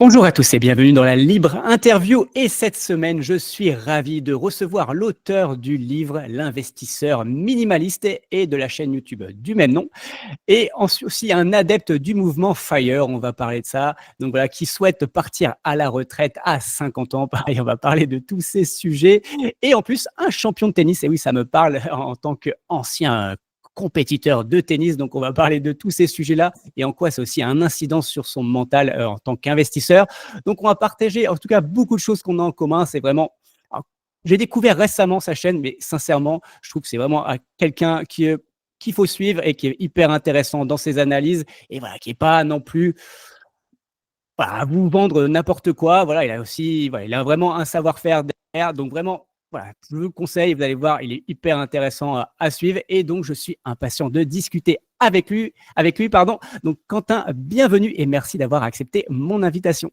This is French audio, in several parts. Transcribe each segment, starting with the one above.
Bonjour à tous et bienvenue dans la Libre Interview. Et cette semaine, je suis ravi de recevoir l'auteur du livre L'investisseur minimaliste et de la chaîne YouTube du même nom. Et aussi un adepte du mouvement FIRE, on va parler de ça. Donc voilà, qui souhaite partir à la retraite à 50 ans. Pareil, on va parler de tous ces sujets. Et en plus, un champion de tennis. Et oui, ça me parle en tant qu'ancien compétiteur de tennis. Donc, on va parler de tous ces sujets-là et en quoi c'est aussi un incidence sur son mental en tant qu'investisseur. Donc, on va partager en tout cas beaucoup de choses qu'on a en commun. C'est vraiment. Alors, j'ai découvert récemment sa chaîne, mais sincèrement, je trouve que c'est vraiment quelqu'un qu'il faut suivre et qui est hyper intéressant dans ses analyses et voilà, qui n'est pas non plus voilà, à vous vendre n'importe quoi. Voilà, il a aussi, voilà, il a vraiment un savoir-faire derrière. Donc vraiment, voilà, je vous le conseille. Vous allez voir, il est hyper intéressant à suivre. Et donc, je suis impatient de discuter avec lui, pardon. Donc, Quentin, bienvenue et merci d'avoir accepté mon invitation.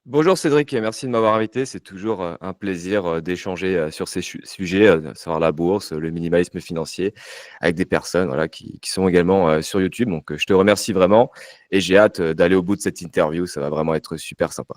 Bonjour Cédric et merci de m'avoir invité. C'est toujours un plaisir d'échanger sur ces sujets, sur la bourse, le minimalisme financier, avec des personnes voilà, qui sont également sur YouTube. Donc je te remercie vraiment et j'ai hâte d'aller au bout de cette interview. Ça va vraiment être super sympa.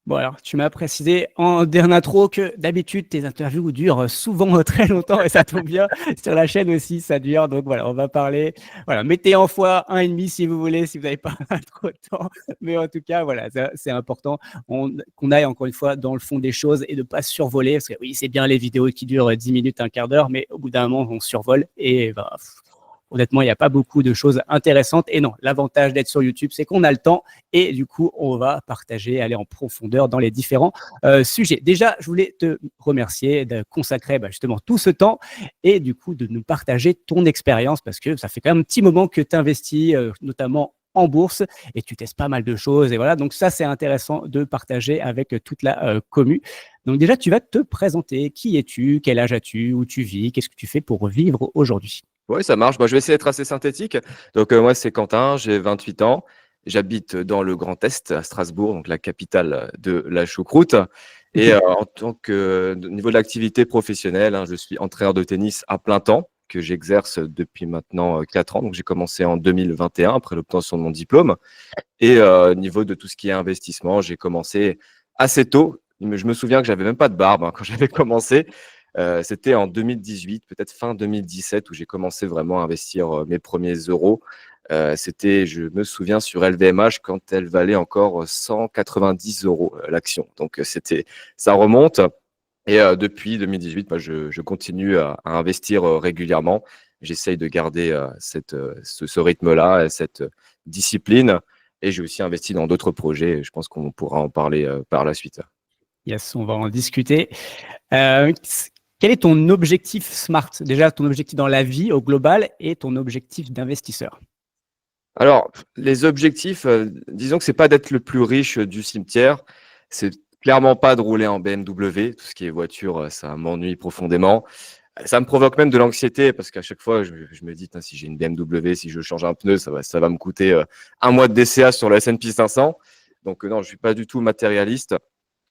Bon, alors, tu m'as précisé en dernier intro que d'habitude, tes interviews durent souvent très longtemps et ça tombe bien. Sur la chaîne aussi, ça dure. Donc voilà, on va parler. Voilà, mettez en fois 1,5 si vous voulez, si vous n'avez pas trop de temps. Mais en tout cas, voilà, c'est important qu'on aille encore une fois dans le fond des choses et de ne pas survoler. Parce que oui, c'est bien les vidéos qui durent 10 minutes, un quart d'heure, mais au bout d'un moment, on survole et bah, honnêtement, il n'y a pas beaucoup de choses intéressantes. Et non, l'avantage d'être sur YouTube, c'est qu'on a le temps et du coup, on va partager, aller en profondeur dans les différents sujets. Déjà, je voulais te remercier de consacrer justement tout ce temps et du coup, de nous partager ton expérience parce que ça fait quand même un petit moment que tu investis, notamment en bourse et tu testes pas mal de choses. Et voilà, donc ça, c'est intéressant de partager avec toute la commu. Donc déjà, tu vas te présenter. Qui es-tu? Quel âge as-tu? Où tu vis? Qu'est-ce que tu fais pour vivre aujourd'hui? Oui, ça marche. Bah, je vais essayer d'être assez synthétique. Donc moi, c'est Quentin, j'ai 28 ans. J'habite dans le Grand Est, à Strasbourg, donc la capitale de la choucroute. Et en tant que au niveau de l'activité professionnelle, je suis entraîneur de tennis à plein temps que j'exerce depuis maintenant 4 ans. Donc j'ai commencé en 2021 après l'obtention de mon diplôme. Et au niveau de tout ce qui est investissement, j'ai commencé assez tôt. Je me souviens que j'avais même pas de barbe quand j'avais commencé. C'était en 2018, peut-être fin 2017, où j'ai commencé vraiment à investir mes premiers euros. C'était, je me souviens, sur LVMH quand elle valait encore 190 euros l'action. Donc ça remonte. Et depuis 2018, je continue à investir régulièrement. J'essaye de garder ce rythme-là, cette discipline. Et j'ai aussi investi dans d'autres projets. Je pense qu'on pourra en parler par la suite. Yes, on va en discuter. Euh, Quel est ton objectif SMART? Déjà, ton objectif dans la vie au global et ton objectif d'investisseur. Alors, les objectifs, disons que c'est pas d'être le plus riche du cimetière. C'est clairement pas de rouler en BMW. Tout ce qui est voiture, ça m'ennuie profondément. Ça me provoque même de l'anxiété parce qu'à chaque fois, je me dis, si j'ai une BMW, si je change un pneu, ça va me coûter un mois de DCA sur le S&P 500. Donc, non, je suis pas du tout matérialiste.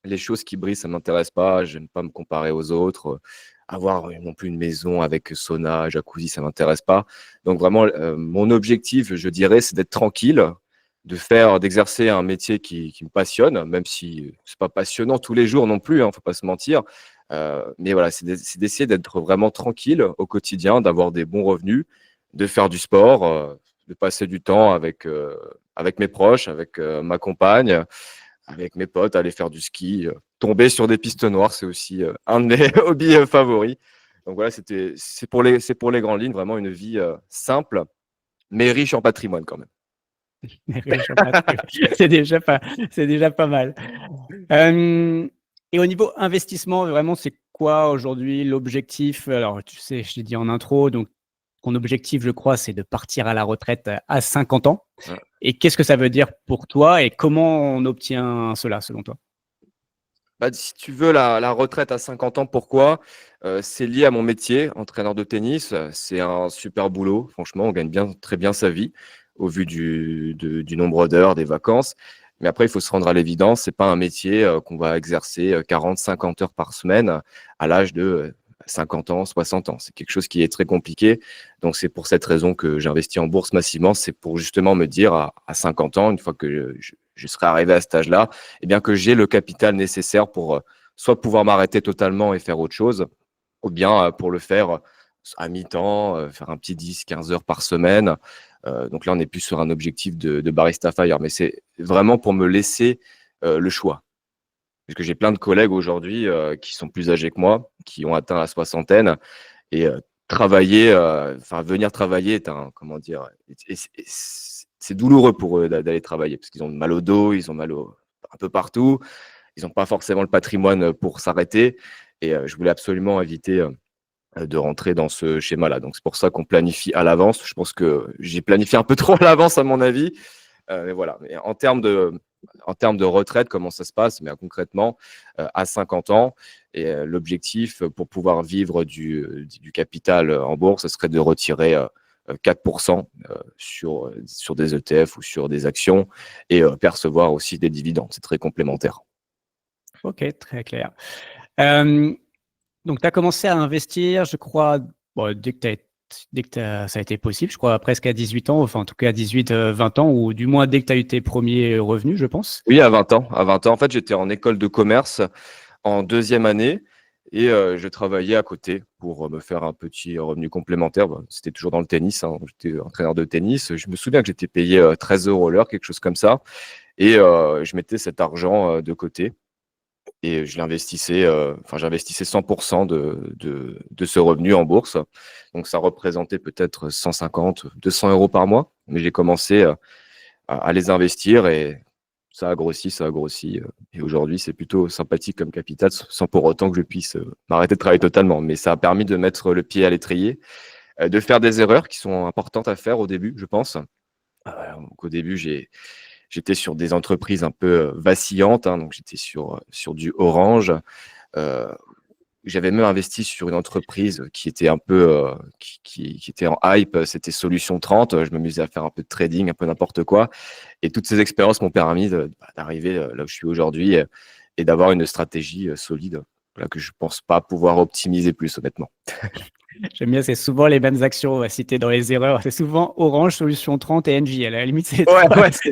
Les choses qui brillent, ça m'intéresse pas. J'aime pas me comparer aux autres. Avoir non plus une maison avec sauna, jacuzzi, ça m'intéresse pas. Donc vraiment, mon objectif, je dirais, c'est d'être tranquille, d'exercer un métier qui me passionne, même si c'est pas passionnant tous les jours non plus, faut pas se mentir. Mais voilà, c'est d'essayer d'être vraiment tranquille au quotidien, d'avoir des bons revenus, de faire du sport, de passer du temps avec mes proches, avec ma compagne, avec mes potes, aller faire du ski, tomber sur des pistes noires, c'est aussi un de mes hobbies favoris. Donc voilà, c'est pour les grandes lignes, vraiment une vie simple, mais riche en patrimoine quand même. C'est déjà pas, c'est déjà pas mal. Et au niveau investissement, vraiment, c'est quoi aujourd'hui l'objectif? Alors, tu sais, je l'ai dit en intro, donc ton objectif, je crois, c'est de partir à la retraite à 50 ans. Hein. Et qu'est-ce que ça veut dire pour toi et comment on obtient cela selon toi? Bah, si tu veux la retraite à 50 ans, pourquoi? C'est lié à mon métier, entraîneur de tennis. C'est un super boulot, franchement, on gagne très bien sa vie au vu du nombre d'heures, des vacances. Mais après, il faut se rendre à l'évidence, c'est pas un métier qu'on va exercer 40, 50 heures par semaine à l'âge de 50 ans, 60 ans. C'est quelque chose qui est très compliqué. Donc, c'est pour cette raison que j'investis en bourse massivement. C'est pour justement me dire à 50 ans, une fois que je serais arrivé à cet âge-là, et bien que j'ai le capital nécessaire pour soit pouvoir m'arrêter totalement et faire autre chose, ou bien pour le faire à mi-temps, faire un petit 10-15 heures par semaine. Donc là, on est plus sur un objectif de Barista Fire, mais c'est vraiment pour me laisser le choix. Parce que j'ai plein de collègues aujourd'hui qui sont plus âgés que moi, qui ont atteint la soixantaine, et venir travailler est comment dire, c'est douloureux pour eux d'aller travailler, parce qu'ils ont mal au dos, ils ont mal un peu partout, ils n'ont pas forcément le patrimoine pour s'arrêter, et je voulais absolument éviter de rentrer dans ce schéma-là. Donc c'est pour ça qu'on planifie à l'avance. Je pense que j'ai planifié un peu trop à l'avance à mon avis. Mais voilà. Mais en termes de retraite, comment ça se passe? Mais concrètement, à 50 ans, et l'objectif pour pouvoir vivre du capital en bourse, ce serait de retirer 4% sur des ETF ou sur des actions, et percevoir aussi des dividendes. C'est très complémentaire. Ok, très clair. Donc, tu as commencé à investir, je crois, dès que ça a été possible, je crois presque à 18 ans, enfin en tout cas à 18-20 ans, ou du moins dès que tu as eu tes premiers revenus, je pense. Oui, à 20 ans. À 20 ans, en fait, j'étais en école de commerce en deuxième année, et je travaillais à côté pour me faire un petit revenu complémentaire. C'était toujours dans le tennis, hein. J'étais entraîneur de tennis. Je me souviens que j'étais payé 13 € l'heure, quelque chose comme ça. Et je mettais cet argent de côté, et j'investissais 100% de ce revenu en bourse. Donc ça représentait peut-être 150-200 € par mois. Mais j'ai commencé à les investir, et ça a grossi. Et aujourd'hui, c'est plutôt sympathique comme capital, sans pour autant que je puisse m'arrêter de travailler totalement. Mais ça a permis de mettre le pied à l'étrier, de faire des erreurs qui sont importantes à faire au début, je pense. Donc au début, j'étais sur des entreprises un peu vacillantes, hein. Donc j'étais sur du Orange. J'avais même investi sur une entreprise qui était un peu qui était en hype, c'était Solution 30. Je m'amusais à faire un peu de trading, un peu n'importe quoi. Et toutes ces expériences m'ont permis d'arriver là où je suis aujourd'hui, et d'avoir une stratégie solide, là, que je ne pense pas pouvoir optimiser plus, honnêtement. J'aime bien, c'est souvent les mêmes actions citées dans les erreurs. C'est souvent Orange, Solution 30 et Engie. À la limite, c'est les trois c'est actions.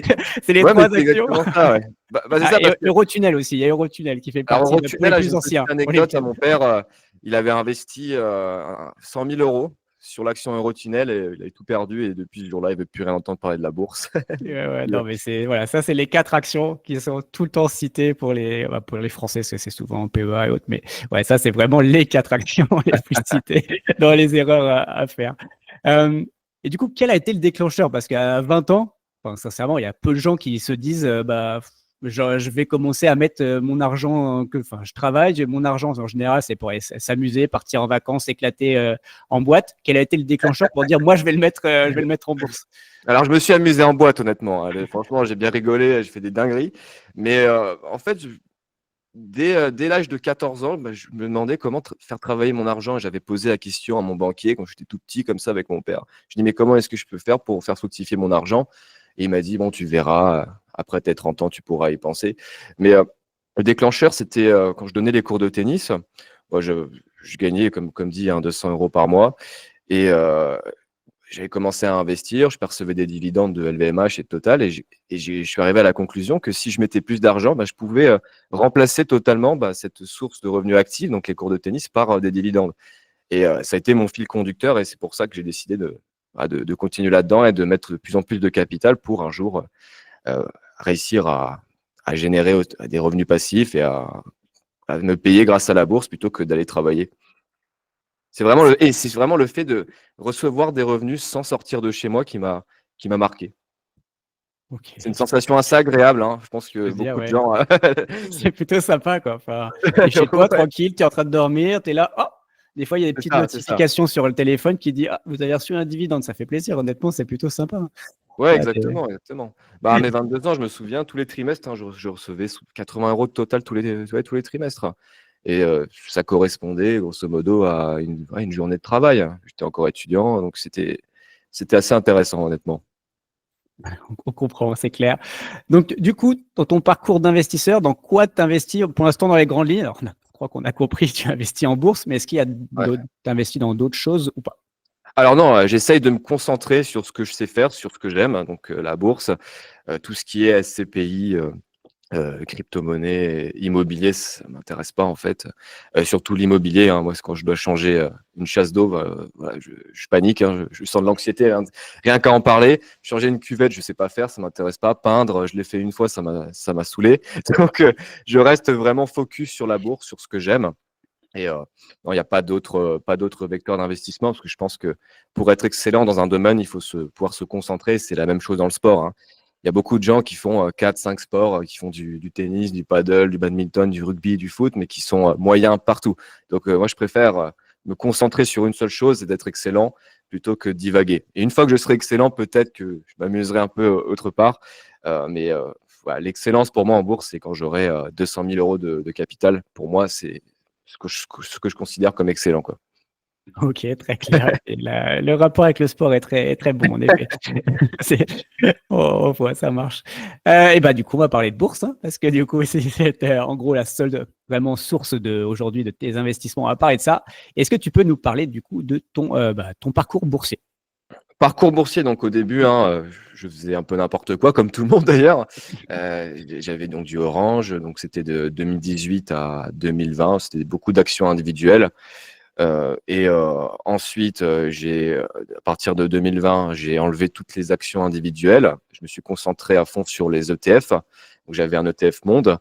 exactement ça, ouais. C'est ça, parce que... Eurotunnel aussi. Il y a Eurotunnel qui fait partie des plus anciens. Une anecdote à mon père. Il avait investi 100 000 € sur l'action Eurotunnel, et il avait tout perdu. Et depuis ce jour-là, il ne veut plus rien entendre parler de la bourse. Non, mais ça, c'est les 4 actions qui sont tout le temps citées pour les Français, parce que c'est souvent en PEA et autres. Mais ouais, ça, c'est vraiment les 4 actions les plus citées dans les erreurs à faire. Et du coup, quel a été le déclencheur? Parce qu'à 20 ans, enfin, sincèrement, il y a peu de gens qui se disent je vais commencer à mettre mon argent, je travaille, mon argent en général c'est pour s'amuser, partir en vacances, éclater en boîte. Quel a été le déclencheur pour dire moi je vais le mettre en bourse? Alors je me suis amusé en boîte, honnêtement. Franchement, j'ai bien rigolé, j'ai fait des dingueries. Mais en fait, dès l'âge de 14 ans, je me demandais comment faire travailler mon argent. J'avais posé la question à mon banquier quand j'étais tout petit, comme ça, avec mon père. Je dis mais comment est-ce que je peux faire pour faire fructifier mon argent? Et il m'a dit bon, tu verras. Après tes 30 ans, tu pourras y penser. Mais le déclencheur, c'était quand je donnais les cours de tennis. Moi, je gagnais, comme dit, 200 € par mois. Et j'avais commencé à investir. Je percevais des dividendes de LVMH et de Total. Et je suis arrivé à la conclusion que si je mettais plus d'argent, je pouvais remplacer totalement cette source de revenus actifs, donc les cours de tennis, par des dividendes. Et ça a été mon fil conducteur. Et c'est pour ça que j'ai décidé de continuer là-dedans et de mettre de plus en plus de capital pour un jour réussir à générer des revenus passifs et à me payer grâce à la bourse plutôt que d'aller travailler. C'est vraiment le fait de recevoir des revenus sans sortir de chez moi qui m'a marqué. Okay. C'est une sensation assez agréable, hein. Je pense que beaucoup de gens... C'est plutôt sympa, quoi. Enfin, t'es chez toi, tranquille, t'es en train de dormir, t'es là, des fois, il y a des petites notifications sur le téléphone qui disent vous avez reçu un dividende, ça fait plaisir. Honnêtement, c'est plutôt sympa. Ouais, exactement. À mes 22 ans, je me souviens, tous les trimestres, je recevais 80 € de total tous les trimestres. Et ça correspondait grosso modo à une journée de travail. J'étais encore étudiant, donc c'était assez intéressant, honnêtement. On comprend, c'est clair. Donc, du coup, dans ton parcours d'investisseur, dans quoi tu investis pour l'instant dans les grandes lignes? Alors, je crois qu'on a compris que tu investis en bourse, mais est-ce qu'il y a tu investis dans d'autres choses ou pas? Alors non, j'essaye de me concentrer sur ce que je sais faire, sur ce que j'aime, hein, donc la bourse, tout ce qui est SCPI, crypto-monnaie, immobilier, ça m'intéresse pas en fait. Surtout l'immobilier, hein, moi, c'est quand je dois changer une chasse d'eau, voilà, je panique, hein, je sens de l'anxiété, hein, rien qu'à en parler. Changer une cuvette, je sais pas faire, ça m'intéresse pas. Peindre, je l'ai fait une fois, ça m'a saoulé. Donc, je reste vraiment focus sur la bourse, sur ce que j'aime. Et non, il n'y a pas d'autres vecteurs d'investissement parce que je pense que pour être excellent dans un domaine, il faut pouvoir se concentrer. C'est la même chose dans le sport, hein. Il y a beaucoup de gens qui font 4-5 sports, qui font du tennis, du paddle, du badminton, du rugby, du foot, mais qui sont moyens partout. Donc, moi, je préfère me concentrer sur une seule chose et d'être excellent plutôt que divaguer. Et une fois que je serai excellent, peut-être que je m'amuserai un peu autre part. Mais voilà, l'excellence pour moi en bourse, c'est quand j'aurai 200 000 euros de capital. Pour moi, c'est ce que je considère comme excellent, quoi. Ok, très clair. Et le rapport avec le sport est très, très bon, en effet. C'est- on voit, ça marche. Et bah, du coup, on va parler de bourse, hein, parce que du coup, c'est en gros la seule vraiment source aujourd'hui de tes investissements. On va parler de ça. Est-ce que tu peux nous parler du coup de ton parcours boursier? Parcours boursier, donc au début, hein, je faisais un peu n'importe quoi, comme tout le monde d'ailleurs. J'avais donc du Orange, donc c'était de 2018 à 2020, c'était beaucoup d'actions individuelles. Et ensuite, à partir de 2020, j'ai enlevé toutes les actions individuelles. Je me suis concentré à fond sur les ETF. Donc, j'avais un ETF Monde.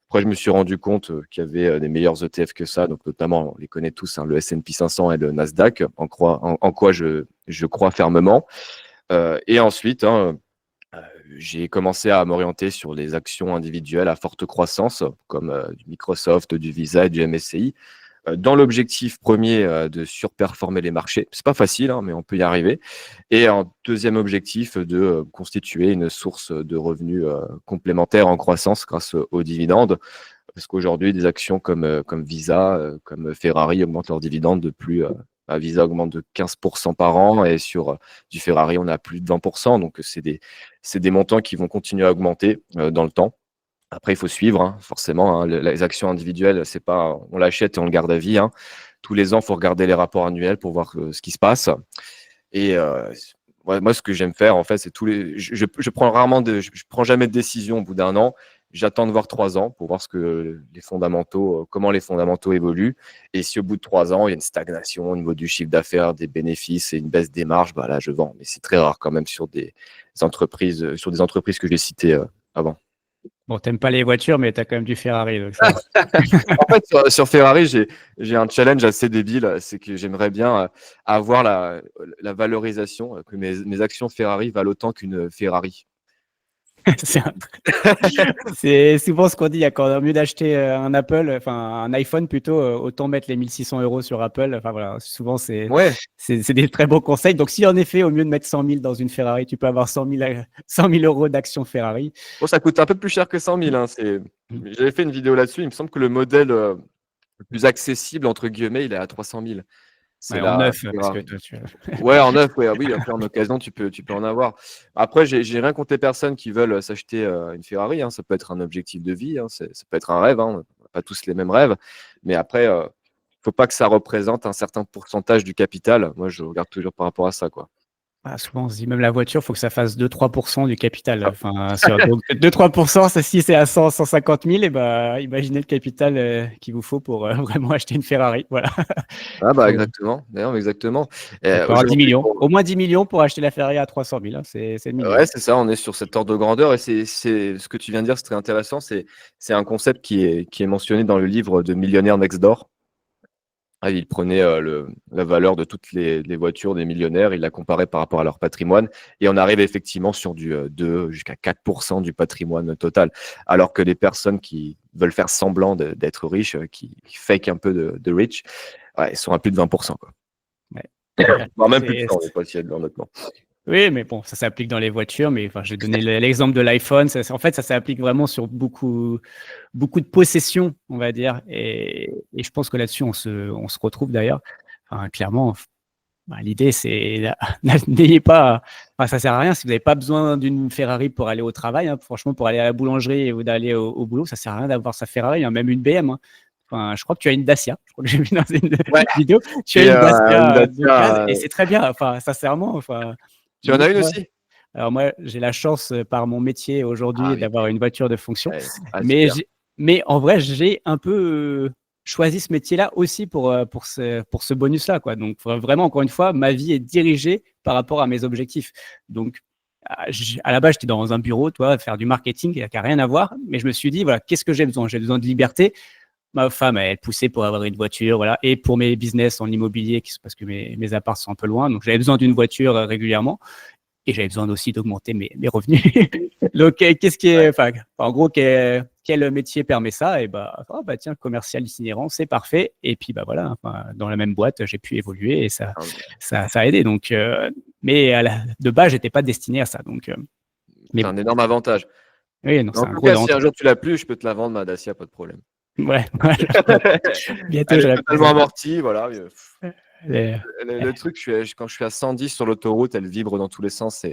Après, je me suis rendu compte qu'il y avait des meilleurs ETF que ça. Donc, notamment, on les connaît tous, hein, le S&P 500 et le Nasdaq, en quoi je crois fermement. Et ensuite, hein, j'ai commencé à m'orienter sur les actions individuelles à forte croissance, comme du Microsoft, du Visa et du MSCI, dans l'objectif premier de surperformer les marchés. C'est pas facile, hein, mais on peut y arriver. Et en deuxième objectif, de constituer une source de revenus complémentaires en croissance grâce aux dividendes. Parce qu'aujourd'hui, des actions comme Visa, comme Ferrari augmentent leurs dividendes de plus. Visa augmente de 15% par an et sur du Ferrari, on a plus de 20%. Donc, c'est des montants qui vont continuer à augmenter dans le temps. Après, il faut suivre, hein, forcément, hein. Les actions individuelles, c'est pas on l'achète et on le garde à vie, hein. Tous les ans, il faut regarder les rapports annuels pour voir ce qui se passe. Et ouais, moi, ce que j'aime faire, en fait, c'est je prends je prends jamais de décision au bout d'un an. J'attends de voir 3 ans pour voir comment les fondamentaux évoluent. Et si au bout de 3 ans, il y a une stagnation au niveau du chiffre d'affaires, des bénéfices et une baisse des marges, bah là, je vends. Mais c'est très rare quand même sur des entreprises que j'ai citées avant. Bon, t'aimes pas les voitures, mais t'as quand même du Ferrari, donc ça va. En fait, sur Ferrari, j'ai un challenge assez débile, c'est que j'aimerais bien avoir la valorisation, que mes actions Ferrari valent autant qu'une Ferrari. C'est un- c'est souvent ce qu'on dit, il y a quand même mieux d'acheter un Apple, enfin un iPhone plutôt, autant mettre les 1600 euros sur Apple. Enfin voilà, souvent Ouais, c'est des très bons conseils. Donc si en effet, au lieu de mettre 100 000 dans une Ferrari, tu peux avoir 100 000 euros d'actions Ferrari. bon, ça coûte un peu plus cher que 100 000, hein, j'avais fait une vidéo là-dessus, il me semble que le modèle le plus accessible, entre guillemets, il est à 300 000. C'est Ouais, en la neuf, parce que Ferrari. toi, tu... Ouais, en neuf, ouais, oui, après en occasion, tu peux en avoir. Après, j'ai rien contre les personnes qui veulent s'acheter une Ferrari, hein. Ça peut être un objectif de vie, hein, ça peut être un rêve, hein. On n'a pas tous les mêmes rêves. Mais après, faut pas que ça représente un certain pourcentage du capital. Moi, je regarde toujours par rapport à ça, quoi. Ah, souvent, on se dit même la voiture, il faut que ça fasse 2-3% du capital. Ah, Enfin, donc 2-3%, si c'est à 100, 150 000, et bah, imaginez le capital qu'il vous faut pour vraiment acheter une Ferrari. Voilà. ah, bah Faut, exactement. D'ailleurs, exactement. faut avoir 10 Aujourd'hui, millions. Au moins 10 millions pour acheter la Ferrari à 300 000, hein, c'est le ouais, minimum. c'est ça, on est sur cet ordre de grandeur et c'est ce que tu viens de dire, c'est très intéressant. C'est un concept qui est mentionné dans le livre de Millionnaire Next Door. Ah, il prenait la valeur de toutes les voitures des millionnaires, il la comparait par rapport à leur patrimoine, et on arrive effectivement sur du 2 jusqu'à 4% du patrimoine total. Alors que les personnes qui veulent faire semblant d'être riches, qui fake un peu de rich, ouais, ils sont à plus de 20%, quoi. Ouais. Voire même plus de C'est- 100, des fois, s'il y a de l'endettement. Oui, mais bon, ça s'applique dans les voitures, mais enfin, j'ai donné l'exemple de l'iPhone. En fait, ça s'applique vraiment sur beaucoup de possessions, on va dire. Et je pense que là-dessus, on se retrouve d'ailleurs. Enfin, clairement, bah, l'idée, c'est n'ayez pas. Enfin, ça sert à rien si vous n'avez pas besoin d'une Ferrari pour aller au travail, hein. Franchement, pour aller à la boulangerie ou d'aller au boulot, ça sert à rien d'avoir sa Ferrari, hein, même une BM, hein. Enfin, je crois que tu as une Dacia. Je crois que j'ai vu dans une Ouais, vidéo. Tu as et une Dacia une d'occasion Dacia, et c'est très bien. Enfin, sincèrement, enfin, tu en as une moi, aussi? alors moi, j'ai la chance par mon métier Ah aujourd'hui oui, d'avoir une voiture de fonction, ouais. Ah mais super. j'ai mais en vrai, j'ai un peu, choisi ce métier-là aussi pour ce bonus-là, quoi. Donc vraiment, encore une fois, ma vie est dirigée par rapport à mes objectifs. Donc à la base, j'étais dans un bureau, toi, faire du marketing qui a rien à voir, mais je me suis dit: «Voilà, qu'est-ce que j'ai besoin? J'ai besoin de liberté». Ma femme, elle poussait pour avoir une voiture, voilà, et pour mes business en immobilier, parce que mes apparts sont un peu loin, donc j'avais besoin d'une voiture régulièrement. Et j'avais besoin aussi d'augmenter mes revenus. Donc, qu'est-ce qui est, Ouais. enfin, en gros, quel métier permet ça? Et bah, oh, bah tiens, commercial itinérant, c'est parfait. Et puis, bah voilà, enfin, dans la même boîte, j'ai pu évoluer et Hein, ça a aidé. Donc, mais de base, j'étais pas destiné à ça. Donc, mais c'est bon, un énorme avantage. oui, non, En c'est un tout gros cas, si un avantage. jour tu l'as plus, je peux te la vendre ma Dacia, pas de problème. Ouais, voilà. Bientôt, Elle est j'aurai plus totalement besoin. amortie, voilà, Les- le truc, quand je suis à 110 sur l'autoroute, elle vibre dans tous les sens,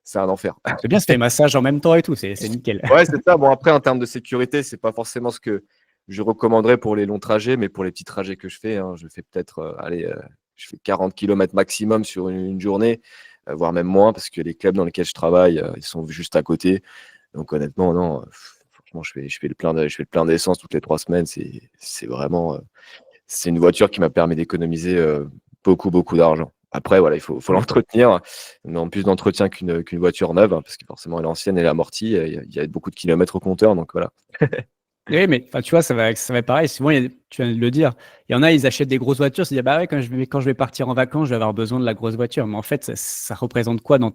c'est un enfer. C'est bien, ça fait massage en même temps et tout, c'est nickel. Ouais, c'est ça. Bon, après, en termes de sécurité, c'est pas forcément ce que je recommanderais pour les longs trajets, mais pour les petits trajets que je fais, hein, je fais peut-être, allez, je fais 40 kilomètres maximum sur une journée, voire même moins, parce que les clubs dans lesquels je travaille, ils sont juste à côté. Donc honnêtement, non, franchement, je fais le plein d'essence toutes les 3 semaines. C'est vraiment, c'est une voiture qui m'a permis d'économiser beaucoup, beaucoup d'argent. Après, voilà, il faut l'entretenir, mais en plus d'entretien qu'une voiture neuve, hein, parce que forcément, elle est ancienne, elle est amortie, il y a beaucoup de kilomètres au compteur, donc voilà. Oui, mais enfin, tu vois, ça va pareil. Souvent, tu viens de le dire. Il y en a, ils achètent des grosses voitures, ils se disent, bah ouais, quand je vais partir en vacances, je vais avoir besoin de la grosse voiture. Mais en fait, ça représente quoi dans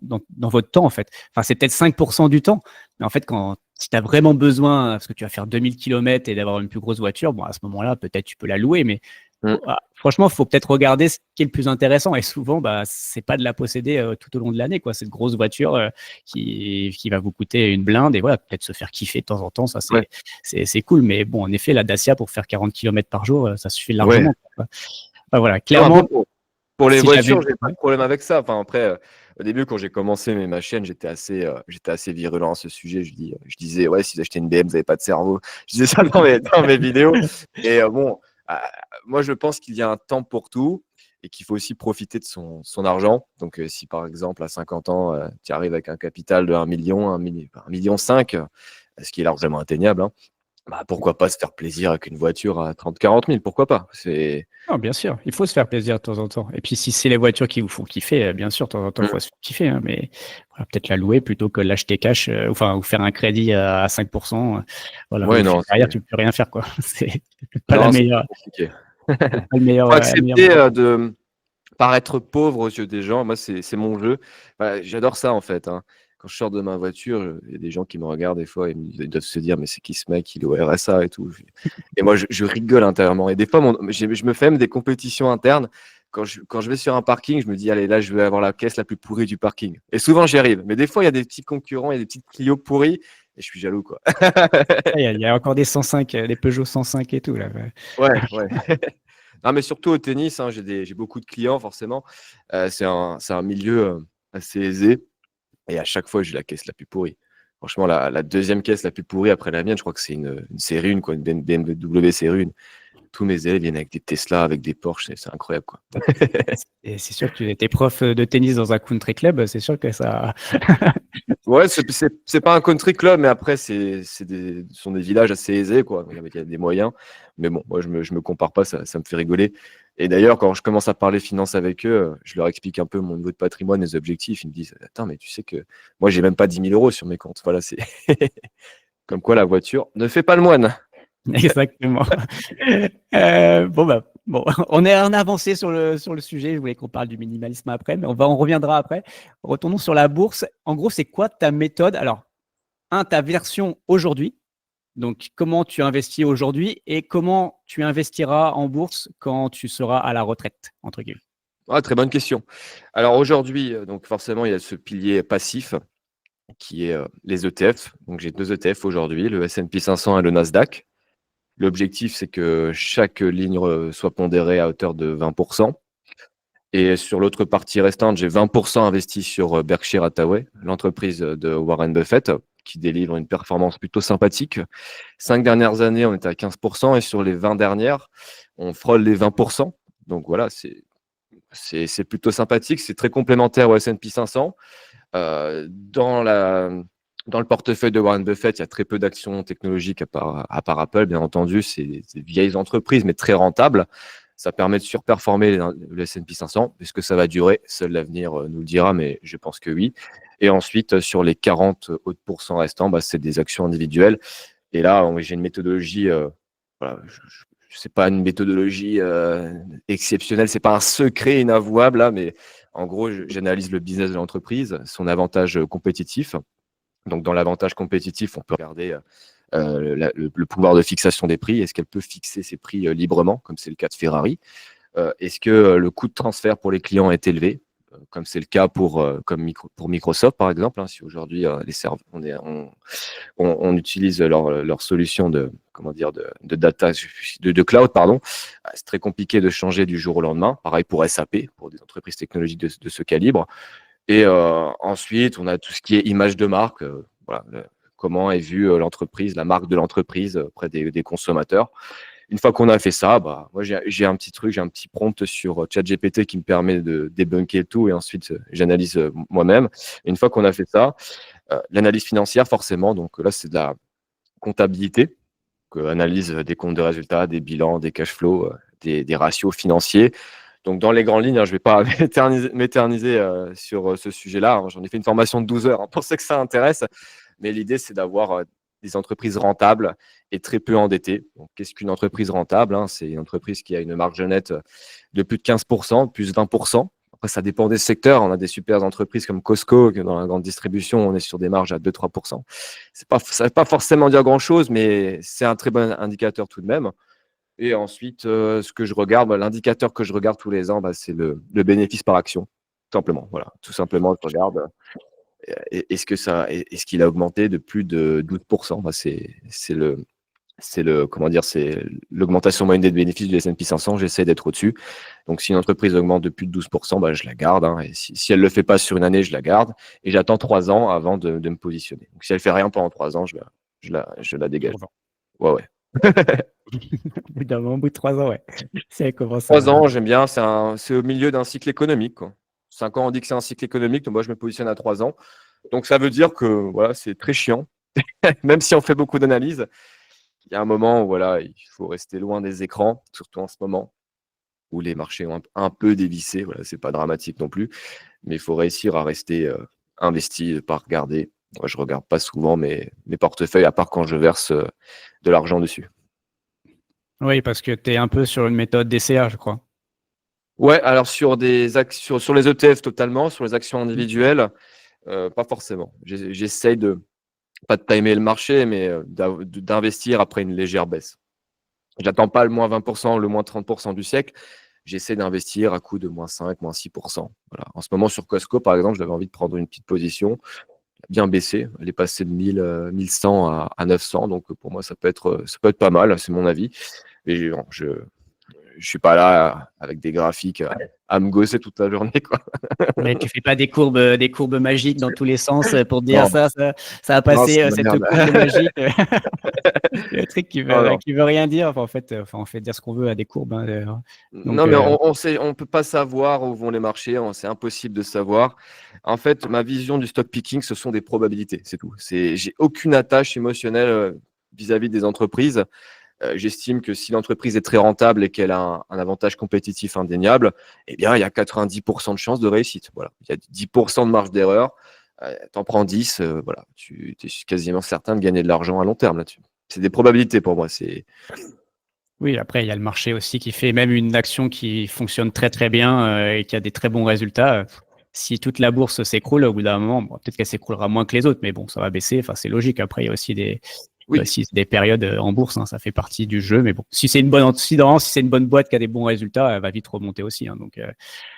votre temps, en fait? Enfin, c'est peut-être 5% du temps. Mais en fait, si tu as vraiment besoin, parce que tu vas faire 2000 kilomètres et d'avoir une plus grosse voiture, bon, à ce moment-là, peut-être tu peux la louer. Mais Mm. franchement, il faut peut-être regarder ce qui est le plus intéressant. Et souvent, bah, c'est pas de la posséder tout au long de l'année, quoi. Cette grosse voiture qui va vous coûter une blinde. Et voilà, peut-être se faire kiffer de temps en temps, ça, Ouais, c'est cool, mais bon, en effet, la Dacia pour faire 40 kilomètres par jour, ça suffit ouais. largement, quoi. Enfin, voilà, Non, après, clairement, pour les si voitures, j'avais j'ai pas ouais, de problème avec ça. Enfin, après, au début, quand j'ai commencé ma chaîne, j'étais assez virulent à ce sujet. Je disais, ouais, si vous achetez une BM, vous n'avez pas de cerveau. Je disais ça dans mes vidéos. Et bon, euh, moi, je pense qu'il y a un temps pour tout et qu'il faut aussi profiter de son argent. Donc, si par exemple, à 50 ans, tu arrives avec un capital de 1 million, 1 million 5, ce qui est largement atteignable, hein, bah, pourquoi pas se faire plaisir avec une voiture à 30 000 40 000, pourquoi pas? non, bien sûr, il faut se faire plaisir de temps en temps. Et puis, si c'est les voitures qui vous font kiffer, bien sûr, de temps en temps, il faut se faire kiffer, hein, mais voilà, peut-être la louer plutôt que l'acheter cash, enfin, ou faire un crédit à 5%, voilà, Ouais, au non, final, derrière, tu peux plus rien faire, quoi. C'est pas non, c'est compliqué. pas le meilleur, Faut la meilleure accepter méthode. de paraître pauvre aux yeux des gens. Moi, c'est mon jeu. Bah, j'adore ça, en fait, hein. Quand je sors de ma voiture, il y a des gens qui me regardent des fois, ils doivent se dire, mais c'est qui ce mec? Il est au RSA et tout. Et moi, je rigole intérieurement. Et des fois, je me fais même des compétitions internes. Quand je vais sur un parking, je me dis, allez, là, je vais avoir la caisse la plus pourrie du parking. Et souvent, j'y arrive. Mais des fois, il y a des petits concurrents, il y a des petites Clio pourries. Et je suis jaloux, quoi. Il y a encore des 105, des Peugeot 105 et tout, là. Ouais. Ouais, ouais. Non, mais surtout au tennis, hein, j'ai beaucoup de clients, forcément. C'est un milieu assez aisé. Et à chaque fois, j'ai la caisse la plus pourrie. Franchement, la deuxième caisse la plus pourrie après la mienne, je crois que c'est une série 1, quoi, une BMW série 1. Tous mes élèves viennent avec des Tesla, avec des Porsche, c'est incroyable, quoi. Et c'est sûr que tu étais prof de tennis dans un country club, c'est sûr que ça. Ouais, c'est pas un country club, mais après, ce sont des villages assez aisés, quoi. Donc, il y a des moyens. Mais bon, moi, je me compare pas, ça me fait rigoler. Et d'ailleurs, quand je commence à parler finance avec eux, je leur explique un peu mon niveau de patrimoine, les objectifs. Ils me disent, attends, mais tu sais que moi, j'ai même pas 10 000 euros sur mes comptes. Voilà, c'est comme quoi la voiture ne fait pas le moine. Exactement. Bon, on est en avancé sur le sujet. Je voulais qu'on parle du minimalisme après, mais on reviendra après. Retournons sur la bourse. En gros, c'est quoi ta méthode? Alors, ta version aujourd'hui. Donc, comment tu investis aujourd'hui et comment tu investiras en bourse quand tu seras à la retraite, entre guillemets. Ah, très bonne question. Alors aujourd'hui, donc forcément, il y a ce pilier passif qui est les ETF. Donc j'ai 2 ETF aujourd'hui, le S&P 500 et le Nasdaq. L'objectif, c'est que chaque ligne soit pondérée à hauteur de 20%. Et sur l'autre partie restante, j'ai 20% investi sur Berkshire Hathaway, l'entreprise de Warren Buffett. qui délivre une performance plutôt sympathique. 5 dernières années, on était à 15% et sur les 20 dernières, on frôle les 20%. Donc voilà, c'est plutôt sympathique. C'est très complémentaire au S&P 500. Dans le portefeuille de Warren Buffett, il y a très peu d'actions technologiques à part Apple, bien entendu. C'est des vieilles entreprises, mais très rentables. Ça permet de surperformer le S&P 500. Est-ce que ça va durer? Seul l'avenir nous le dira, mais je pense que oui. Et ensuite, sur les 40 autres pourcents restants, c'est des actions individuelles. Et là, j'ai une méthodologie, voilà, c'est pas une méthodologie exceptionnelle, c'est pas un secret inavouable, là, mais en gros, j'analyse le business de l'entreprise, son avantage compétitif. Donc, dans l'avantage compétitif, on peut regarder le pouvoir de fixation des prix. Est-ce qu'elle peut fixer ses prix librement, comme c'est le cas de Ferrari? Est-ce que le coût de transfert pour les clients est élevé, comme c'est le cas pour Microsoft, par exemple, hein, si aujourd'hui on utilise leur solution de data, de cloud, pardon. C'est très compliqué de changer du jour au lendemain. Pareil pour SAP, pour des entreprises technologiques de ce calibre. Et ensuite, on a tout ce qui est image de marque. Voilà, comment est vue l'entreprise, la marque de l'entreprise auprès des consommateurs. Une fois qu'on a fait ça, moi j'ai un petit prompt sur ChatGPT qui me permet de débunker tout et ensuite j'analyse moi-même. Une fois qu'on a fait ça, l'analyse financière forcément, donc là c'est de la comptabilité, analyse des comptes de résultats, des bilans, des cash flows, des ratios financiers. Donc dans les grandes lignes, je ne vais pas m'éterniser sur ce sujet-là. J'en ai fait une formation de 12 heures pour ceux que ça intéresse, mais l'idée c'est d'avoir des entreprises rentables et très peu endettées. Donc, qu'est-ce qu'une entreprise rentable? C'est une entreprise qui a une marge nette de plus de 15%, plus de 20%. Après, ça dépend des secteurs. On a des super entreprises comme Costco, que dans la grande distribution, on est sur des marges à 2-3%. Ça ne veut pas forcément dire grand-chose, mais c'est un très bon indicateur tout de même. Et ensuite, ce que je regarde, l'indicateur que je regarde tous les ans, c'est le bénéfice par action. Tout simplement. Voilà. Tout simplement, je regarde. Est-ce qu'il a augmenté de plus de 12%? C'est l'augmentation moyenne des bénéfices du S&P 500. J'essaie d'être au-dessus. Donc, si une entreprise augmente de plus de 12%, je la garde. Et si elle ne le fait pas sur une année, je la garde. Et j'attends 3 ans avant de me positionner. Donc, si elle ne fait rien pendant 3 ans, je la dégage. Ouais. Au bout de 3 ans, ouais. C'est comment ça? 3 ans, j'aime bien. C'est au milieu d'un cycle économique, quoi. 5 ans, on dit que c'est un cycle économique. Donc, moi, je me positionne à 3 ans. Donc, ça veut dire que voilà, c'est très chiant. Même si on fait beaucoup d'analyses, il y a un moment où il faut rester loin des écrans, surtout en ce moment, où les marchés ont un peu dévissé. Voilà, c'est pas dramatique non plus. Mais il faut réussir à rester investi, pas regarder. Moi, je regarde pas souvent mes portefeuilles, à part quand je verse de l'argent dessus. Oui, parce que tu es un peu sur une méthode DCA, je crois. Ouais, alors sur les ETF totalement, sur les actions individuelles, pas forcément. J'essaye pas de timer le marché, mais d'investir après une légère baisse. J'attends pas le moins 20%, le moins 30% du siècle. J'essaie d'investir à coût de moins 5, moins 6%. Voilà. En ce moment, sur Costco, par exemple, j'avais envie de prendre une petite position. Bien baissé. Elle est passée de 1100 à 900. Donc, pour moi, ça peut être pas mal. C'est mon avis. Et je suis pas là avec des graphiques à me gosser toute la journée, quoi. Mais tu fais pas des courbes magiques dans tous les sens pour te dire Non. ça a passé cette courbe magique. Le truc qui veut rien dire. En fait, on fait dire ce qu'on veut à des courbes. Hein, non, mais on peut pas savoir où vont les marchés. C'est impossible de savoir. En fait, ma vision du stock picking, ce sont des probabilités. C'est tout. J'ai aucune attache émotionnelle vis-à-vis des entreprises. J'estime que si l'entreprise est très rentable et qu'elle a un avantage compétitif indéniable, eh bien, il y a 90% de chances de réussite. Voilà. Il y a 10% de marge d'erreur. T'en prends 10, voilà. Tu es quasiment certain de gagner de l'argent à long terme là-dessus. C'est des probabilités pour moi. Oui, après, il y a le marché aussi qui fait même une action qui fonctionne très, très bien et qui a des très bons résultats. Si toute la bourse s'écroule, au bout d'un moment, peut-être qu'elle s'écroulera moins que les autres, mais bon, ça va baisser. Enfin, c'est logique. Après, il y a aussi des périodes en bourse, hein, ça fait partie du jeu. Mais bon, si c'est une bonne boîte qui a des bons résultats, elle va vite remonter aussi. Hein, donc,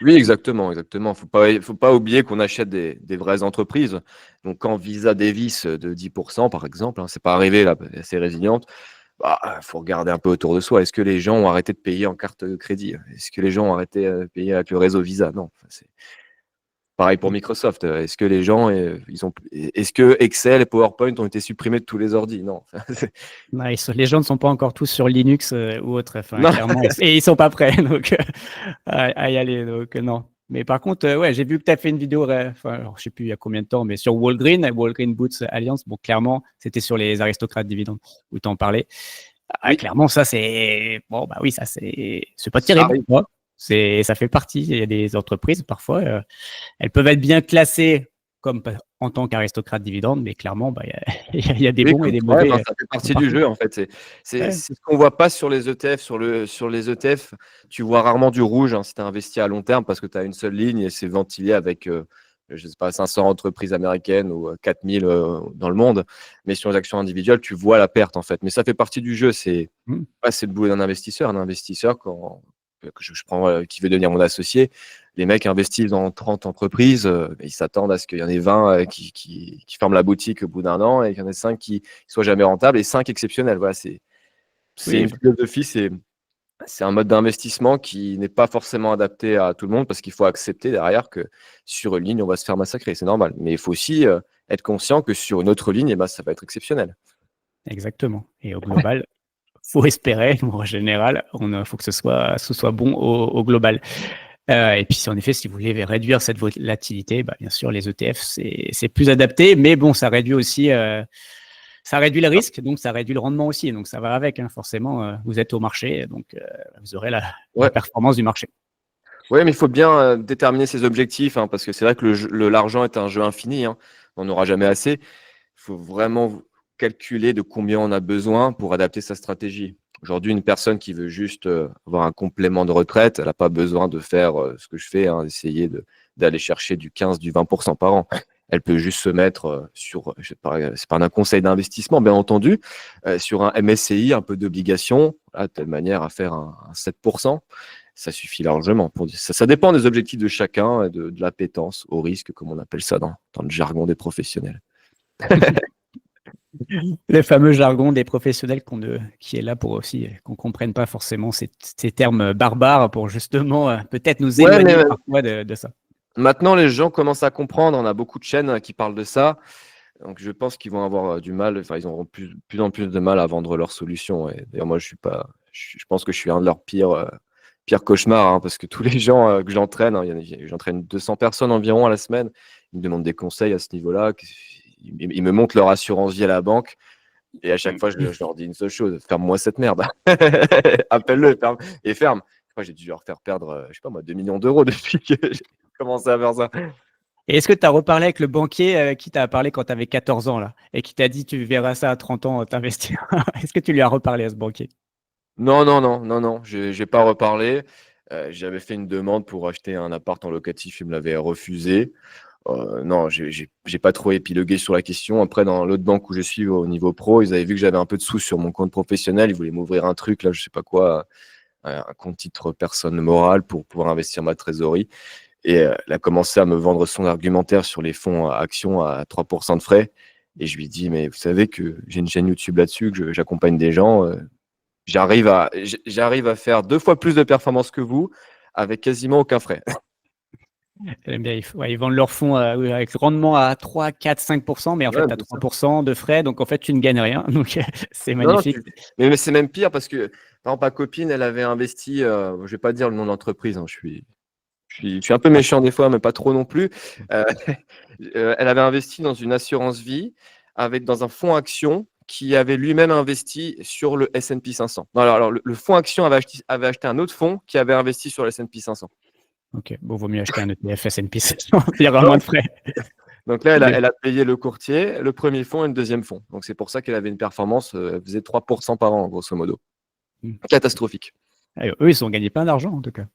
Oui, exactement. Faut pas oublier qu'on achète des vraies entreprises. Donc, quand Visa dévisse de 10%, par exemple, c'est pas arrivé là, elle est assez résiliente. Faut regarder un peu autour de soi. Est-ce que les gens ont arrêté de payer en carte de crédit? Est-ce que les gens ont arrêté de payer avec le réseau Visa? Non. Pareil pour Microsoft. Est-ce que les gens, est-ce que Excel et PowerPoint ont été supprimés de tous les ordis? Non. Ouais, les gens ne sont pas encore tous sur Linux ou autre, enfin, Non. clairement, et ils sont pas prêts donc, à y aller. Donc, non. Mais par contre, ouais, j'ai vu que tu as fait une vidéo, alors, je sais plus il y a combien de temps, mais sur Walgreen Boots Alliance. Bon, clairement, c'était sur les aristocrates dividendes où tu en parlais. Oui, Clairement, ça, c'est bon, bah oui, ça, c'est pas ça terrible. arrive. Ça fait partie. Il y a des entreprises, parfois, elles peuvent être bien classées comme en tant qu'aristocrate dividende, mais clairement, bah, il y a des Oui, bons et écoute, des ouais, mauvais. ça fait partie du jeu en fait. C'est Ouais. ce qu'on voit pas sur les ETF. Sur les ETF, tu vois rarement du rouge si tu as investi à long terme parce que tu as une seule ligne et c'est ventilé avec, je sais pas, 500 entreprises américaines ou 4000 dans le monde. Mais sur les actions individuelles, tu vois la perte en fait. Mais ça fait partie du jeu. C'est Mmh. le boulot d'un investisseur. Un investisseur, que je prends, qui veut devenir mon associé, les mecs investissent dans 30 entreprises, ils s'attendent à ce qu'il y en ait 20 qui ferment la boutique au bout d'un an et qu'il y en ait 5 qui soient jamais rentables et 5 exceptionnels. Voilà, c'est Oui, une philosophie, c'est un mode d'investissement qui n'est pas forcément adapté à tout le monde parce qu'il faut accepter derrière que sur une ligne, on va se faire massacrer. C'est normal. Mais il faut aussi être conscient que sur une autre ligne, ça va être exceptionnel. exactement. Et au global, faut espérer, en général, faut que ce soit bon au global. Et puis, en effet, si vous voulez réduire cette volatilité, bah, bien sûr, les ETF, c'est plus adapté, mais bon, ça réduit aussi, ça réduit le risque, donc ça réduit le rendement aussi. Donc, ça va avec, hein, forcément, vous êtes au marché, donc vous aurez la Ouais. performance du marché. Oui, mais il faut bien déterminer ses objectifs, parce que c'est vrai que l'argent est un jeu infini, on n'aura jamais assez. Il faut vraiment calculer de combien on a besoin pour adapter sa stratégie. Aujourd'hui, une personne qui veut juste avoir un complément de retraite, elle n'a pas besoin de faire ce que je fais, essayer d'aller chercher du 15, du 20% par an. Elle peut juste se mettre c'est pas un conseil d'investissement, bien entendu, sur un MSCI, un peu d'obligation, de telle manière à faire un 7%. Ça suffit largement. Ça dépend des objectifs de chacun et de l'appétence au risque, comme on appelle ça dans le jargon des professionnels. Le fameux jargon des professionnels qui est là pour aussi qu'on ne comprenne pas forcément ces termes barbares pour justement peut-être nous Ouais, éloigner mais parfois de ça. maintenant, les gens commencent à comprendre. On a beaucoup de chaînes qui parlent de ça. Donc, je pense qu'ils vont avoir du mal. Enfin, ils auront plus en plus de mal à vendre leurs solutions. Et d'ailleurs, moi, je pense que je suis un de leurs pires cauchemars, parce que tous les gens que j'entraîne, j'entraîne 200 personnes environ à la semaine. Ils me demandent des conseils à ce niveau-là. Ils me montrent leur assurance vie à la banque. Et à chaque fois, je leur dis une seule chose: ferme-moi cette merde. Appelle-le, ferme. Moi, j'ai dû leur faire perdre, je sais pas moi, 2 millions d'euros depuis que j'ai commencé à faire ça. Et est-ce que tu as reparlé avec le banquier qui t'a parlé quand tu avais 14 ans là, et qui t'a dit tu verras ça à 30 ans t'investir? Est-ce que tu lui as reparlé à ce banquier? Non, non, non, non, non, j'ai pas reparlé. J'avais fait une demande pour acheter un appart en locatif, il me l'avait refusé. Non, j'ai pas trop épilogué sur la question. Après, dans l'autre banque où je suis au niveau pro, ils avaient vu que j'avais un peu de sous sur mon compte professionnel. Ils voulaient m'ouvrir un truc, là, je sais pas quoi, un compte titre personne morale pour pouvoir investir ma trésorerie. Et elle a commencé à me vendre son argumentaire sur les fonds actions à 3% de frais. Et je lui dis: mais vous savez que j'ai une chaîne YouTube là-dessus, que j'accompagne des gens. J'arrive à faire 2 fois plus de performances que vous avec quasiment aucun frais. Eh bien, ils vendent leurs fonds oui, avec rendement à 3, 4, 5%, mais en fait, Ouais, tu as bien sûr. 3% de frais, donc en fait, tu ne gagnes rien. Donc, c'est Non, non, magnifique. mais c'est même pire parce que, par exemple, ma copine, elle avait investi, je vais pas dire le nom de l'entreprise, je suis un peu méchant des fois, mais pas trop non plus. Euh, Elle avait investi dans une assurance vie dans un fonds action qui avait lui-même investi sur le S&P 500. Non, alors, le fonds action avait acheté un autre fonds qui avait investi sur le S&P 500. Ok, bon, vaut mieux acheter un ETF S&P 500, il y aura moins de frais. Donc là, Mais elle a payé le courtier, le premier fonds et le deuxième fonds. Donc c'est pour ça qu'elle avait une performance, elle faisait 3% par an, grosso modo. Catastrophique. eux, ils ont gagné plein d'argent, en tout cas.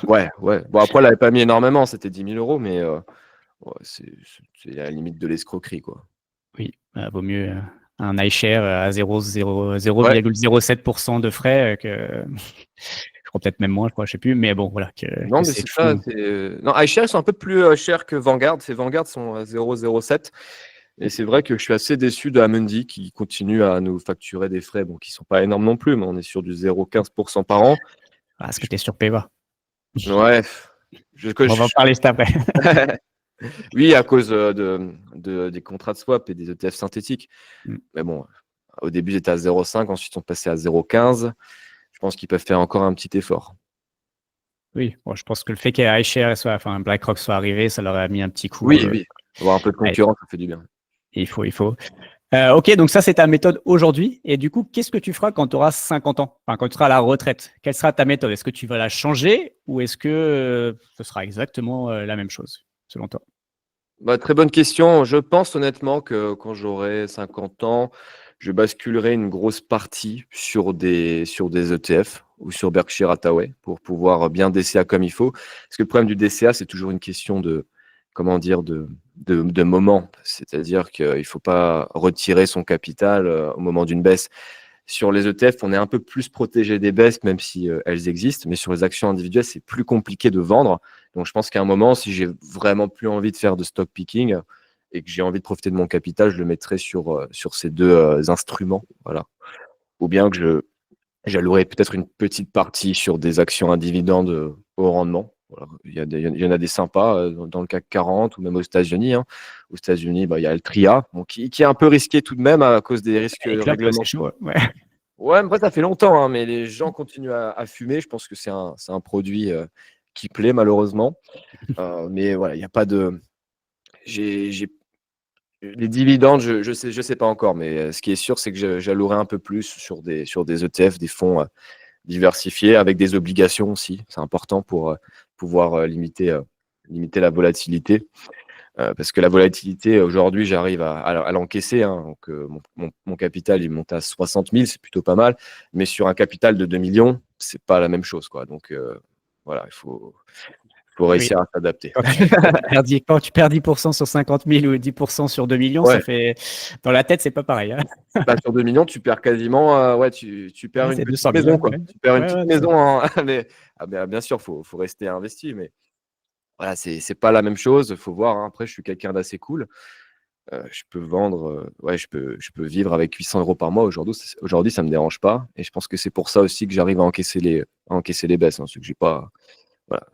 Ouais, ouais. Bon, après, elle n'avait pas mis énormément, c'était 10 000 euros, mais ouais, c'est à la limite de l'escroquerie, quoi. Oui, vaut mieux un iShare à Ouais. 0,07% de frais que, je crois peut-être même moins, je crois, je sais plus, mais bon, voilà, Non, que mais ces c'est ça. fonds. Non, iShares sont un peu plus chers que Vanguard. Ces Vanguard sont à 0,07. Et c'est vrai que je suis assez déçu de Amundi qui continue à nous facturer des frais, bon, qui sont pas énormes non plus, mais on est sur du 0,15% par an. Ah, est-ce que tu es sur PEVA? Ouais, On va en parler juste après. Oui, à cause des contrats de swap et des ETF synthétiques. Mm. Mais bon, au début, ils étaient à 0,5, ensuite, ils sont passés à 0,15. Je pense qu'ils peuvent faire encore un petit effort. Oui, bon, je pense que le fait qu'iShares enfin BlackRock soit arrivé, ça leur a mis un petit coup. Oui, oui. Avoir un peu de Ouais, concurrence, ça fait du bien. il faut. Ok, donc ça, c'est ta méthode aujourd'hui. Et du coup, qu'est-ce que tu feras quand tu auras 50 ans? Enfin, quand tu seras à la retraite, quelle sera ta méthode? Est-ce que tu vas la changer ou est-ce que ce sera exactement la même chose, selon toi? Bah, très bonne question. Je pense honnêtement que quand j'aurai 50 ans, je basculerai une grosse partie sur des ETF ou sur Berkshire Hathaway pour pouvoir bien DCA comme il faut. Parce que le problème du DCA, c'est toujours une question de, comment dire, de moment. C'est-à-dire qu'il ne faut pas retirer son capital au moment d'une baisse. Sur les ETF, on est un peu plus protégé des baisses, même si elles existent, mais sur les actions individuelles, c'est plus compliqué de vendre. Donc, je pense qu'à un moment, si j'ai vraiment plus envie de faire de stock picking et que j'ai envie de profiter de mon capital, je le mettrai sur ces deux instruments. Voilà. Ou bien que j'allouerai peut-être une petite partie sur des actions à dividendes au rendement. Voilà. Il y en a des sympas dans le CAC 40 ou même aux États-Unis, hein. Aux États-Unis, bah, il y a Altria, bon, qui est un peu risqué tout de même à cause des risques Et Club, c'est réglementaires. chaud. Ouais. Ouais, mais après, ça fait longtemps, hein, mais les gens continuent à fumer. Je pense que c'est un produit qui plaît malheureusement. Mais voilà, il n'y a pas de. J'ai les dividendes, je sais pas encore, mais ce qui est sûr, c'est que j'allouerai un peu plus sur des ETF, des fonds diversifiés avec des obligations aussi. C'est important pour pouvoir limiter la volatilité. Parce que la volatilité, aujourd'hui, j'arrive à l'encaisser, hein. Donc, mon capital, il monte à 60 000, c'est plutôt pas mal. Mais sur un capital de 2 millions, c'est pas la même chose, quoi. Donc, voilà, il faut Oui. réussir à s'adapter. Quand tu perds 10% sur 50 000 ou 10% sur 2 millions, ça Ouais, fait. Dans la tête, c'est pas pareil, hein. bah, sur 2 millions, tu perds quasiment, ouais, tu perds Ouais, une c'est petite 200 000. maison, quoi. Ouais, Tu perds une ouais, petite ouais, maison, hein. Mais, bien sûr, faut rester investi, mais voilà, c'est pas la même chose. Faut voir, hein. Après, je suis quelqu'un d'assez cool. Je peux vendre, ouais, je peux vivre avec 800 euros par mois aujourd'hui, ça me dérange pas. Et je pense que c'est pour ça aussi que j'arrive à encaisser les baisses, hein, parce que j'ai pas, voilà.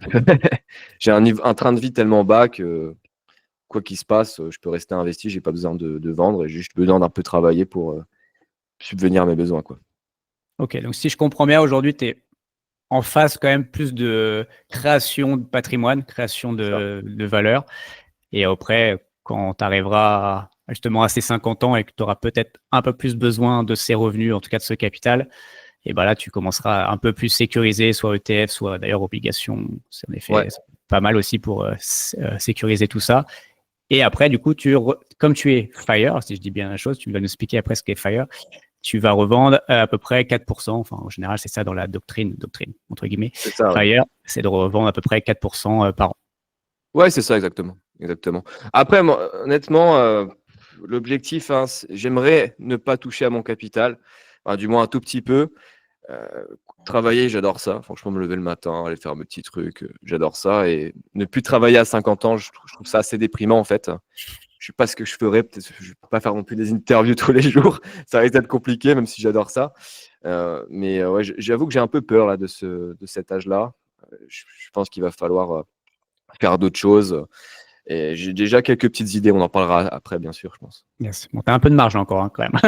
J'ai un train de vie tellement bas que quoi qu'il se passe, je peux rester investi, j'ai pas besoin de vendre et juste besoin d'un peu travailler pour subvenir à mes besoins, quoi. Ok, donc si je comprends bien, aujourd'hui, tu es en phase quand même plus de création de patrimoine, création C'est ça. de valeur. Et après, quand tu arriveras justement à ces 50 ans et que tu auras peut-être un peu plus besoin de ces revenus, en tout cas de ce capital, et ben là, tu commenceras un peu plus sécurisé, soit ETF, soit d'ailleurs obligations. C'est en Ouais, effet pas mal aussi pour sécuriser tout ça. Et après, du coup, comme tu es FIRE, si je dis bien la chose, tu vas nous expliquer après ce qu'est FIRE, tu vas revendre à peu près 4%. Enfin, en général, c'est ça dans la doctrine, entre guillemets. c'est ça, ouais. FIRE, c'est de revendre à peu près 4% par an. Ouais, c'est ça, exactement. Exactement. Après, moi, honnêtement, l'objectif, hein, j'aimerais ne pas toucher à mon capital, enfin, du moins un tout petit peu. Travailler, j'adore ça. Franchement, me lever le matin, aller faire mes petits trucs, j'adore ça. Et ne plus travailler à 50 ans, je trouve ça assez déprimant en fait. Je sais pas ce que je ferais. Peut-être, je ne peux pas faire non plus des interviews tous les jours. Ça risque d'être compliqué, même si j'adore ça. Mais ouais, j'avoue que j'ai un peu peur là de cet âge-là. Je pense qu'il va falloir faire d'autres choses. Et j'ai déjà quelques petites idées. On en parlera après, bien sûr, je pense. Yes. Bon, tu as un peu de marge encore, hein, quand même,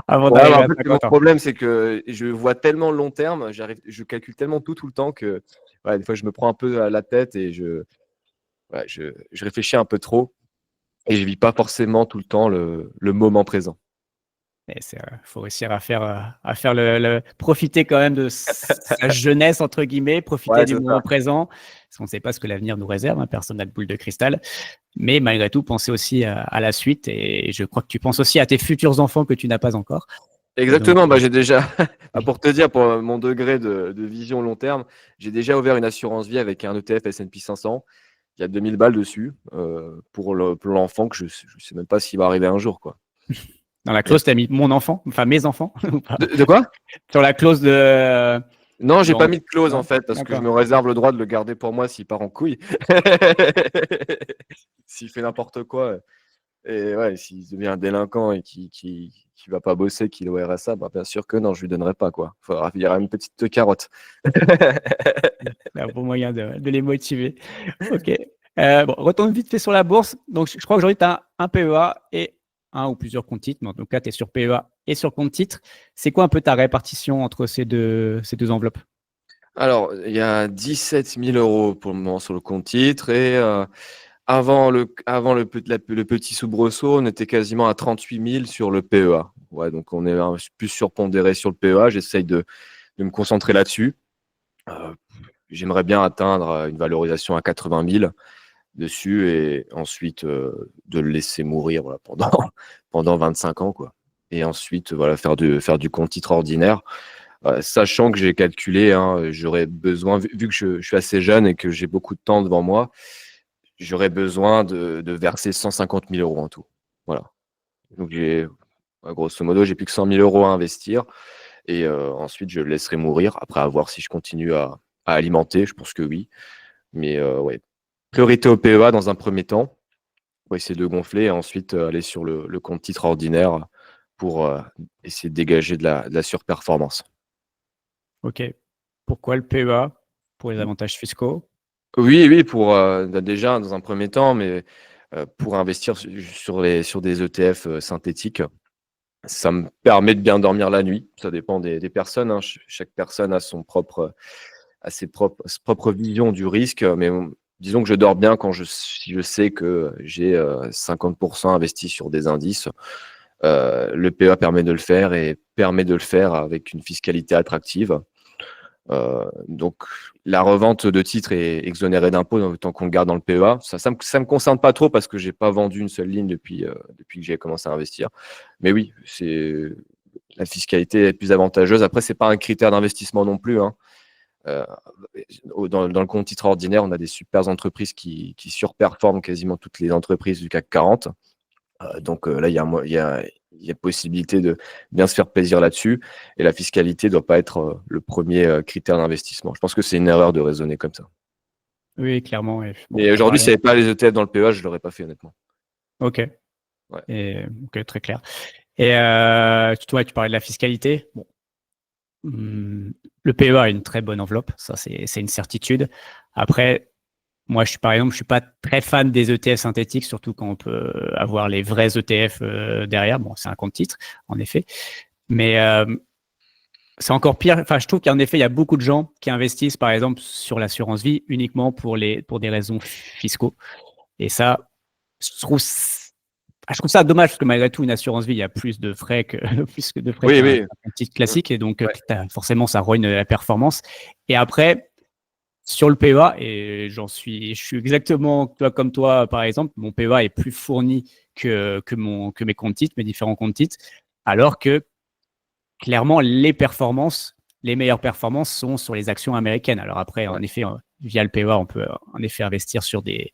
avant Ouais, mais d'arriver en à fait, mon 50 ans. problème, c'est que je vois tellement long terme, je calcule tellement tout le temps que ouais, des fois, je me prends un peu à la tête et ouais, je réfléchis un peu trop et je vis pas forcément tout le temps le moment présent. Il faut réussir à faire profiter quand même de sa jeunesse, entre guillemets, profiter Ouais, du c'est moment ça. présent, parce qu'on ne sait pas ce que l'avenir nous réserve, hein, personne n'a de boule de cristal. Mais malgré tout, penser aussi à la suite. Et je crois que tu penses aussi à tes futurs enfants que tu n'as pas encore. Et donc, Exactement, bah, j'ai déjà, pour te dire, pour mon degré de vision long terme, j'ai déjà ouvert une assurance vie avec un ETF S&P 500. Il y a 2000 balles dessus pour l'enfant que je sais même pas s'il va arriver un jour, quoi. dans la Mais- clause, tu as mis mon enfant, enfin mes enfants, ou pas? De quoi? Sur la clause de. Non, j'ai Bon, pas mis de clause en non, fait, parce que je d'accord. me réserve le droit de le garder pour moi s'il part en couille. S'il fait n'importe quoi. Et ouais, s'il devient un délinquant et qui va pas bosser, qu'il est au RSA, bah, bien sûr que non, je lui donnerai pas, quoi. Il y aura une petite carotte. C'est un bon moyen de les motiver. Ok. Bon, retourne vite fait sur la bourse. Donc, je crois qu'aujourd'hui, tu as un PEA et un ou plusieurs comptes titres. Mais en tout cas, tu es sur PEA et sur compte titre. C'est quoi un peu ta répartition entre ces deux enveloppes? Alors, il y a 17 000 euros pour le moment sur le compte titre et avant le petit soubresaut, on était quasiment à 38 000 sur le PEA. Ouais, donc on est plus surpondéré sur le PEA. J'essaye de me concentrer là-dessus. Euh, J'aimerais bien atteindre une valorisation à 80 000 dessus et ensuite de le laisser mourir voilà, pendant 25 ans, quoi. Et ensuite, voilà, faire du compte titre ordinaire. Sachant que j'ai calculé, hein, j'aurais besoin, vu que je suis assez jeune et que j'ai beaucoup de temps devant moi, j'aurais besoin de verser 150 000 euros en tout. Voilà. Donc, grosso modo, j'ai plus que 100 000 euros à investir et ensuite, je le laisserai mourir après avoir si je continue à alimenter. Je pense que oui. Mais ouais, priorité au PEA dans un premier temps pour essayer de gonfler et ensuite aller sur le compte titre ordinaire pour essayer de dégager de la surperformance. Ok. Pourquoi le PEA? Pour les avantages fiscaux? Oui, oui, pour déjà dans un premier temps, mais pour investir sur des ETF synthétiques, ça me permet de bien dormir la nuit. Ça dépend des personnes, hein. Chaque personne a ses propres visions du risque, mais disons que je dors bien si je sais que j'ai 50% investi sur des indices. Le PEA permet de le faire et permet de le faire avec une fiscalité attractive. Donc, la revente de titres est exonérée d'impôt tant qu'on le garde dans le PEA. Ça me concerne pas trop parce que j'ai pas vendu une seule ligne depuis que j'ai commencé à investir. Mais oui, la fiscalité est plus avantageuse. Après, c'est pas un critère d'investissement non plus, hein. Euh, dans le compte titre ordinaire, on a des super entreprises qui surperforment quasiment toutes les entreprises du CAC 40. Donc là, il y a possibilité de bien se faire plaisir là-dessus. Et la fiscalité ne doit pas être le premier critère d'investissement. Je pense que c'est une erreur de raisonner comme ça. Oui, clairement. Et bon, Mais aujourd'hui, pareil. s'il n'y avait pas les ETF dans le PEA, je ne l'aurais pas fait, honnêtement. Ok. Ouais. Ok, très clair. Et tu parlais de la fiscalité. Bon, le PEA a une très bonne enveloppe, ça c'est une certitude. Après, moi, par exemple, je suis pas très fan des ETF synthétiques, surtout quand on peut avoir les vrais ETF derrière. Bon, c'est un compte titre, en effet. Mais c'est encore pire. Enfin, je trouve qu'en effet, il y a beaucoup de gens qui investissent, par exemple, sur l'assurance vie uniquement pour des raisons fiscaux. Et ça, je trouve, je trouve ça dommage parce que malgré tout, une assurance vie, il y a plus de frais plus que de frais Oui, qu'un oui. titre classique. Et donc, Ouais. forcément, ça ruine la performance. Et après, sur le PEA, et je suis exactement comme toi, par exemple, mon PEA est plus fourni que mes comptes titres, mes différents comptes titres, alors que clairement, les meilleures performances sont sur les actions américaines. Alors après, en Ouais. effet, via le PEA, on peut en effet investir sur les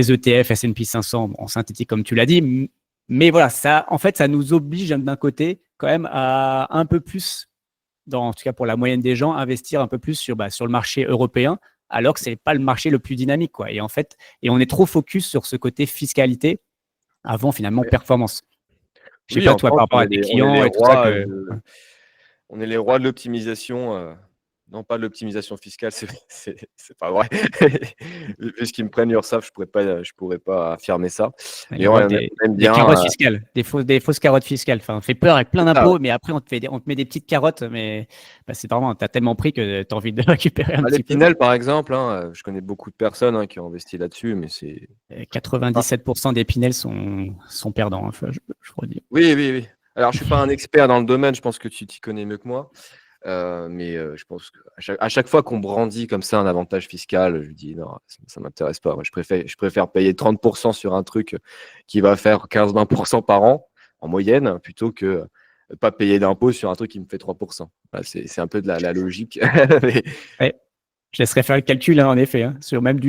ETF, S&P 500 en synthétique, comme tu l'as dit. Mais voilà, en fait, ça nous oblige d'un côté quand même à un peu plus, en tout cas pour la moyenne des gens, investir un peu plus sur le marché européen, alors que c'est pas le marché le plus dynamique, quoi. Et en fait, on est trop focus sur ce côté fiscalité avant finalement Ouais. performance. Je sais Oui, pas en toi par France, rapport à tes clients et tout ça on est les rois de l'optimisation. Non, pas de l'optimisation fiscale, c'est pas vrai. Vu ce qu'ils me prennent l'URSSAF, je pourrais pas affirmer ça. les Mais rois ouais, on aime des bien. carottes fiscales, des fausses carottes fiscales. Enfin, on fait peur avec plein C'est ça, ouais. d'impôts, mais après on te met des petites carottes, mais c'est vraiment, t'as tellement pris que t'as envie de récupérer un Bah, les petit peu. Pinel, par exemple, hein, je connais beaucoup de personnes qui ont investi là-dessus, mais c'est. Ah, 97% des Pinel sont perdants, hein, je crois dire. oui, oui, oui. Alors, je suis pas un expert dans le domaine, je pense que tu t'y connais mieux que moi. Mais je pense qu'à chaque fois qu'on brandit comme ça un avantage fiscal, je dis non, ça m'intéresse pas. Moi, je préfère payer 30% sur un truc qui va faire 15-20% par an en moyenne, plutôt que pas payer d'impôt sur un truc qui me fait 3%. Voilà, c'est un peu de la logique. Mais Ouais, je laisserai faire le calcul, hein, en effet, hein, sur même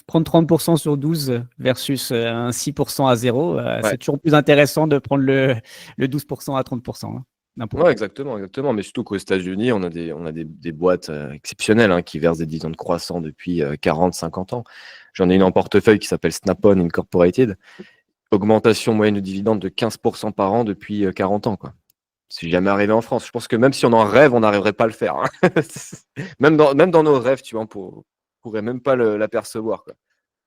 prendre 30% sur 12 versus un 6% à zéro, ouais. c'est toujours plus intéressant de prendre le 12% à 30%, hein, d'impôt. Ouais, exactement, exactement. Mais surtout qu'aux États-Unis, on a des boîtes exceptionnelles qui versent des dividendes croissants depuis 40, 50 ans. J'en ai une en portefeuille qui s'appelle Snap-on Incorporated. Augmentation moyenne de dividendes de 15% par an depuis 40 ans, quoi. C'est jamais arrivé en France. Je pense que même si on en rêve, on n'arriverait pas à le faire, hein. Même dans nos rêves, tu vois, pourrait même pas l'apercevoir, quoi.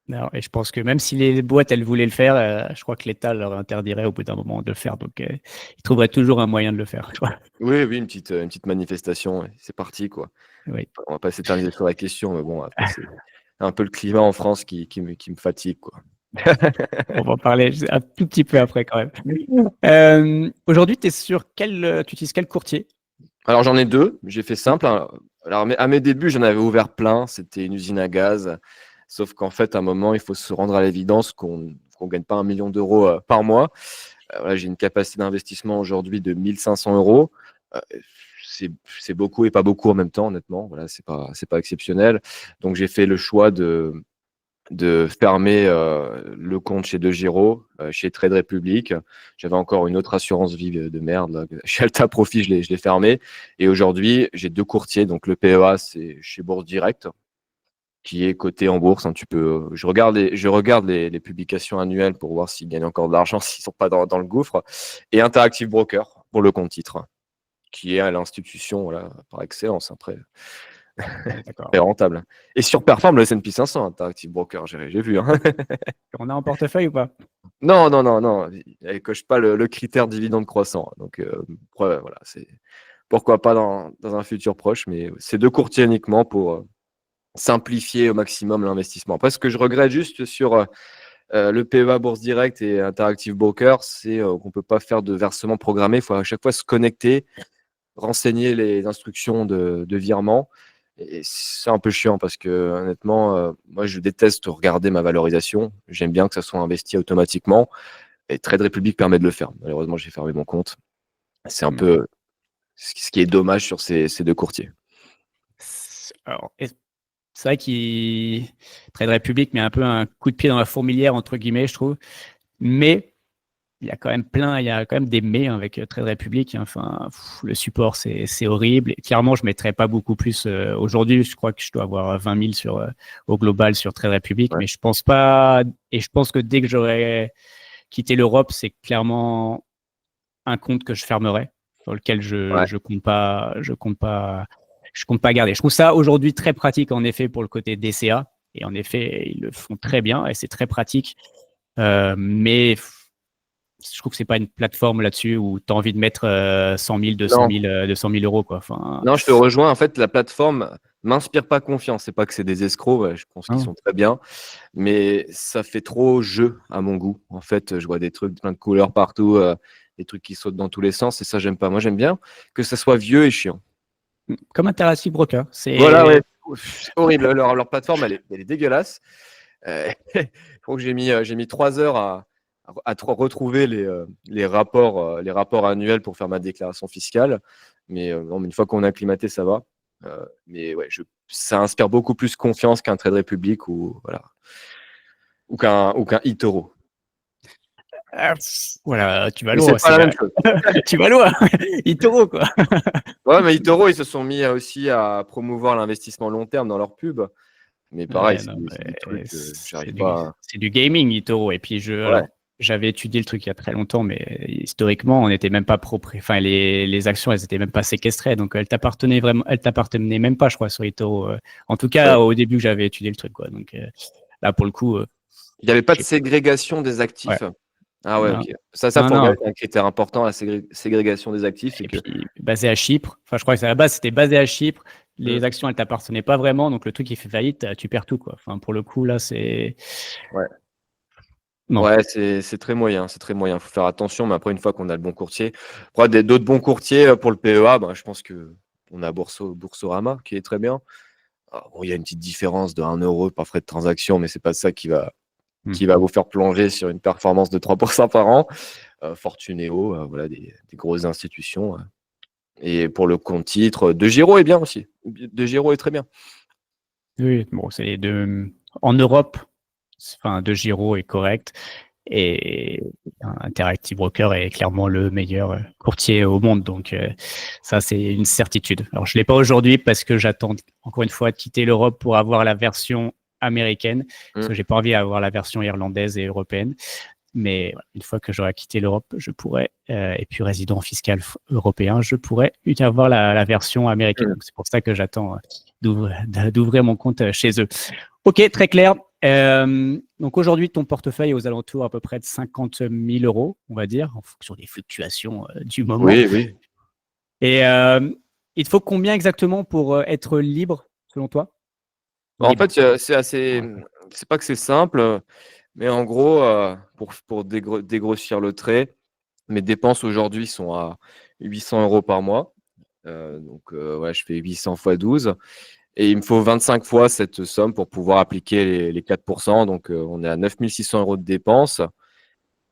Non, et je pense que même si les boîtes, elles voulaient le faire, je crois que l'État leur interdirait au bout d'un moment de le faire. Donc, ils trouveraient toujours un moyen de le faire. Tu vois. Oui, oui, une petite manifestation, et c'est parti, quoi. Oui. On va pas s'éterniser sur la question, mais bon, après, c'est un peu le climat en France qui me fatigue, quoi. On va en parler un tout petit peu après quand même. Aujourd'hui, tu utilises quel courtier? Alors j'en ai 2, j'ai fait simple, hein. Alors à mes débuts, j'en avais ouvert plein, c'était une usine à gaz. Sauf qu'en fait, à un moment, il faut se rendre à l'évidence qu'on gagne pas 1 000 000 d'euros par mois. Voilà, j'ai une capacité d'investissement aujourd'hui de 1 500 euros. Heu, c'est beaucoup et pas beaucoup en même temps, honnêtement. Voilà, c'est pas exceptionnel. Donc j'ai fait le choix de fermer le compte chez DeGiro, chez Trade Republic. J'avais encore une autre assurance vie de merde là, chez Alta Profit, je l'ai fermé. Et aujourd'hui, j'ai 2 courtiers. Donc le PEA, c'est chez Bourse Direct, qui est coté en bourse, hein. Je regarde les publications annuelles pour voir s'ils gagnent encore de l'argent, s'ils sont pas dans le gouffre. Et Interactive Broker pour le compte titre, qui est à l'institution, voilà, par excellence. Après, D'accord. très rentable. Et surperforme le S&P 500, Interactive Broker, j'ai vu, hein. On a en portefeuille ou pas? Non, non, non, non, elle coche pas le critère dividende croissant. Donc, voilà, c'est pourquoi pas dans un futur proche, mais c'est 2 courtiers uniquement pour simplifier au maximum l'investissement. Après, ce que je regrette juste sur le PEA Bourse Direct et Interactive Broker, c'est qu'on peut pas faire de versement programmé. Il faut à chaque fois se connecter, renseigner les instructions de virement. Et c'est un peu chiant parce que honnêtement, moi, je déteste regarder ma valorisation. J'aime bien que ça soit investi automatiquement. Et Trade Republic permet de le faire. Malheureusement, j'ai fermé mon compte. C'est un Hmm. peu ce qui est dommage sur ces 2 courtiers. Alors, c'est vrai qu'il Trade Republic met un peu un coup de pied dans la fourmilière, entre guillemets, je trouve. Mais il y a quand même des mais avec Trade Republic. Enfin, le support, c'est horrible. Et clairement, je ne mettrais pas beaucoup plus. Aujourd'hui, je crois que je dois avoir 20 000 au global sur Trade Republic, Ouais. mais je pense pas. Et je pense que dès que j'aurai quitté l'Europe, c'est clairement un compte que je fermerai, sur lequel Ouais. je compte pas garder. Je trouve ça aujourd'hui très pratique, en effet, pour le côté DCA. Et en effet, ils le font très bien et c'est très pratique. Mais je trouve que c'est pas une plateforme là-dessus où tu as envie de mettre 100 000, 200 Non, 000, 200 000 euros, quoi. Enfin, non, je te rejoins. En fait, la plateforme m'inspire pas confiance. C'est pas que c'est des escrocs, ouais, je pense qu'ils hein. sont très bien, mais ça fait trop jeu à mon goût. En fait, je vois des trucs, plein de couleurs partout, des trucs qui sautent dans tous les sens, et ça, j'aime pas. Moi, j'aime bien que ça soit vieux et chiant. Comme Interactive Broker. Voilà, C'est ouais. C'est horrible. Leur plateforme, elle est dégueulasse. Je crois que j'ai mis 3 heures à retrouver les rapports annuels pour faire ma déclaration fiscale. Mais non, mais une fois qu'on est acclimaté, ça va. Mais ouais, ça inspire beaucoup plus confiance qu'un Trade Republic ou voilà, ou qu'un eToro. voilà, tu vas Mais c'est loin, pas la même chose. tu vas loin. Itoro, quoi. Ouais, mais eToro, ils se sont mis aussi à promouvoir l'investissement long terme dans leur pub. Mais pareil, Ouais, non, c'est des trucs que c'est j'arrive du, pas. c'est du gaming, Itoro. Et puis, Ouais. alors, j'avais étudié le truc il y a très longtemps, mais historiquement, on n'était même pas enfin, les actions, elles étaient même pas séquestrées. Donc, elles t'appartenaient même pas, je crois, sur Itoro. En tout cas, Ouais. au début que j'avais étudié le truc, quoi. Donc, là, pour le coup, Il n'y avait pas je de sais pas. ségrégation des Ouais. actifs. Ah ouais, Non, ok. Ça non, faut non. regarder, c'est un critère important, la ségrégation des actifs, c'est Et que. puis, basé à Chypre. Enfin, je crois que à la base, c'était basé à Chypre. Hmm, Les actions, elles t'appartenaient pas vraiment. Donc, le truc, il fait faillite, tu perds tout, quoi. Enfin, pour le coup, là, c'est. ouais, Non. ouais, c'est très moyen, c'est très moyen. Il faut faire attention, mais après, une fois qu'on a le bon courtier, après, d'autres bons courtiers pour le PEA, bah, je pense que on a Boursorama qui est très bien. Alors, bon, il y a une petite différence de 1 euro par frais de transaction, mais c'est pas ça Hmm. qui va vous faire plonger sur une performance de 3% par an. Fortunéo, voilà, des grosses institutions. Et pour le compte titre, De Giro est bien aussi. De Giro est très bien. Oui, bon, c'est les deux. En Europe, enfin, De Giro est correct et Interactive Broker est clairement le meilleur courtier au monde. Donc, ça, c'est une certitude. Alors, je ne l'ai pas aujourd'hui parce que j'attends encore une fois de quitter l'Europe pour avoir la version américaine parce Mm. que j'ai pas envie d'avoir la version irlandaise et européenne. Mais voilà, une fois que j'aurai quitté l'Europe, je pourrais, et puis résident fiscal européen, je pourrais avoir la version américaine. Mm. Donc, c'est pour ça que j'attends d'ouvrir mon compte chez eux. Ok, très clair. Donc aujourd'hui, ton portefeuille est aux alentours à peu près de 50 000 euros, on va dire, en fonction des fluctuations du moment. Oui, oui. Et il te faut combien exactement pour être libre, selon toi? En Libre. fait, c'est assez. C'est pas que c'est simple, mais en gros, pour dégrossir le trait, mes dépenses aujourd'hui sont à 800 euros par mois. Donc, ouais, je fais 800 fois 12. Et il me faut 25 fois cette somme pour pouvoir appliquer les 4%. Donc, on est à 9 600 euros de dépenses.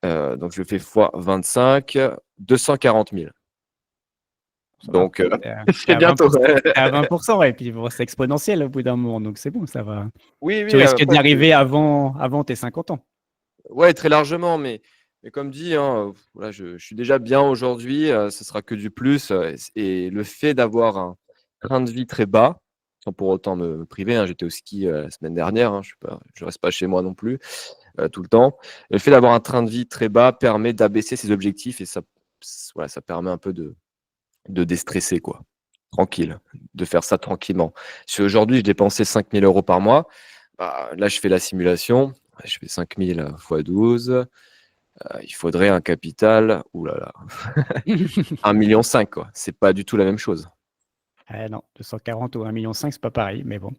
Donc, je fais fois 25, 240 000. Ça va. Donc, T'es c'est à bientôt. 20%, t'es à 20%, et puis bon, c'est exponentiel au bout d'un moment, donc c'est bon, ça va. Oui, Tu oui, risques d'y après, arriver avant tes 50 ans. ouais, très largement. Mais comme dit, hein, voilà, je suis déjà bien aujourd'hui. Ce sera que du plus. Et le fait d'avoir un train de vie très bas, sans pour autant me priver, hein, j'étais au ski la semaine dernière. Hein, je reste pas chez moi non plus tout le temps. Le fait d'avoir un train de vie très bas permet d'abaisser ses objectifs et voilà, ça permet un peu de déstresser, quoi. Tranquille, de faire ça tranquillement. Si aujourd'hui je dépensais 5 000 euros par mois, bah, là je fais la simulation, je fais 5 000 fois 12, il faudrait un capital, oulala, 1,5 million, quoi. C'est pas du tout la même chose. Non, 240 ou 1,5 million, c'est pas pareil, mais bon.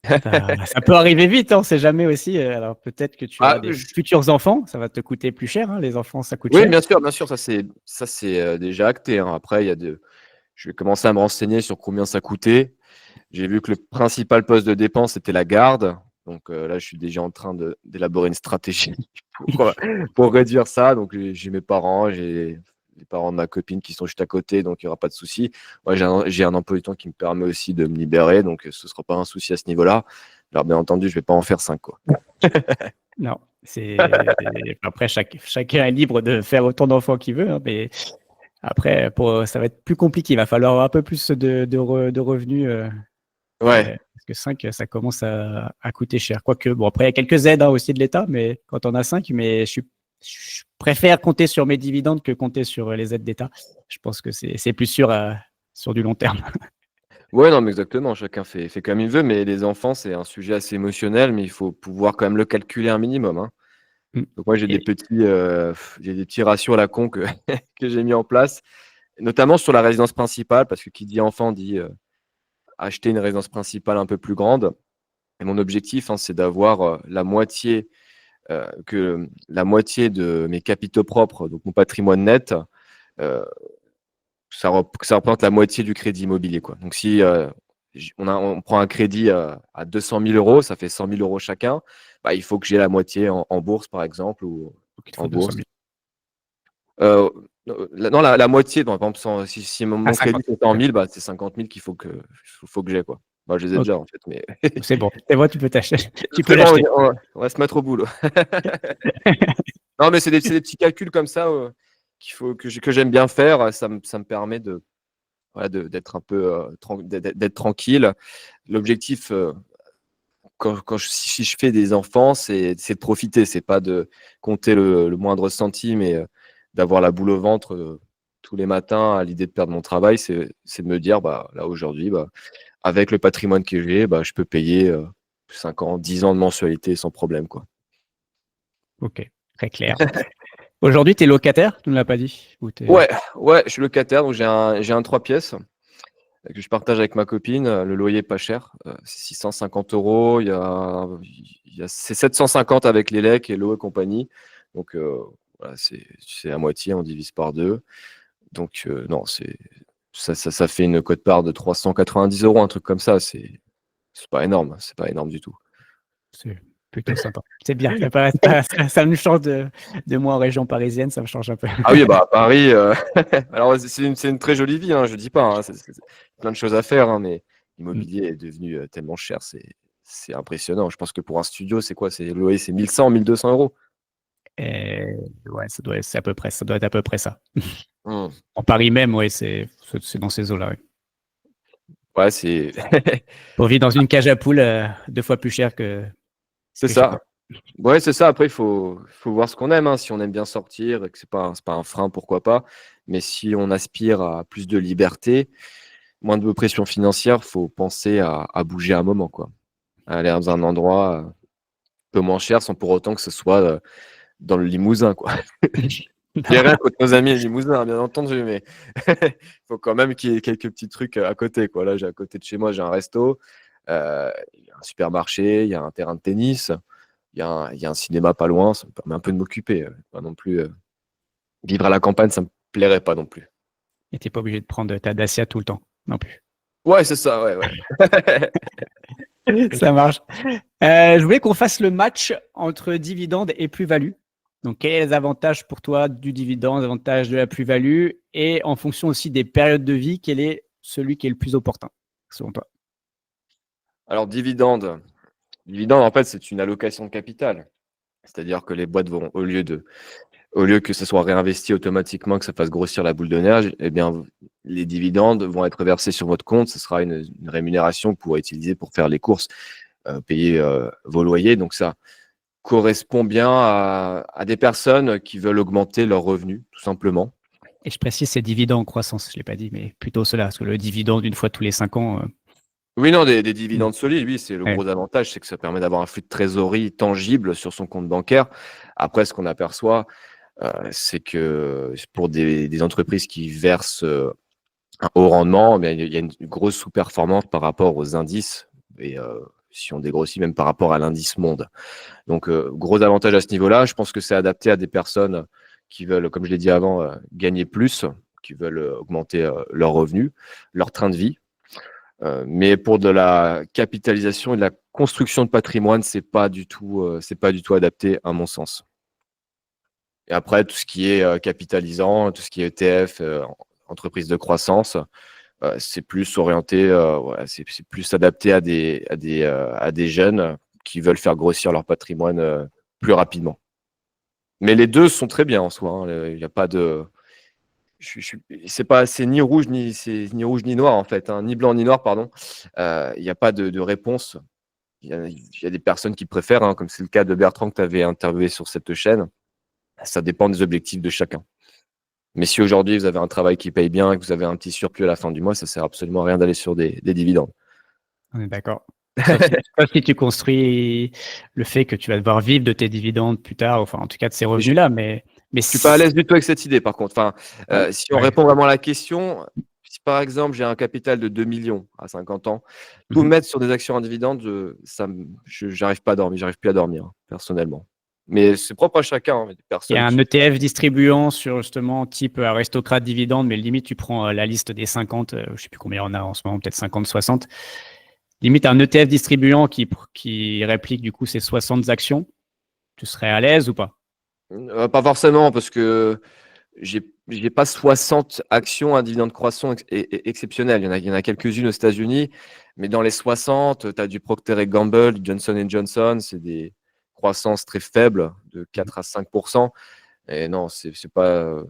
Ça peut arriver vite, hein, on sait jamais aussi. Alors peut-être que tu auras Ah, des futurs enfants, ça va te coûter plus cher, hein, les enfants, ça coûte oui, cher. bien sûr, ça c'est déjà acté, hein. Après, je vais commencer à me renseigner sur combien ça coûtait. J'ai vu que le principal poste de dépense était la garde. Donc là, je suis déjà en train d'élaborer une stratégie pour réduire ça. Donc j'ai mes parents, j'ai les parents de ma copine qui sont juste à côté, donc il n'y aura pas de souci. Moi, j'ai un emploi du temps qui me permet aussi de me libérer, donc ce ne sera pas un souci à ce niveau-là. Alors bien entendu, je ne vais pas en faire 5, quoi. Non, après chacun est libre de faire autant d'enfants qu'il veut, hein, mais après ça va être plus compliqué. Il va falloir un peu plus de revenus. Ouais. Parce que 5, ça commence à coûter cher. Quoique, bon, après, il y a quelques aides, hein, aussi de l'État, mais quand on a 5, mais je préfère compter sur mes dividendes que compter sur les aides d'État. Je pense que c'est plus sûr sur du long terme. Ouais, non, mais exactement. Chacun fait comme il veut, mais les enfants, c'est un sujet assez émotionnel, mais il faut pouvoir quand même le calculer un minimum, hein. Mm. Donc moi, j'ai Et- j'ai des petits ratios à la con que, que j'ai mis en place, notamment sur la résidence principale, parce que qui dit enfant dit acheter une résidence principale un peu plus grande. Et mon objectif, hein, c'est d'avoir la moitié de mes capitaux propres, donc mon patrimoine net, euh, ça représente la moitié du crédit immobilier, quoi. Donc si on prend un crédit à 200 000 euros, ça fait 100 000 euros chacun, bah, il faut que j'ai la moitié en bourse, par exemple, ou Donc, il te faut en 200 bourse. 000. Non, la moitié, par exemple, si À mon crédit 50. est en 1000, bah, c'est 50 000 qu'il faut que j'ai, quoi. Bah, je les ai Ok. déjà, en fait, mais C'est bon. C'est bon, tu peux t'acheter. Tu peux c'est bon, l'acheter. on va se mettre au boulot. Non, mais c'est des petits calculs comme ça que j'aime bien faire. Ça me permet voilà, d'être un peu d'être tranquille. L'objectif, si je fais des enfants, c'est de profiter. C'est pas de compter le moindre centime et d'avoir la boule au ventre tous les matins à l'idée de perdre mon travail. C'est de me dire, bah, là aujourd'hui, bah, avec le patrimoine que j'ai, bah, je peux payer 5 ans, 10 ans de mensualité sans problème, quoi. Ok, très clair. Aujourd'hui, tu es locataire, tu ne l'as pas dit? Ou Ouais, ouais, je suis locataire, donc j'ai un 3 pièces que je partage avec ma copine. Le loyer est pas cher, c'est 650 euros. C'est 750 avec les lecs et l'eau et compagnie. Donc voilà, c'est à moitié, on divise par deux. Donc non, ça fait une quote-part de 390 euros, un truc comme ça. C'est pas énorme, c'est pas énorme du tout. C'est plutôt sympa. C'est bien. Ça me change de moi en région parisienne, ça me change un peu. Ah oui, bah à Paris, alors c'est une très jolie vie, hein, je dis pas, hein, c'est plein de choses à faire, hein, mais Mm. l'immobilier est devenu tellement cher, c'est impressionnant. Je pense que pour un studio, c'est quoi? Le loyer, c'est 1100, 1200 euros. Et ouais, c'est à peu près, ça doit être à peu près ça. Hmm. En Paris même, ouais, c'est dans ces eaux-là. Ouais. Ouais, c'est Pour vivre dans une cage à poules, 2 fois plus cher c'est que chez toi. ça. Ouais, c'est ça. Après, faut voir ce qu'on aime, hein. Si on aime bien sortir et que c'est pas un frein, pourquoi pas. Mais si on aspire à plus de liberté, moins de pression financière, faut penser à bouger un moment, quoi. À aller dans un endroit. peu moins cher sans pour autant que ce soit dans le Limousin, quoi. J'ai rien contre nos amis Limousin, bien entendu, mais il faut quand même qu'il y ait quelques petits trucs à côté, quoi. Là, à côté de chez moi, j'ai un resto, il y a un supermarché, il y a un terrain de tennis, il y a un cinéma pas loin. Ça me permet un peu de m'occuper. Pas non plus vivre à la campagne, ça me plairait pas non plus. Et t'es pas obligé de prendre ta Dacia tout le temps non plus. Ouais, c'est ça, ouais. Ça marche. Je voulais qu'on fasse le match entre dividende et plus-value. Donc, quels sont les avantages pour toi du dividende, les avantages de la plus-value, et en fonction aussi des périodes de vie, quel est celui qui est le plus opportun, selon toi? Alors, dividende, en fait, c'est une allocation de capital. C'est-à-dire que les boîtes vont, au lieu que ça soit réinvesti automatiquement, que ça fasse grossir la boule de neige, eh bien, les dividendes vont être versés sur votre compte. Ce sera une rémunération que vous pourrez utiliser pour faire les courses, payer vos loyers. Donc, ça correspond bien à des personnes qui veulent augmenter leurs revenus, tout simplement. Et je précise, c'est dividende en croissance, je ne l'ai pas dit, mais plutôt cela, parce que le dividende, une fois tous les 5 ans. Oui, non, des dividendes solides, oui, c'est le Ouais. gros avantage, c'est que ça permet d'avoir un flux de trésorerie tangible sur son compte bancaire. Après, ce qu'on aperçoit, c'est que pour des entreprises qui versent un haut rendement, il y a une grosse sous-performance par rapport aux indices, et si on dégrossit même par rapport à l'indice monde. Donc, gros avantage à ce niveau-là. Je pense que c'est adapté à des personnes qui veulent, comme je l'ai dit avant, gagner plus, qui veulent augmenter leurs revenus, leur train de vie. Mais pour de la capitalisation et de la construction de patrimoine, c'est pas du tout adapté à mon sens. Et après, tout ce qui est capitalisant, tout ce qui est ETF, entreprise de croissance, c'est plus orienté, c'est plus adapté à des jeunes qui veulent faire grossir leur patrimoine plus rapidement. Mais les deux sont très bien en soi, hein. Il n'y a pas de, c'est ni rouge ni noir en fait, hein, ni blanc ni noir, pardon. Il n'y a pas de réponse. Il y a des personnes qui préfèrent, hein, comme c'est le cas de Bertrand que tu avais interviewé sur cette chaîne. Ça dépend des objectifs de chacun. Mais si aujourd'hui vous avez un travail qui paye bien et que vous avez un petit surplus à la fin du mois, ça sert absolument à rien d'aller sur des dividendes. On est d'accord. Sauf si tu construis le fait que tu vas devoir vivre de tes dividendes plus tard, enfin en tout cas de ces revenus-là, mais je suis pas à l'aise du tout avec cette idée, par contre. Enfin, si on répond vraiment à la question, si par exemple j'ai un capital de 2 millions à 50 ans, tout mettre sur des actions en dividendes, j'arrive pas à dormir, j'arrive plus à dormir, personnellement. Mais c'est propre à chacun. Hein, il y a un ETF distribuant sur justement type aristocrate dividende, mais limite tu prends la liste des 50, je sais plus combien on a en ce moment, peut-être 50, 60. Limite un ETF distribuant qui réplique du coup ces 60 actions. Tu serais à l'aise ou pas? Pas forcément, parce que j'ai pas 60 actions à dividende croissant exceptionnel. Il y en a quelques-unes aux États-Unis, mais dans les 60, tu as du Procter & Gamble, du Johnson & Johnson, c'est des croissances très faibles, de 4 à 5%. Et non, c'est pas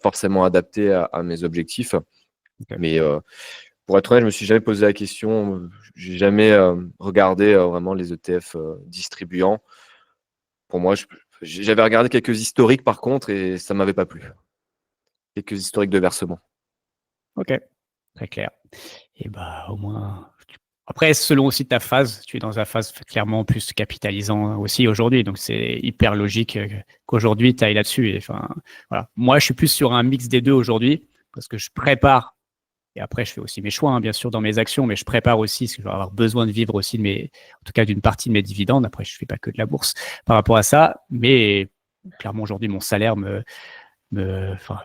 forcément adapté à mes objectifs. Okay. Mais pour être honnête, je me suis jamais posé la question. J'ai jamais regardé vraiment les ETF distribuants. Pour moi, j'avais regardé quelques historiques par contre et ça m'avait pas plu. Quelques historiques de versement. Ok, très clair. Et bah au moins. Après, selon aussi ta phase, tu es dans la phase clairement plus capitalisant aussi aujourd'hui, donc c'est hyper logique qu'aujourd'hui tu ailles là-dessus. Et, enfin, voilà. Moi, je suis plus sur un mix des deux aujourd'hui parce que je prépare. Et après, je fais aussi mes choix, hein, bien sûr, dans mes actions, mais je prépare aussi, parce que je vais avoir besoin de vivre aussi en tout cas, d'une partie de mes dividendes. Après, je ne fais pas que de la bourse par rapport à ça. Mais clairement, aujourd'hui, mon salaire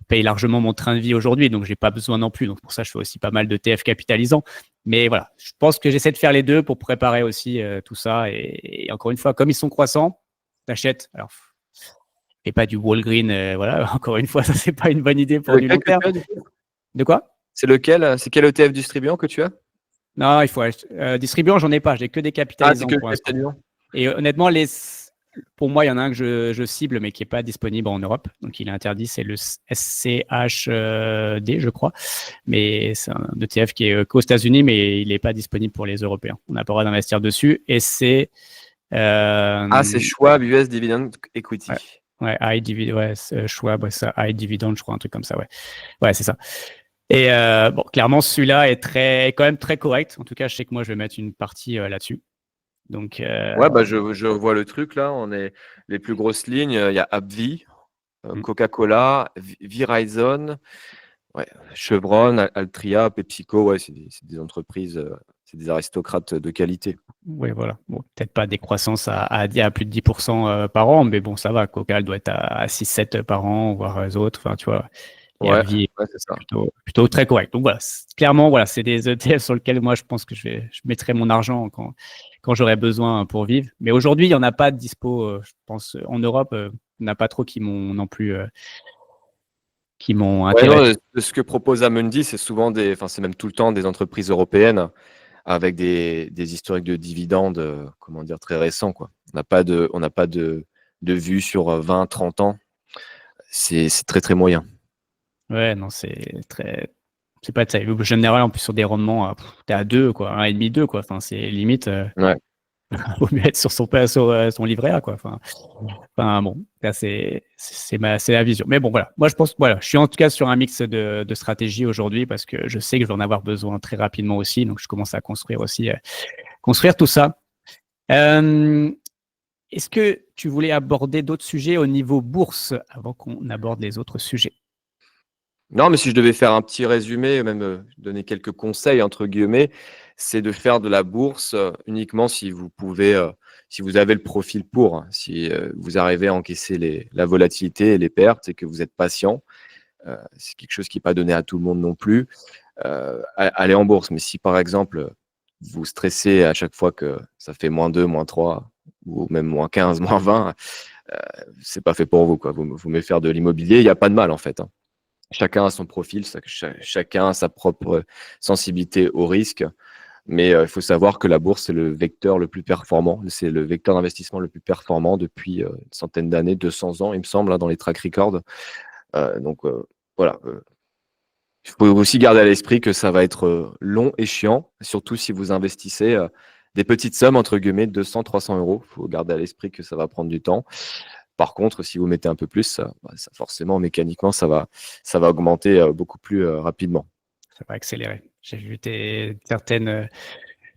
paye largement mon train de vie aujourd'hui, donc je n'ai pas besoin non plus. Donc pour ça, je fais aussi pas mal de TF capitalisants. Mais voilà, je pense que j'essaie de faire les deux pour préparer aussi tout ça. Et encore une fois, comme ils sont croissants, t'achètes. Alors, et pas du Walgreen, voilà. Encore une fois, ça c'est pas une bonne idée pour du long terme. De quoi? C'est lequel? C'est quel ETF distribuant que tu as? Non, il faut distribuant, j'en ai pas. J'ai que des capitalisants. Ah, c'est que le capitalisant. Et honnêtement, pour moi, il y en a un que je cible, mais qui n'est pas disponible en Europe. Donc, il est interdit. C'est le SCHD, je crois. Mais c'est un ETF qui est qu'aux États-Unis, mais il n'est pas disponible pour les Européens. On n'a pas le droit d'investir dessus. Et c'est. c'est Schwab US Dividend Equity. Ouais, Schwab, ça, High Dividend, je crois, un truc comme ça. Ouais, c'est ça. Et bon, clairement, celui-là est quand même très correct. En tout cas, je sais que moi, je vais mettre une partie là-dessus. Donc, Ouais, bah, je vois le truc là. On est les plus grosses lignes. Il y a AbbVie, mm, Coca-Cola, Verizon, ouais, Chevron, Altria, PepsiCo. Ouais, c'est des entreprises, c'est des aristocrates de qualité. oui, voilà. Bon, peut-être pas des croissances à plus de 10% par an, mais bon, ça va. Coca, elle doit être à 6-7 par an, voire les autres. Enfin, tu vois. Et Ouais, AbbVie est ouais, c'est ça. plutôt très correct. Donc voilà, clairement, voilà, c'est des ETF sur lesquels moi, je pense que je mettrai mon argent quand j'aurai besoin pour vivre. Mais aujourd'hui, il n'y en a pas de dispo, je pense, en Europe, il n'y en a pas trop qui m'ont non plus, qui m'ont Ouais, non, intéressé. ce que propose Amundi, c'est souvent enfin, c'est même tout le temps des entreprises européennes avec des historiques de dividendes, comment dire, très récents, quoi. On n'a pas de vue sur 20, 30 ans. C'est très, très moyen. Ouais, non, c'est pas de ça. Le général, en plus, sur des rendements, t'es à 2, quoi, 1,5, 2, quoi. Enfin, c'est limite, Ouais. vaut mieux être sur son livret A, quoi. Enfin, bon, là, c'est la vision. Mais bon, voilà. Moi, je pense, voilà, je suis en tout cas sur un mix de stratégies aujourd'hui parce que je sais que je vais en avoir besoin très rapidement aussi. Donc, je commence à construire aussi, construire tout ça. Euh, Est-ce que tu voulais aborder d'autres sujets au niveau bourse avant qu'on aborde les autres sujets? Non, mais si je devais faire un petit résumé, même donner quelques conseils, entre guillemets, c'est de faire de la bourse uniquement si vous pouvez, si vous avez le profil pour, hein. Si vous arrivez à encaisser la volatilité et les pertes et que vous êtes patient, c'est quelque chose qui n'est pas donné à tout le monde non plus. Aller en bourse. Mais si par exemple, vous stressez à chaque fois que ça fait -2, -3 ou même -15, -20, c'est pas fait pour vous, quoi. Vous voulez faire de l'immobilier, il n'y a pas de mal en fait, hein. Chacun a son profil, chacun a sa propre sensibilité au risque. Mais il faut savoir que la bourse, c'est le vecteur le plus performant. C'est le vecteur d'investissement le plus performant depuis une centaine d'années, 200 ans, il me semble, hein, dans les track records. Donc voilà. Il faut aussi garder à l'esprit que ça va être long et chiant, surtout si vous investissez des petites sommes, entre guillemets, 200, 300 euros. Il faut garder à l'esprit que ça va prendre du temps. Par contre, si vous mettez un peu plus, forcément, mécaniquement, ça va augmenter beaucoup plus rapidement. Ça va accélérer. J'ai vu tu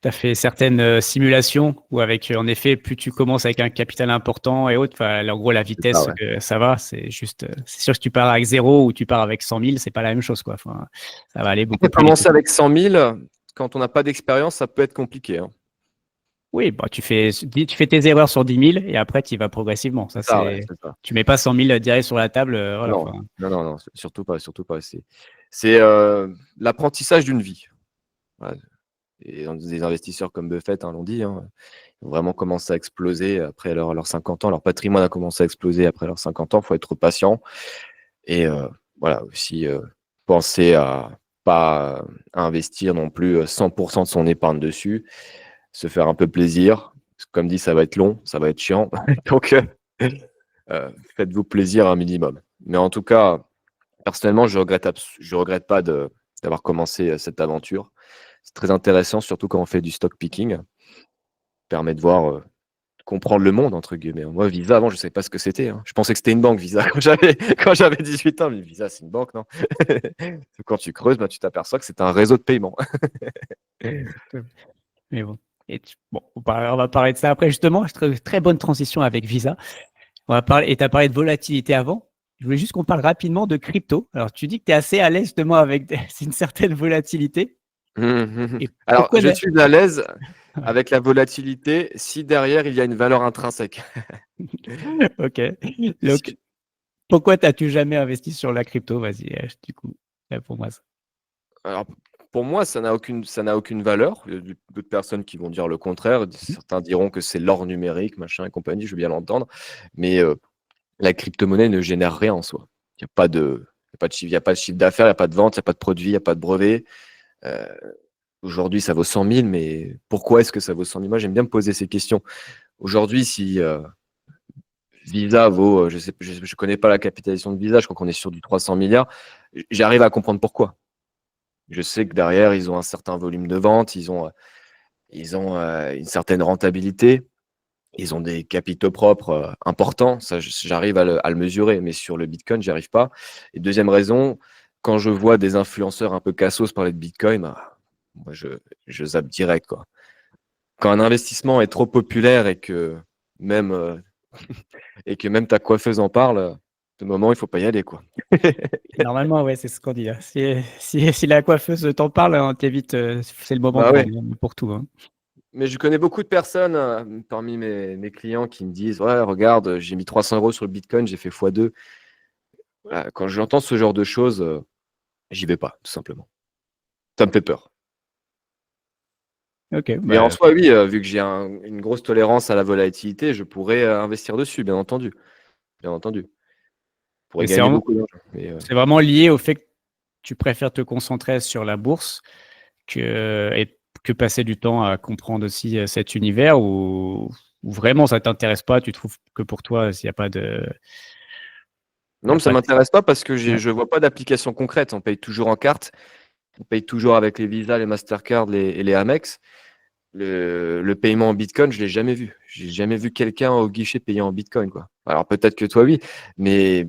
as fait certaines simulations où avec, en effet, plus tu commences avec un capital important et autres, enfin, en gros, la C'est ça, vitesse ouais. que ça va, c'est juste, c'est sûr que tu pars avec 0 ou tu pars avec 100 000, c'est pas la même chose, quoi. Enfin, ça va aller beaucoup Après, plus vite. commencer avec 100 000, quand on n'a pas d'expérience, ça peut être compliqué, hein. Oui, bah, tu fais tes erreurs sur 10 000 et après, tu y vas progressivement. C'est ça, ouais, c'est ça. Tu mets pas 100 000 direct sur la table, voilà. Non, Enfin, non, non, non, surtout pas, surtout pas. C'est l'apprentissage d'une vie. Voilà. Et des investisseurs comme Buffett, hein, l'ont dit, hein, ils ont vraiment commencé à exploser après leurs 50 ans. Leur patrimoine a commencé à exploser après leurs 50 ans. Il faut être patient. Et voilà, aussi penser à pas investir non plus 100% de son épargne dessus, se faire un peu plaisir. Comme dit, ça va être long, ça va être chiant. Donc, faites-vous plaisir un minimum. Mais en tout cas, personnellement, je regrette pas d'avoir commencé cette aventure. C'est très intéressant, surtout quand on fait du stock picking. Ça permet de voir, de comprendre le monde, entre guillemets. Moi, Visa, avant, je ne savais pas ce que c'était, hein. Je pensais que c'était une banque, Visa, quand j'avais 18 ans. Mais Visa, c'est une banque, non? Quand tu creuses, bah, tu t'aperçois que c'est un réseau de paiement. exactement. Mais bon. Bon, on va parler de ça après, justement. Très, très bonne transition avec Visa. On va parler, et tu as parlé de volatilité avant. Je voulais juste qu'on parle rapidement de crypto. Alors, tu dis que tu es assez à l'aise justement avec une certaine volatilité. Et Alors, pourquoi je suis à l'aise Ouais. avec la volatilité si derrière, il y a une valeur intrinsèque. Ok. Donc, Si pourquoi t'as-tu jamais investi sur la crypto? Vas-y, du coup, pour moi ça. Alors, pour moi, ça n'a aucune valeur. Il y a d'autres personnes qui vont dire le contraire. Certains diront que c'est l'or numérique, machin et compagnie, je veux bien l'entendre. Mais la crypto-monnaie ne génère rien en soi. Il n'y a pas de, il y a pas de chiffre, il y a pas de chiffre d'affaires, il n'y a pas de vente, il n'y a pas de produit, il n'y a pas de brevet. Euh, Aujourd'hui, ça vaut 100 000, mais pourquoi est-ce que ça vaut 100 000? Moi, j'aime bien me poser ces questions. Aujourd'hui, si Visa vaut, je connais pas la capitalisation de Visa, je crois qu'on est sur du 300 milliards, j'arrive à comprendre pourquoi. Je sais que derrière, ils ont un certain volume de vente, ils ont une certaine rentabilité, ils ont des capitaux propres importants, ça j'arrive à le mesurer, mais sur le Bitcoin, j'y arrive pas. Et deuxième raison, quand je vois des influenceurs un peu cassos parler de Bitcoin, bah, moi je zappe direct, quoi. quand un investissement est trop populaire et que même, et que même ta coiffeuse en parle, de moment, il faut pas y aller, quoi. Normalement, ouais, c'est ce qu'on dit, hein. Si la coiffeuse t'en parle, hein, t'évites, c'est le moment Bah pour ouais, pour tout, hein. mais je connais beaucoup de personnes parmi mes clients qui me disent: «Ouais, regarde, j'ai mis 300 € sur le bitcoin, j'ai fait x2». Voilà, quand j'entends ce genre de choses, j'y vais pas, tout simplement. Ça me fait peur. OK, Mais en bah, soi, oui, vu que j'ai une grosse tolérance à la volatilité, je pourrais, investir dessus, bien entendu, bien entendu. Je pourrais et c'est gagner vraiment beaucoup d'argent, mais c'est vraiment lié au fait que tu préfères te concentrer sur la bourse et que passer du temps à comprendre aussi, cet univers ou vraiment ça t'intéresse pas, tu trouves que pour toi, s'il y a pas de il y non, a mais ça pas de m'intéresse pas parce que ouais, je vois pas d'application concrète. On paye toujours en carte, on paye toujours avec les Visa, les Mastercard, et les Amex. Le paiement en bitcoin, je l'ai jamais vu. J'ai jamais vu quelqu'un au guichet payer en bitcoin, quoi. Alors peut-être que toi oui, mais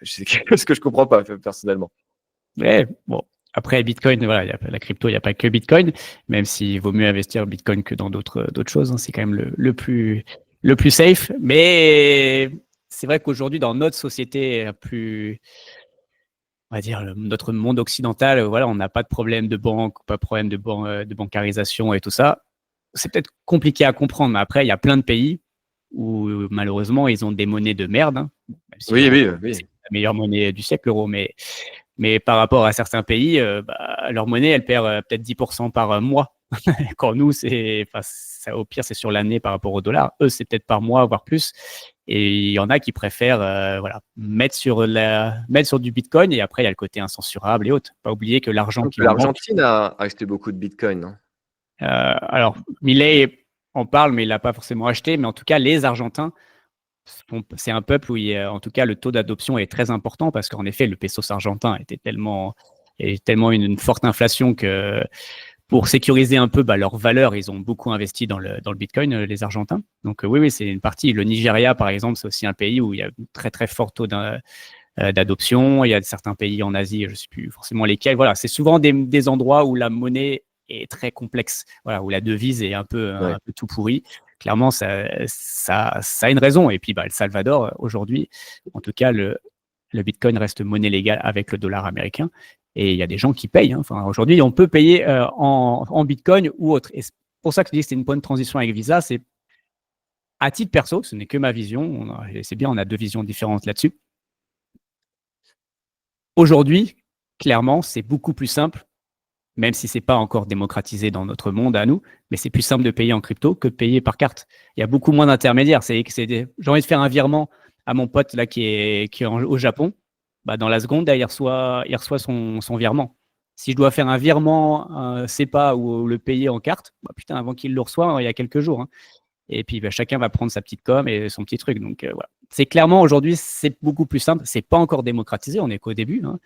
c'est quelque chose que je comprends pas, personnellement. ouais, bon, après bitcoin, voilà, il y a la crypto, il y a pas que bitcoin, même s'il vaut mieux investir bitcoin que dans d'autres choses, hein. C'est quand même le plus safe, mais c'est vrai qu'aujourd'hui dans notre société plus on va dire notre monde occidental, voilà, on n'a pas de problème de banque, pas de problème de bancarisation et tout ça. C'est peut-être compliqué à comprendre, mais après, il y a plein de pays où malheureusement, ils ont des monnaies de merde, hein, même si Oui, l'euro, oui, oui. c'est la meilleure monnaie du siècle, l'euro, mais par rapport à certains pays, bah, leur monnaie, elle perd peut-être 10% par mois. Quand nous, enfin, ça, au pire, c'est sur l'année par rapport au dollar. Eux, c'est peut-être par mois, voire plus. Et il y en a qui préfèrent voilà, mettre sur du bitcoin et après, il y a le côté incensurable et autres. Pas oublier que l'argent Donc qui est en banque. l'Argentine a acheté beaucoup de bitcoin, non? Alors, Milei en parle, mais il l'a pas forcément acheté. Mais en tout cas, les Argentins, c'est un peuple où, en tout cas, le taux d'adoption est très important parce qu'en effet, le pesos argentin est tellement une forte inflation que pour sécuriser un peu bah, leur valeur, ils ont beaucoup investi dans le Bitcoin, les Argentins. Donc oui, oui, c'est une partie. Le Nigeria, par exemple, c'est aussi un pays où il y a un très, très fort taux d'adoption. Il y a certains pays en Asie, je ne sais plus forcément lesquels. Voilà, c'est souvent des endroits où la monnaie est très complexe, voilà, où la devise est Ouais. un peu tout pourri. Clairement, ça a une raison. Et puis, bah, le Salvador, aujourd'hui, en tout cas, le Bitcoin reste monnaie légale avec le dollar américain. Et il y a des gens qui payent, hein. Enfin, aujourd'hui, on peut payer en Bitcoin ou autre. Et c'est pour ça que je dis que c'est une bonne transition avec Visa. C'est à titre perso, ce n'est que ma vision. C'est bien, on a deux visions différentes là-dessus. Aujourd'hui, clairement, c'est beaucoup plus simple, même si c'est pas encore démocratisé dans notre monde à nous, mais c'est plus simple de payer en crypto que de payer par carte. Il y a beaucoup moins d'intermédiaires. J'ai envie de faire un virement à mon pote là qui est au Japon. Bah, dans la seconde, là, il reçoit son virement. Si je dois faire un virement SEPA ou le payer en carte, bah, putain, avant qu'il le reçoive, il y a quelques jours, hein. Et puis bah, chacun va prendre sa petite com et son petit truc. Donc voilà. C'est clairement aujourd'hui, c'est beaucoup plus simple. C'est pas encore démocratisé, on est qu'au début, hein.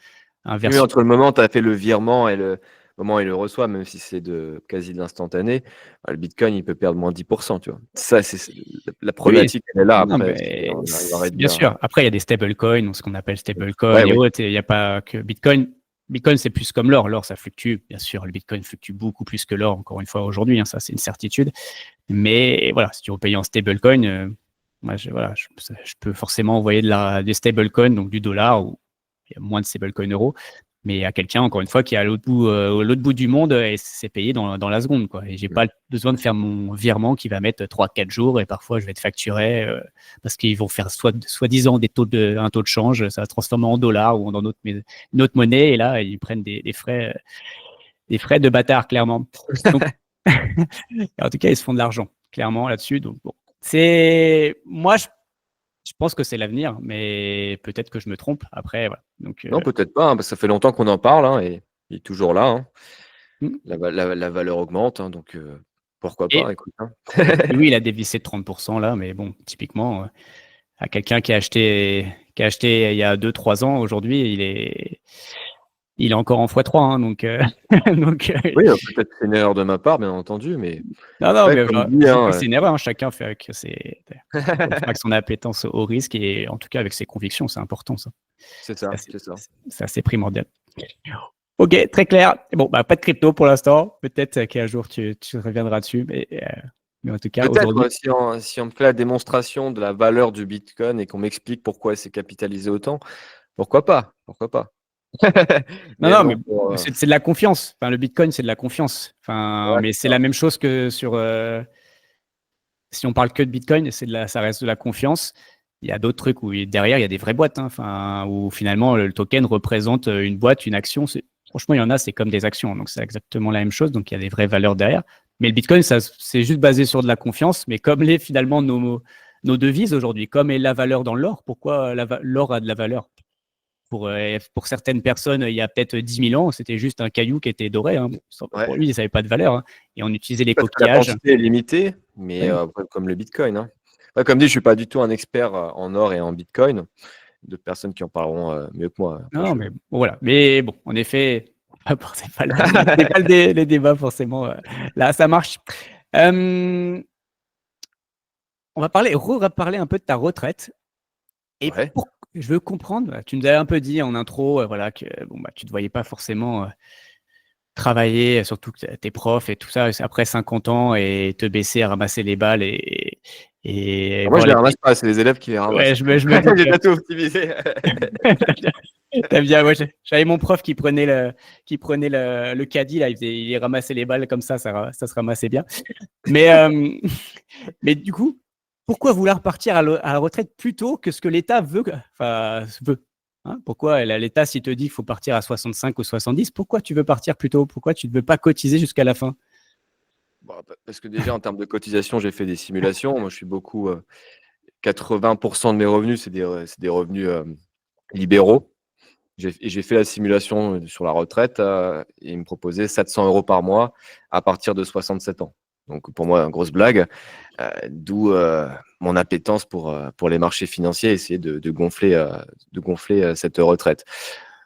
Oui, Version entre le moment où tu as fait le virement et le moment où il le reçoit, même si c'est quasi de l'instantané, bah, le bitcoin, il peut perdre moins 10%, tu vois? Ça, c'est la oui, problématique, elle est là non, après, si mais on arrive à bien réduire, sûr. Après, il y a des stablecoins, ce qu'on appelle stablecoins ouais, et oui. autres. Et il n'y a pas que Bitcoin. Bitcoin, c'est plus comme l'or. L'or, ça fluctue. Bien sûr, le Bitcoin fluctue beaucoup plus que l'or, encore une fois, aujourd'hui, hein, ça, c'est une certitude. Mais voilà, si tu veux payer en stablecoin, moi, voilà, je peux forcément envoyer des stablecoins, donc du dollar, ou il y a moins de stablecoins euros, mais à quelqu'un, encore une fois, qui est à l'autre bout du monde et c'est payé dans la seconde, quoi. Et j'ai pas besoin de faire mon virement qui va mettre 3-4 jours et parfois je vais être facturé parce qu'ils vont faire soi-disant un taux de change, ça va se transformer en dollars ou dans une autre monnaie et là, ils prennent des frais de bâtard, clairement. Donc, en tout cas, ils se font de l'argent, clairement, là-dessus. Donc, bon. Moi, je pense que c'est l'avenir, mais peut-être que je me trompe. Après, voilà. Donc, Non, peut-être pas, hein, parce que ça fait longtemps qu'on en parle, hein, et il est toujours là, hein. hmm. La valeur augmente, hein, donc pourquoi pas, et, écoute, hein. et puis oui, il a dévissé de 30% là, mais bon, typiquement, à quelqu'un qui a acheté il y a 2-3 ans, aujourd'hui, il est encore en x3, hein, donc, donc Oui, peut-être que c'est une erreur de ma part, bien entendu, mais non, non, ouais, mais comme enfin, dit, je dis pas que hein, c'est une erreur, hein, chacun fait avec avec son appétence au risque et en tout cas avec ses convictions, c'est important ça. c'est C'est ça, assez, c'est ça. c'est assez primordial. Ok, très clair. Bon, bah, pas de crypto pour l'instant. Peut-être qu'un jour tu reviendras dessus, mais Mais en tout cas, Peut-être aujourd'hui, si on me fait la démonstration de la valeur du Bitcoin et qu'on m'explique pourquoi c'est capitalisé autant, pourquoi pas? Pourquoi pas? non, Mais non, mais bon, pour, c'est de la confiance. Enfin, le Bitcoin, c'est de la confiance. Enfin, ouais, mais c'est c'est ça. la même chose que sur. Si on parle que de Bitcoin, ça reste de la confiance. Il y a d'autres trucs où derrière, il y a des vraies boîtes, hein, enfin, où finalement le token représente une boîte, une action. Franchement, il y en a, c'est comme des actions, donc c'est exactement la même chose. Donc il y a des vraies valeurs derrière. Mais le Bitcoin, c'est juste basé sur de la confiance. Mais comme l'est finalement nos devises aujourd'hui, comme est la valeur dans l'or, pourquoi l'or a de la valeur? Pour certaines personnes, il y a peut-être 10 000 ans, c'était juste un caillou qui était doré, hein. Ouais. Pour lui, ça n'avait pas de valeur, hein. Et on utilisait les Parce que la coquillages. quantité est limitée, mais Oui. après, comme le Bitcoin, hein. Ouais, comme dit, je suis pas du tout un expert en or et en Bitcoin. D'autres personnes qui en parleront mieux que moi. Après, Non, mais bon, voilà. Mais bon, en effet, c'est pas, c'est pas les débats forcément. Là, ça marche. On va reparler un peu de ta retraite. Et Ouais. je veux comprendre, tu nous avais un peu dit en intro, voilà, que bon, bah, tu ne te voyais pas forcément travailler, surtout que t'es prof et tout ça, après 50 ans et te baisser à ramasser les balles et Alors moi, voir je les les ramasse petits. pas, c'est les élèves qui les Ouais, ramassent. je me doute. J'ai pas tout optimisé. T'as bien, ouais, j'avais mon prof qui prenait le caddie, là, il ramassait les balles comme ça se ramassait bien. Mais, mais du coup, pourquoi vouloir partir à la retraite plus tôt que ce que l'État veut, hein? Pourquoi l'État, s'il te dit qu'il faut partir à 65 ou 70, pourquoi tu veux partir plus tôt? Pourquoi tu ne veux pas cotiser jusqu'à la fin? Bon, parce que déjà, en termes de cotisation, j'ai fait des simulations. Moi, je suis beaucoup. 80% de mes revenus, c'est des revenus libéraux. J'ai fait la simulation sur la retraite et ils me proposaient 700 € par mois à partir de 67 ans. Donc pour moi, une grosse blague, d'où mon appétence pour les marchés financiers, essayer de gonfler cette retraite. Donc,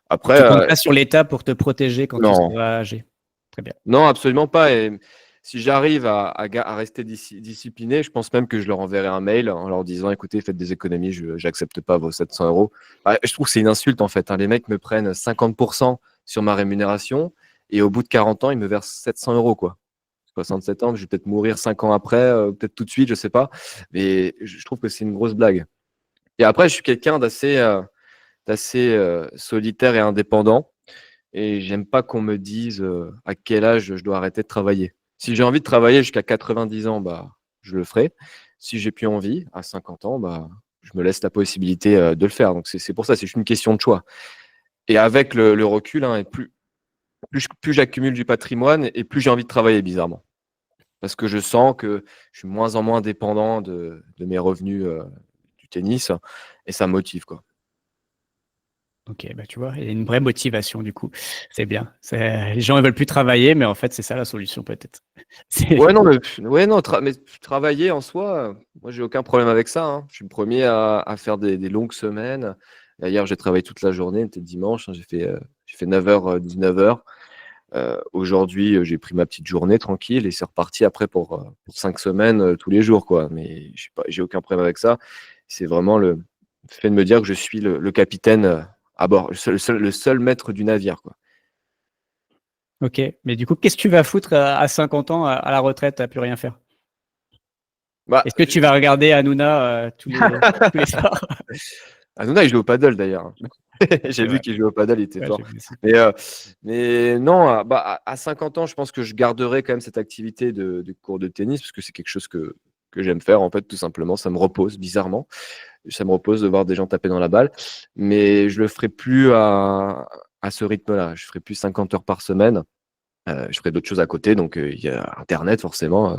Après, tu comptes pas sur l'État pour te protéger quand tu non, seras âgé. Très bien. non, absolument pas. Et si j'arrive à rester discipliné, je pense même que je leur enverrai un mail en leur disant, écoutez, faites des économies, je n'accepte pas vos 700 euros. Je trouve que c'est une insulte en fait, hein. Les mecs me prennent 50% sur ma rémunération et au bout de 40 ans, ils me versent 700 euros, quoi. 67 ans, je vais peut-être mourir 5 ans après, peut-être tout de suite, je sais pas. Mais je trouve que c'est une grosse blague. Et après, je suis quelqu'un d'assez solitaire et indépendant. Et j'aime pas qu'on me dise à quel âge je dois arrêter de travailler. Si j'ai envie de travailler jusqu'à 90 ans, bah, je le ferai. Si j'ai plus envie, à 50 ans, bah, je me laisse la possibilité de le faire. Donc c'est pour ça, c'est juste une question de choix. Et avec le recul, hein, et plus j'accumule du patrimoine et plus j'ai envie de travailler, bizarrement. Parce que je sens que je suis de moins en moins dépendant de mes revenus du tennis et ça me motive, quoi. Ok, bah tu vois, il y a une vraie motivation du coup. C'est bien. Les gens ils veulent plus travailler, mais en fait, c'est ça la solution peut-être. Ouais, non, mais, ouais, non, mais travailler en soi, moi, j'ai aucun problème avec ça, hein. Je suis le premier à faire des longues semaines. Hier, j'ai travaillé toute la journée, c'était dimanche, hein, j'ai fait 9h, 19h. Aujourd'hui, j'ai pris ma petite journée tranquille et c'est reparti après pour 5 semaines tous les jours, quoi. Mais j'ai aucun problème avec ça. C'est vraiment le fait de me dire que je suis le capitaine à bord, le seul maître du navire, quoi. Ok, mais du coup, qu'est-ce que tu vas foutre à 50 ans à la retraite, à plus rien faire? Bah, Est-ce que tu vas regarder Hanouna tous les soirs? Hanouna, il joue au paddle d'ailleurs, hein. J'ai C'est vu vrai. qu'il jouait au paddle, il était Ouais, fort. j'ai vu aussi. Mais non, à 50 ans, je pense que je garderai quand même cette activité de cours de tennis parce que c'est quelque chose que j'aime faire, en fait, tout simplement. Ça me repose, bizarrement. Ça me repose de voir des gens taper dans la balle. Mais je le ferai plus à ce rythme-là. Je ferai plus 50 heures par semaine. Je ferai d'autres choses à côté. Donc, il y a Internet, forcément.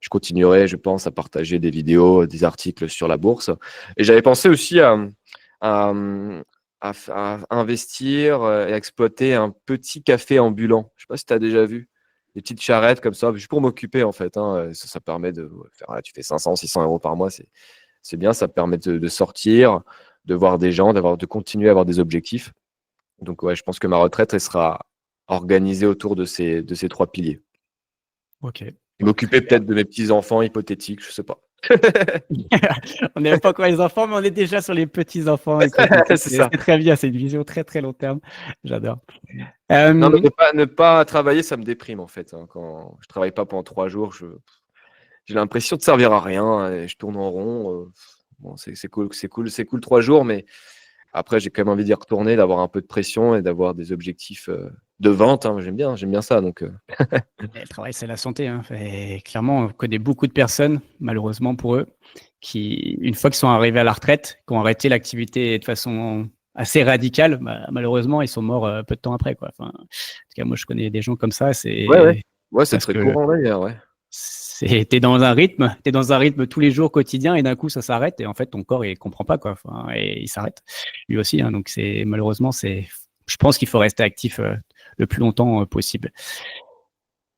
Je continuerai, je pense, à partager des vidéos, des articles sur la bourse. Et j'avais pensé aussi à, à investir et à exploiter un petit café ambulant. Je ne sais pas si tu as déjà vu des petites charrettes comme ça, juste pour m'occuper en fait, hein. Ça permet de faire, tu fais 500, 600 euros par mois, c'est bien. Ça permet de sortir, de voir des gens, de continuer à avoir des objectifs. Donc ouais, je pense que ma retraite, elle sera organisée autour de ces trois piliers. Ok, Et bon, très m'occuper bien. peut-être de mes petits-enfants hypothétiques, je sais pas. On n'est même pas encore les enfants, mais on est déjà sur les petits-enfants hypothétiques. C'est ça. C'est très bien, c'est une vision très très long terme. J'adore. Non, mais Euh, ne pas travailler, ça me déprime en fait, hein. Quand je travaille pas pendant 3 jours, j'ai l'impression de servir à rien. Et je tourne en rond. Bon, c'est cool 3 jours, mais après, j'ai quand même envie d'y retourner, d'avoir un peu de pression et d'avoir des objectifs de vente, hein. J'aime bien ça. Donc, Et le travail, c'est la santé, hein. Et clairement, on connaît beaucoup de personnes, malheureusement pour eux, qui, une fois qu'ils sont arrivés à la retraite, qui ont arrêté l'activité de façon assez radicale, bah, malheureusement, ils sont morts peu de temps après, quoi. Enfin, en tout cas, moi, je connais des gens comme ça. ouais, C'est c'est parce très que courant d'ailleurs. Ouais. t'es dans un rythme tous les jours quotidien et d'un coup ça s'arrête et en fait ton corps il comprend pas quoi. Enfin, et il s'arrête lui aussi. Hein, donc c'est malheureusement je pense qu'il faut rester actif le plus longtemps possible.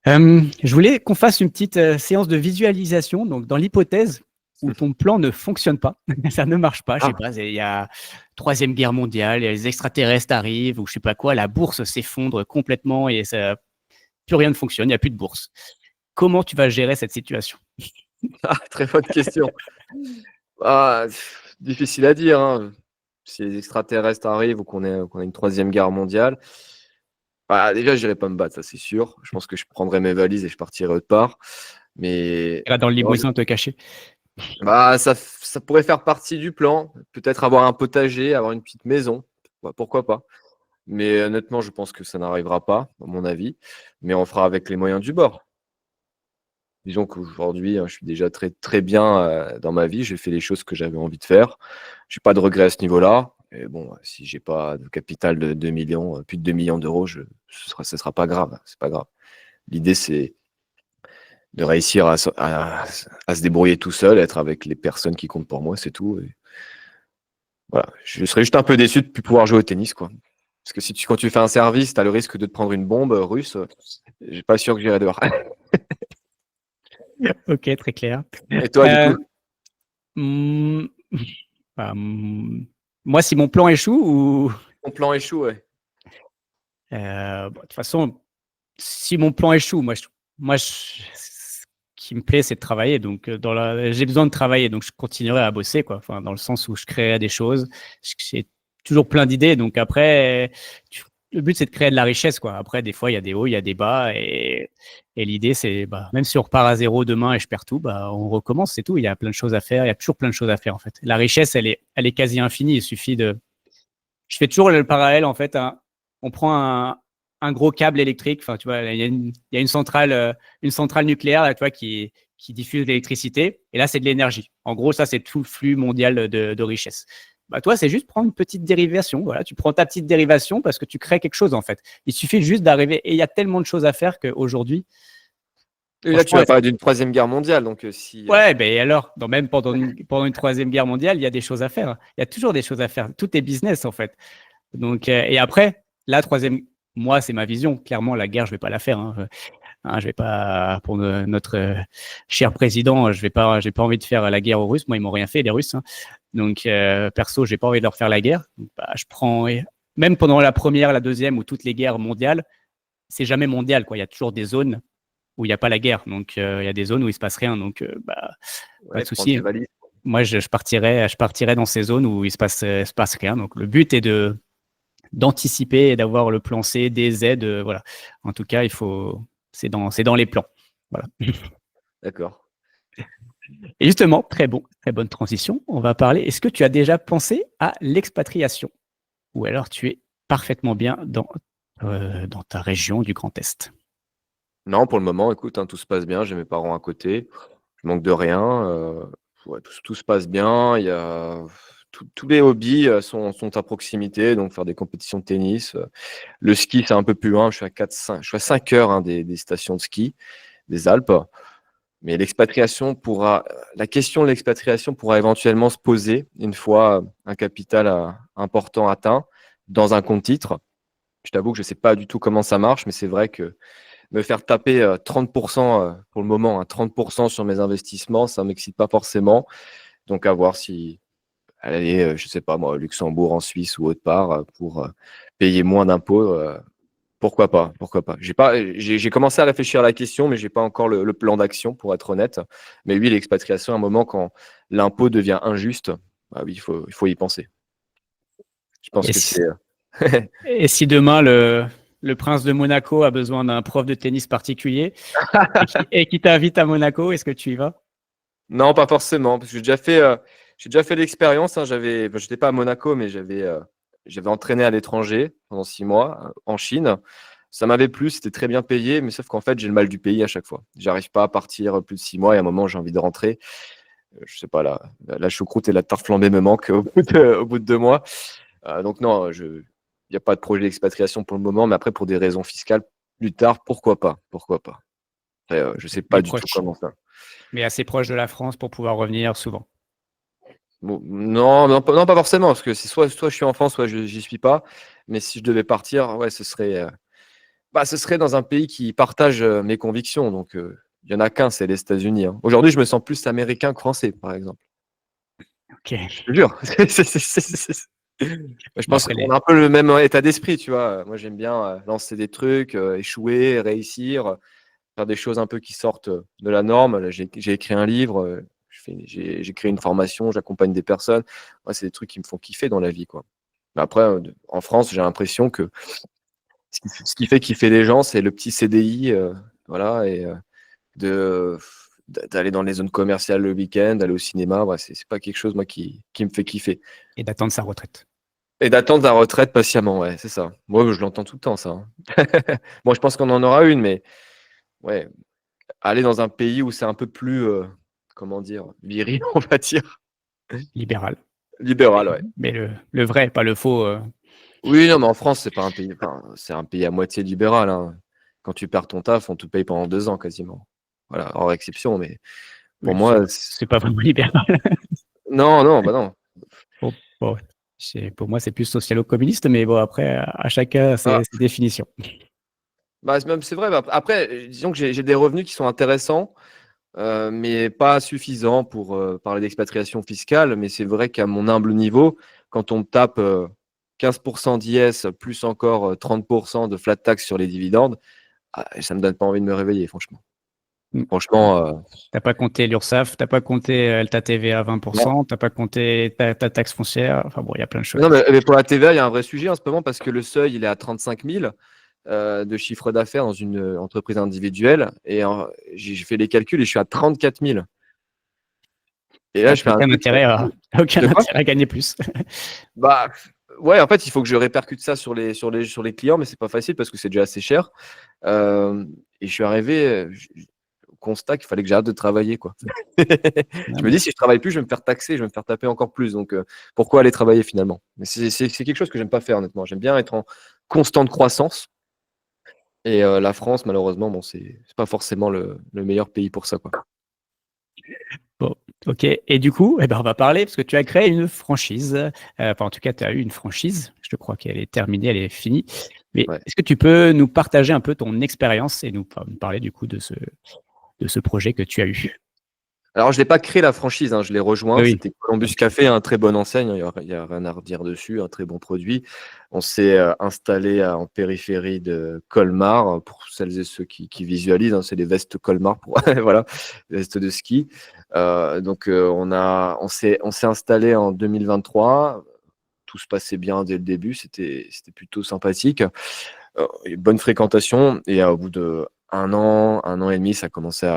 Je voulais qu'on fasse une petite séance de visualisation. Donc, dans l'hypothèse où ton plan ne fonctionne pas, ça ne marche pas, je sais Ah, pas, il y a Troisième Guerre mondiale, les extraterrestres arrivent ou je sais pas quoi, la bourse s'effondre complètement et ça, plus rien ne fonctionne, il n'y a plus de bourse. Comment tu vas gérer cette situation? très bonne question. Difficile à dire, hein. Si les extraterrestres arrivent ou qu'on a une troisième guerre mondiale, déjà, j'irai pas me battre, ça c'est sûr. Je pense que je prendrai mes valises et je partirai autre part. Mais Là, dans le non, limousin te cacher. ça pourrait faire partie du plan. Peut-être avoir un potager, avoir une petite maison. Pourquoi pas. Mais honnêtement, je pense que ça n'arrivera pas, à mon avis. Mais on fera avec les moyens du bord. Disons qu'aujourd'hui, je suis déjà très, très bien dans ma vie. J'ai fait les choses que j'avais envie de faire. Je n'ai pas de regrets à ce niveau-là. Et bon, si j'ai pas de capital de 2 millions, plus de 2 millions d'euros, ce sera pas grave. C'est pas grave. L'idée, c'est de réussir à se débrouiller tout seul, être avec les personnes qui comptent pour moi, c'est tout. Et voilà. Je serais juste un peu déçu de ne plus pouvoir jouer au tennis, quoi. Parce que quand tu fais un service, tu as le risque de te prendre une bombe russe. Je suis pas sûr que j'irai dehors. Ok, très clair. Et toi, du coup? Hmm, moi, si mon plan échoue ou Ton plan échoue, ouais. bon, de toute façon, si mon plan échoue, ce qui me plaît, c'est de travailler. Donc, j'ai besoin de travailler, donc je continuerai à bosser, quoi. Enfin, dans le sens où je créerai des choses. J'ai toujours plein d'idées. Donc après, le but, c'est de créer de la richesse, quoi. Après, des fois, il y a des hauts, il y a des bas, et l'idée, c'est, bah, même si on repart à zéro demain et je perds tout, bah, on recommence, c'est tout. Il y a plein de choses à faire. Il y a toujours plein de choses à faire, en fait. La richesse, elle est quasi infinie. Il suffit je fais toujours le parallèle, en fait. On prend un gros câble électrique. Enfin, tu vois, il y a une centrale nucléaire, là, tu vois, qui diffuse l'électricité. Et là, c'est de l'énergie. En gros, ça, c'est tout le flux mondial de richesse. Bah, toi, c'est juste prendre une petite dérivation. Voilà, tu prends ta petite dérivation parce que tu crées quelque chose, en fait. Il suffit juste d'arriver. Et il y a tellement de choses à faire qu'aujourd'hui, Et là, tu franchement, vas parler d'une troisième guerre mondiale. Donc, si. ouais, ben et alors, même pendant une troisième guerre mondiale, il y a des choses à faire. Il y a toujours des choses à faire. Tout est business, en fait. Donc, et après, la troisième, moi, c'est ma vision. Clairement, la guerre, je vais pas la faire. Hein. Je vais pas, pour notre cher président, j'ai pas envie de faire la guerre aux Russes. Moi, ils m'ont rien fait, les Russes. Hein. Donc, perso, j'ai pas envie de leur faire la guerre. Donc, bah, même pendant la première, la deuxième ou toutes les guerres mondiales, c'est jamais mondial, quoi. Il y a toujours des zones où il n'y a pas la guerre. Donc, il y a des zones où il se passe rien. Donc, bah, pas Ouais, de prendre tes souci. valises. Moi, je partirais dans ces zones où il se passe rien. Donc, le but est d'anticiper et d'avoir le plan C, des Z. Voilà. En tout cas, c'est dans les plans. Voilà. D'accord. Et justement, très bonne transition. On va parler. Est-ce que tu as déjà pensé à l'expatriation ou alors tu es parfaitement bien dans ta région du Grand Est? Non, pour le moment, écoute, hein, tout se passe bien. J'ai mes parents à côté. Je manque de rien. Ouais, tout se passe bien. Il y a tous les hobbies sont à proximité. Donc, faire des compétitions de tennis. Le ski, c'est un peu plus loin. Je suis à 5 heures, hein, des stations de ski des Alpes. Mais la question de l'expatriation pourra éventuellement se poser une fois un capital important atteint dans un compte titre. Je t'avoue que je ne sais pas du tout comment ça marche, mais c'est vrai que me faire taper 30% pour le moment, hein, 30% sur mes investissements, ça ne m'excite pas forcément. Donc, à voir si aller, je ne sais pas moi, au Luxembourg, en Suisse ou autre part, pour payer moins d'impôts. Pourquoi pas? Pourquoi pas? J'ai commencé à réfléchir à la question, mais j'ai pas encore le plan d'action pour être honnête. Mais oui, l'expatriation, à un moment, quand l'impôt devient injuste, bah oui, il faut y penser. Je pense Et que si, c'est. et si demain le prince de Monaco a besoin d'un prof de tennis particulier et qui t'invite à Monaco, est-ce que tu y vas? Non, pas forcément, parce que j'ai déjà fait l'expérience. Hein, j'étais pas à Monaco, mais j'avais entraîné à l'étranger pendant 6 mois en Chine. Ça m'avait plu, c'était très bien payé, mais sauf qu'en fait, j'ai le mal du pays à chaque fois. J'arrive pas à partir plus de 6 mois et à un moment, j'ai envie de rentrer. Je sais pas, la choucroute et la tarte flambée me manquent au bout de 2 mois. Donc non, il n'y a pas de projet d'expatriation pour le moment, mais après, pour des raisons fiscales, plus tard, pourquoi pas? Pourquoi pas? Après, je sais Mais pas du tout proche, comment ça. mais assez proche de la France pour pouvoir revenir souvent. Bon, non, non, pas forcément, parce que c'est soit je suis en France, soit j'y suis pas. Mais si je devais partir, ouais, ce serait dans un pays qui partage mes convictions. Donc, il y en a qu'un, c'est les États-Unis. Hein. Aujourd'hui, je me sens plus américain que français, par exemple. Ok. Je te jure. Je Bon, pense après, qu'on a un peu le même état d'esprit, tu vois. Moi, j'aime bien lancer des trucs, échouer, réussir, faire des choses un peu qui sortent de la norme. Là, j'ai écrit un livre, j'ai créé une formation, j'accompagne des personnes. Ouais, c'est des trucs qui me font kiffer dans la vie, quoi. Mais après, en France, j'ai l'impression que ce qui fait kiffer les gens, c'est le petit CDI, voilà, et d'aller dans les zones commerciales le week-end, d'aller au cinéma. Ouais, c'est pas quelque chose, moi, qui me fait kiffer. et d'attendre sa retraite. Et d'attendre la retraite patiemment, ouais, c'est ça. Moi, je l'entends tout le temps, ça. Hein. Bon, je pense qu'on en aura une, mais ouais, aller dans un pays où c'est un peu plus, comment dire, viril, on va dire. Libéral. Libéral, ouais. Mais le vrai, pas le faux. Oui, non, mais en France, c'est pas un pays, enfin, c'est un pays à moitié libéral. Hein. Quand tu perds ton taf, on te paye pendant 2 ans quasiment. Voilà, hors exception, mais pour Oui, c'est moi, c'est pas vraiment libéral. non, non, bah non. Bon, pour moi, c'est plus socialo-communiste, mais bon, après, à chacun Ah, ses définitions. bah, c'est vrai. Bah, après, disons que j'ai des revenus qui sont intéressants, mais pas suffisants pour parler d'expatriation fiscale. Mais c'est vrai qu'à mon humble niveau, quand on me tape 15% d'IS plus encore 30% de flat tax sur les dividendes, ça me donne pas envie de me réveiller, franchement. Mm. Franchement, T'as pas compté l'URSSAF, t'as pas compté ta TVA à non. 20%, t'as pas compté ta taxe foncière. Enfin bon, il y a plein de choses. Non, mais pour la TVA, il y a un vrai sujet en ce moment parce que le seuil, il est à 35 000 de chiffre d'affaires dans une entreprise individuelle. Et j'ai fait les calculs et je suis à 34 000. Et là, Ouais, je fais un truc. t'as aucun De quoi? intérêt à gagner plus. Bah, ouais, en fait, il faut que je répercute ça sur les clients, mais c'est pas facile parce que c'est déjà assez cher. Et je suis arrivé au constat qu'il fallait que j'arrête de travailler, quoi. Non, Je me dis, si je travaille plus, je vais me faire taxer, je vais me faire taper encore plus. Donc, pourquoi aller travailler finalement? Mais c'est quelque chose que j'aime pas faire, honnêtement. J'aime bien être en constante croissance. Et la France, malheureusement, bon, c'est pas forcément le meilleur pays pour ça, quoi. bon, ok. Et du coup, eh ben, on va parler parce que tu as créé une franchise. Enfin, en tout cas, tu as eu une franchise. Je crois qu'elle est terminée, elle est finie. Mais Ouais. est-ce que tu peux nous partager un peu ton expérience et nous parler du coup de ce projet que tu as eu? Alors, je l'ai pas créé la franchise, hein, je l'ai rejoint. Oui. C'était Columbus Café, un très bonne enseigne. Il y a rien à redire dessus, un très bon produit. On s'est installé en périphérie de Colmar. Pour celles et ceux qui visualisent, hein, c'est des vestes Colmar, voilà, vestes de ski. Donc, on s'est installé en 2023. Tout se passait bien dès le début. C'était plutôt sympathique. Une bonne fréquentation. Et au bout de un an et demi, ça commençait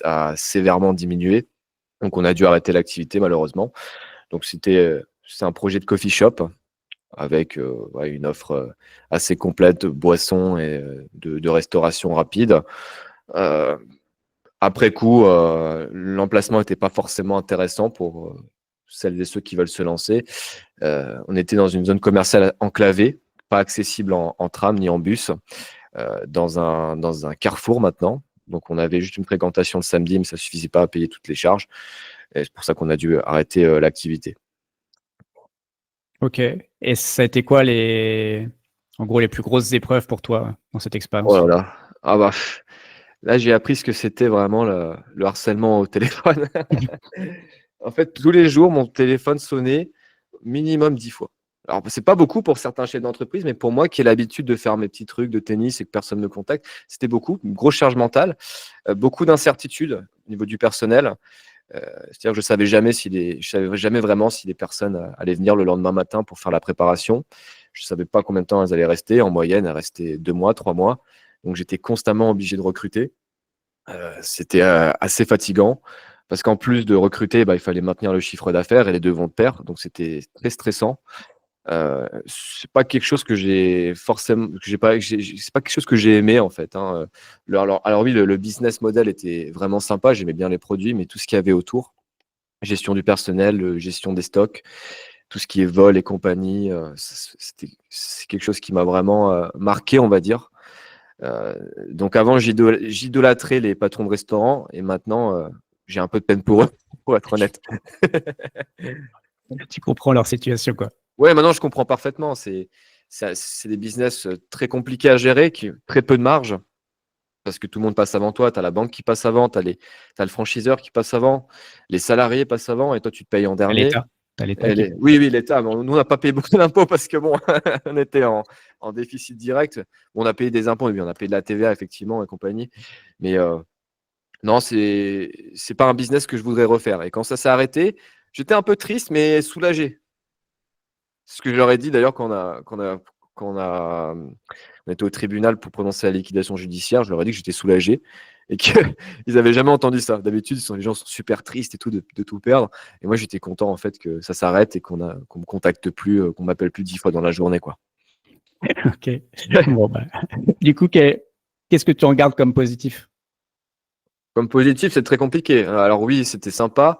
à sévèrement diminuer. Donc, on a dû arrêter l'activité, malheureusement. Donc, c'est un projet de coffee shop avec ouais, une offre assez complète de boissons et de restauration rapide. Euh, Après coup, l'emplacement n'était pas forcément intéressant pour celles et ceux qui veulent se lancer. On était dans une zone commerciale enclavée, pas accessible en tram ni en bus, dans un carrefour maintenant. Donc, on avait juste une fréquentation le samedi, mais ça ne suffisait pas à payer toutes les charges. Et c'est pour ça qu'on a dû arrêter l'activité. Ok. Et ça a été quoi en gros, les plus grosses épreuves pour toi dans cette Oh expérience? là là. Ah bah, là, j'ai appris ce que c'était vraiment le harcèlement au téléphone. En fait, tous les jours, mon téléphone sonnait minimum 10 fois. Alors, c'est pas beaucoup pour certains chefs d'entreprise, mais pour moi qui ai l'habitude de faire mes petits trucs de tennis et que personne ne me contacte, c'était beaucoup. Une grosse charge mentale, beaucoup d'incertitudes au niveau du personnel. C'est-à-dire que je savais jamais vraiment si les personnes allaient venir le lendemain matin pour faire la préparation. Je ne savais pas combien de temps elles allaient rester. En moyenne, elles restaient 2 mois, 3 mois. Donc, j'étais constamment obligé de recruter. C'était assez fatigant parce qu'en plus de recruter, bah, il fallait maintenir le chiffre d'affaires et les deux vont de pair. Donc, c'était très stressant. C'est pas quelque chose que j'ai forcément, c'est pas quelque chose que j'ai aimé en fait, hein. Alors oui, le business model était vraiment sympa, j'aimais bien les produits, mais tout ce qu'il y avait autour, gestion du personnel, gestion des stocks, tout ce qui est vol et compagnie, c'est quelque chose qui m'a vraiment marqué, on va dire. Donc avant, j'idolâtrais les patrons de restaurants et maintenant, j'ai un peu de peine pour eux, pour être honnête. Tu comprends leur situation, quoi. Ouais, maintenant je comprends parfaitement. C'est des business très compliqués à gérer, qui très peu de marge, parce que tout le monde passe avant toi. Tu as la banque qui passe avant, tu as le franchiseur qui passe avant, les salariés passent avant, et toi tu te payes en À dernier. l'État. T'as l'État qui. Oui, oui, l'État. Nous, on n'a pas payé beaucoup d'impôts parce que bon, on était en déficit direct. On a payé des impôts, oui, on a payé de la TVA, effectivement, et compagnie. Mais non, c'est pas un business que je voudrais refaire. Et quand ça s'est arrêté, j'étais un peu triste, mais soulagé. C'est ce que je leur ai dit d'ailleurs on était au tribunal pour prononcer la liquidation judiciaire. Je leur ai dit que j'étais soulagé et qu'ils n'avaient jamais entendu ça. D'habitude, les gens sont super tristes et tout de tout perdre. Et moi, j'étais content en fait que ça s'arrête et qu'on me contacte plus, qu'on m'appelle plus 10 fois dans la journée, quoi. Ok. Bon, bah. Du coup, qu'est-ce que tu en gardes comme positif? Comme positif, c'est très compliqué. Alors oui, c'était sympa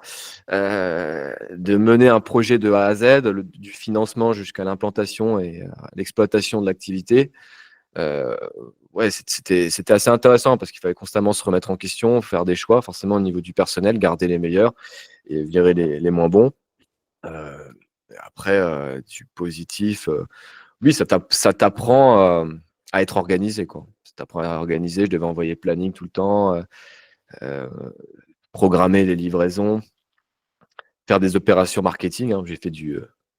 de mener un projet de A à Z, du financement jusqu'à l'implantation et l'exploitation de l'activité. Ouais, c'était assez intéressant parce qu'il fallait constamment se remettre en question, faire des choix, forcément au niveau du personnel, garder les meilleurs et virer les moins bons. Euh, Après, du positif, oui, ça t'apprend à être organisé, quoi. Ça t'apprend à organiser. Je devais envoyer planning tout le temps, euh, programmer les livraisons, faire des opérations marketing, hein.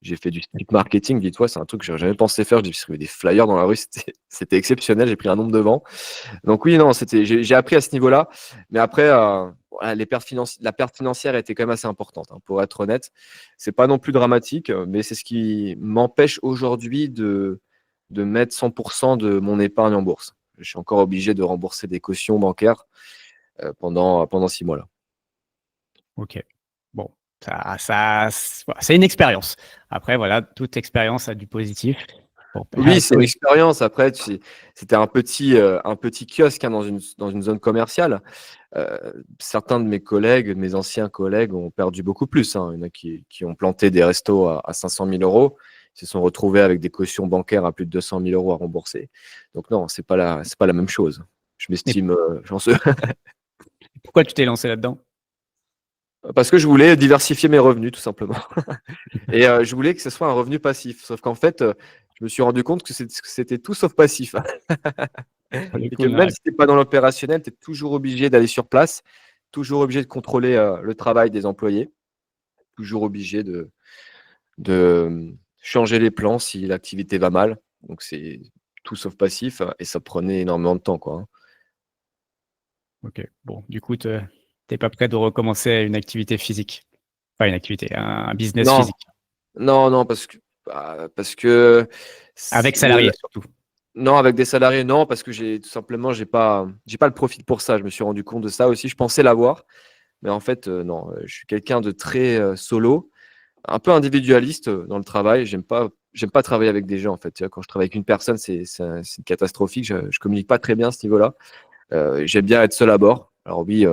J'ai fait du street marketing, dis-toi, c'est un truc que j'aurais jamais pensé faire. J'ai distribué des flyers dans la rue, c'était exceptionnel. J'ai pris un nombre de vents. Donc oui, non, j'ai appris à ce niveau-là. Mais après, voilà, la perte financière était quand même assez importante, hein, pour être honnête. C'est pas non plus dramatique, mais c'est ce qui m'empêche aujourd'hui de mettre 100% de mon épargne en bourse. Je suis encore obligé de rembourser des cautions bancaires pendant 6 mois là. Ok. Bon, c'est une expérience. Après, voilà, toute expérience a du positif. Bon, Oui, c'est une oui. expérience. Après, c'était un petit kiosque, hein, dans une zone commerciale. Certains de mes collègues, de mes anciens collègues, ont perdu beaucoup plus, hein. Il y en a qui ont planté des restos à 500 000 euros. Ils se sont retrouvés avec des cautions bancaires à plus de 200 000 euros à rembourser. Donc non, c'est pas la même chose. Je Mais m'estime chanceux. pourquoi tu t'es lancé là-dedans? Parce que je voulais diversifier mes revenus, tout simplement. Et je voulais que ce soit un revenu passif. Sauf qu'en fait, je me suis rendu compte que c'était tout sauf passif. Pour le Et coup, que on même arrête. si tu n'es pas dans l'opérationnel, tu es toujours obligé d'aller sur place, toujours obligé de contrôler le travail des employés, toujours obligé de changer les plans si l'activité va mal. Donc c'est tout sauf passif, hein, et ça prenait énormément de temps, quoi, hein. Ok. Bon, du coup, t'es pas prêt de recommencer une activité physique. Pas une activité, un business Non, physique. non, non, parce que Avec le, salarié, surtout. non, avec des salariés, non, parce que tout simplement, j'ai pas le profil pour ça. Je me suis rendu compte de ça aussi. Je pensais l'avoir, mais en fait, non. Je suis quelqu'un de très solo, un peu individualiste dans le travail. J'aime pas travailler avec des gens, en fait. Tu vois, quand je travaille avec une personne, c'est catastrophique. Je communique pas très bien à ce niveau-là. J'aime bien être seul à bord. Alors oui,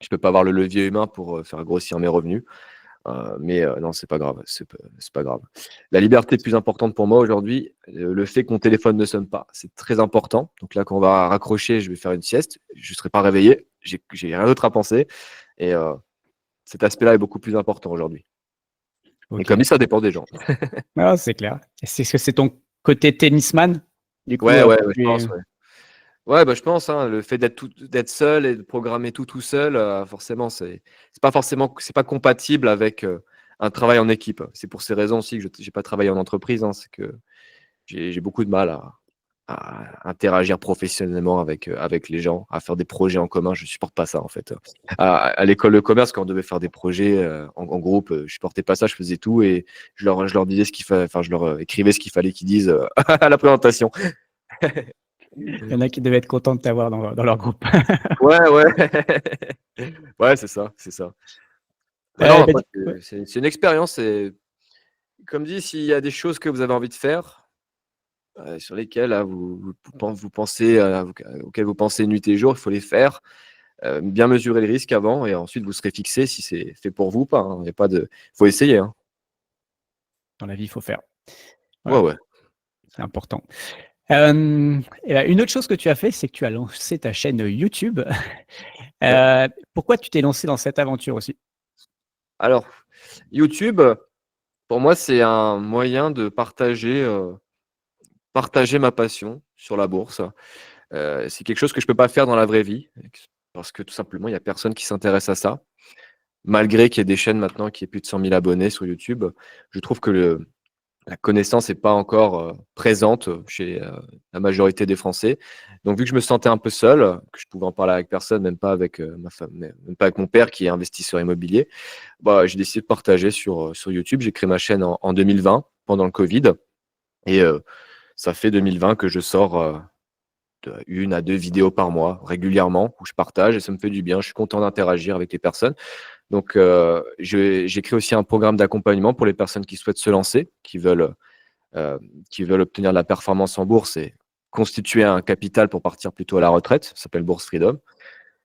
je peux pas avoir le levier humain pour faire grossir mes revenus. Mais non, c'est pas grave, c'est pas grave. La liberté est plus importante pour moi aujourd'hui. Le fait que mon téléphone ne sonne pas, c'est très important. Donc là, quand on va raccrocher, je vais faire une sieste. Je ne serai pas réveillé. J'ai rien d'autre à penser. Et cet aspect-là est beaucoup plus important aujourd'hui. Et Ok. comme dit, ça dépend des gens. Ah, c'est clair. Est-ce que c'est ton côté tennisman? Du coup, Ouais, ouais, ouais, je tu es- pense. Ouais, ouais, bah, je pense, hein, le fait d'être seul et de programmer tout seul, forcément, c'est pas compatible avec un travail en équipe. C'est pour ces raisons aussi que je n'ai pas travaillé en entreprise, hein, c'est que j'ai beaucoup de mal à interagir professionnellement avec les gens, à faire des projets en commun. Je supporte pas ça en fait. À l'école de commerce, quand on devait faire des projets en groupe, je supportais pas ça. Je faisais tout et je leur disais ce qu'il fallait, enfin, je leur écrivais ce qu'il fallait qu'ils disent à la présentation. Il y en a qui devaient être contents de t'avoir dans leur groupe. Ouais, ouais. Ouais, c'est ça, c'est ça. Bah Bah, non, du après, coup, ouais. c'est une expérience. Et comme dit, s'il y a des choses que vous avez envie de faire, sur lesquelles là, vous pensez, auxquelles vous pensez nuit et jour, il faut les faire. Bien mesurer les risques avant et ensuite vous serez fixé si c'est fait pour vous ou pas, hein. Il y a pas de... faut essayer, hein. Dans la vie, il faut faire. Ouais, Voilà, ouais. c'est important. Et bah, une autre chose que tu as fait, c'est que tu as lancé ta chaîne YouTube. Ouais. Pourquoi tu t'es lancé dans cette aventure aussi? Alors, YouTube, pour moi, c'est un moyen de partager ma passion sur la bourse. C'est quelque chose que je peux pas faire dans la vraie vie parce que tout simplement, il y a personne qui s'intéresse à ça. Malgré qu'il y ait des chaînes maintenant qui aient plus de 100 000 abonnés sur YouTube, je trouve que la connaissance n'est pas encore présente chez la majorité des Français. Donc, vu que je me sentais un peu seul, que je pouvais en parler avec personne, même pas avec ma femme, même pas avec mon père qui est investisseur immobilier, bah, j'ai décidé de partager sur YouTube. J'ai créé ma chaîne en 2020, pendant le Covid. Et ça fait 2020 que je sors de 1 à 2 vidéos par mois, régulièrement, où je partage et ça me fait du bien. Je suis content d'interagir avec les personnes. Donc, j'ai créé aussi un programme d'accompagnement pour les personnes qui souhaitent se lancer, qui veulent obtenir de la performance en bourse et constituer un capital pour partir plutôt à la retraite. Ça s'appelle Bourse Freedom.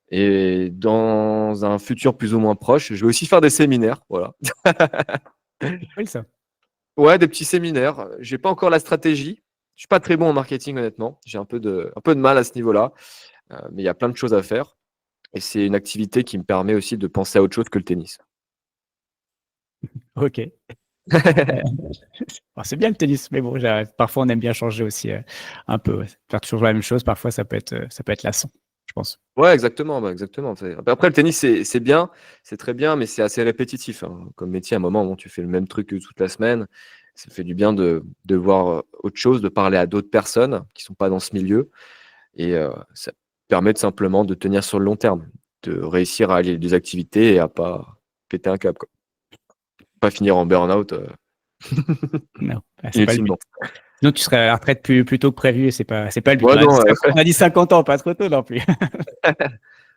Et dans un futur plus ou moins proche, je vais aussi faire des séminaires. Voilà. C'est cool ça. Ouais, des petits séminaires. J'ai pas encore la stratégie. Je suis pas très bon en marketing, honnêtement. J'ai un peu de mal à ce niveau-là. Mais il y a plein de choses à faire. Et c'est une activité qui me permet aussi de penser à autre chose que le tennis. OK. Bon, c'est bien le tennis, mais bon, parfois on aime bien changer aussi, un peu, ouais. Faire toujours la même chose, parfois ça peut être lassant, je pense. Ouais, exactement, bah, exactement. Après, le tennis, c'est bien, c'est très bien, mais c'est assez répétitif, hein. Comme métier, à un moment, bon, tu fais le même truc toute la semaine. Ça fait du bien de voir autre chose, de parler à d'autres personnes qui sont pas dans ce milieu. Et ça permet de simplement de tenir sur le long terme, de réussir à allier les deux activités et à pas péter un câble, quoi. Pas finir en burn-out Non, bah, c'est pas le but. inutilement. Sinon tu serais à la retraite plus tôt que prévu et c'est pas le but. Ouais, non, On a dit 50 ans, pas trop tôt non plus.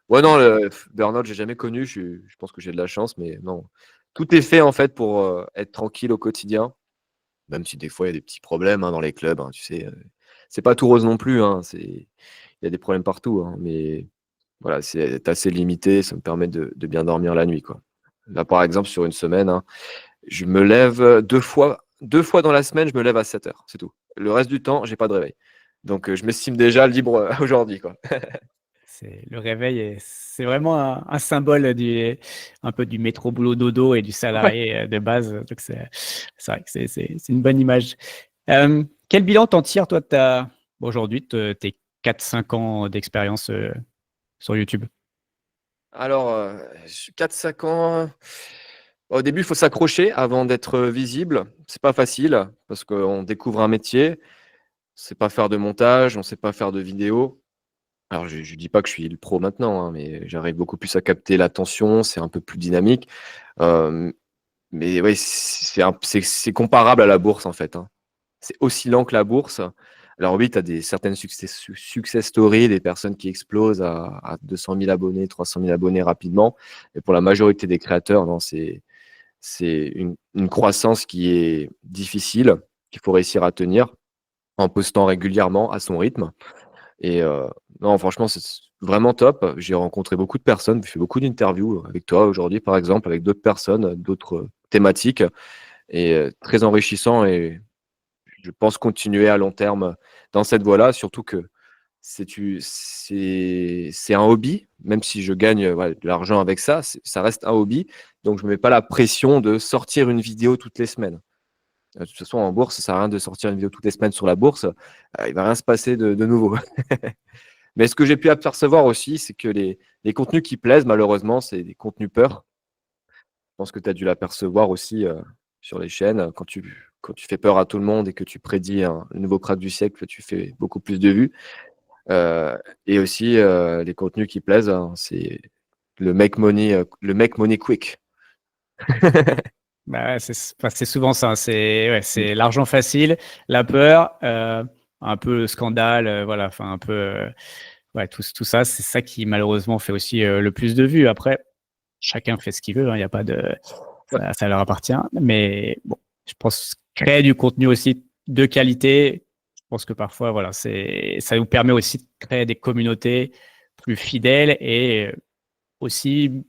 ouais, non, le burn-out, j'ai jamais connu. Je pense que j'ai de la chance, mais non. Tout est fait en fait pour être tranquille au quotidien. Même si des fois il y a des petits problèmes, hein, dans les clubs, hein, tu sais, c'est pas tout rose non plus, hein, il y a des problèmes partout, hein, mais voilà, c'est assez limité, ça me permet de bien dormir la nuit, quoi. Là, par exemple, sur une semaine, hein, je me lève 2 fois dans la semaine, je me lève à 7 heures, c'est tout. Le reste du temps, j'ai pas de réveil. Donc, je m'estime déjà libre aujourd'hui, quoi. C'est le réveil c'est vraiment un symbole un peu du métro boulot dodo et du Ouais. salarié, de base, donc c'est vrai que c'est une bonne image. Quel bilan t'en tires toi de ta aujourd'hui de tes 4-5 ans d'expérience, sur YouTube? Alors, 4-5 ans, au début, il faut s'accrocher avant d'être visible. C'est pas facile parce qu'on découvre un métier, on sait pas faire de montage, on sait pas faire de vidéo. Alors je dis pas que je suis le pro maintenant, hein, mais j'arrive beaucoup plus à capter l'attention, c'est un peu plus dynamique. Hem, mais ouais, c'est comparable à la bourse, en fait, hein. C'est aussi lent que la bourse. Alors oui, tu as certaines success stories, des personnes qui explosent à 200 000 abonnés, 300 000 abonnés rapidement. Mais pour la majorité des créateurs, non, c'est une croissance qui est difficile, qu'il faut réussir à tenir en postant régulièrement à son rythme. Et non, franchement, c'est vraiment top. J'ai rencontré beaucoup de personnes, j'ai fait beaucoup d'interviews avec toi aujourd'hui, par exemple, avec d'autres personnes, d'autres thématiques et très enrichissant. Et je pense continuer à long terme dans cette voie-là, surtout que c'est un hobby, même si je gagne ouais, de l'argent avec ça, ça reste un hobby. Donc, je ne me mets pas la pression de sortir une vidéo toutes les semaines. De toute façon, en bourse, ça sert à rien de sortir une vidéo toutes les semaines sur la bourse. Il va rien se passer de nouveau. Mais ce que j'ai pu apercevoir aussi, c'est que les contenus qui plaisent, malheureusement, c'est des contenus peur. Je pense que tu as dû l'apercevoir aussi sur les chaînes. Quand tu quand tu fais peur à tout le monde et que tu prédis le nouveau crack du siècle, tu fais beaucoup plus de vues. Et aussi les contenus qui plaisent, hein, c'est le make money quick. Bah ouais, c'est souvent ça. C'est l'argent facile, la peur, un peu le scandale, voilà. Enfin, un peu, ouais, tout ça, c'est ça qui malheureusement fait aussi le plus de vues. Après, chacun fait ce qu'il veut. Il y a pas de, Ouais. ça leur appartient. Mais bon, je pense créer du contenu aussi de qualité. Je pense que parfois, voilà, ça nous permet aussi de créer des communautés plus fidèles et aussi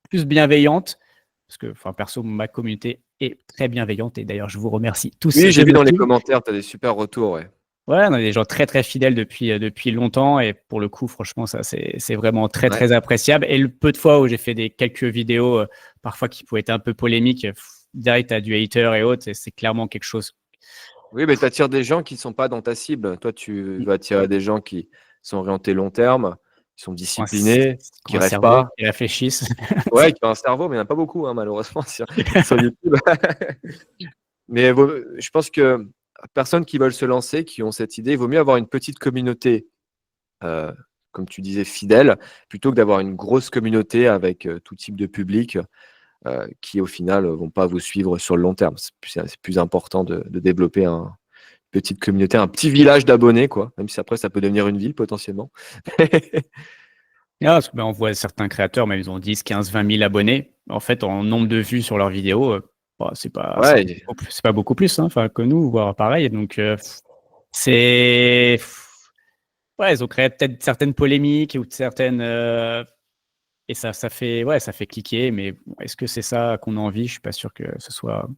plus bienveillantes. Parce que, enfin, perso, ma communauté est très bienveillante et d'ailleurs, je vous remercie tous Oui, j'ai de vu me dans les suivre. commentaires, tu as des super retours. Ouais. Ouais, on a des gens très très fidèles depuis longtemps et pour le coup, franchement, ça c'est vraiment très Ouais. très appréciable. Et le peu de fois où j'ai fait quelques vidéos, parfois qui pouvaient être un peu polémiques, direct à du hater et autres, et c'est clairement quelque chose. Oui, mais tu attires des gens qui ne sont pas dans ta cible. Toi, tu vas attirer des gens qui sont orientés long terme, qui sont Qui ont disciplinés, qui ont qui un rêvent cerveau, pas. qui réfléchissent. Ouais, qui ont un cerveau, mais il n'y en a pas beaucoup, hein, malheureusement, sur YouTube. Mais je pense que personnes qui veulent se lancer, qui ont cette idée, il vaut mieux avoir une petite communauté, euh, comme tu disais, fidèle, plutôt que d'avoir une grosse communauté avec tout type de public qui, au final, vont pas vous suivre sur le long terme. C'est plus important de développer une petite communauté, un petit village d'abonnés, quoi. Même si après, ça peut devenir une ville potentiellement. Ah, parce que, ben, on voit certains créateurs, mais ils ont 10, 15, 20 000 abonnés. En fait, en nombre de vues sur leurs vidéos, bah, Ouais, c'est pas beaucoup plus, hein, enfin, que nous, voire pareil. Donc, c'est, ouais, ils ont créé peut-être certaines polémiques ou certaines, et ça fait, ouais, ça fait cliquer. Mais bon, est-ce que c'est ça qu'on a envie? Je suis pas sûr que ce soit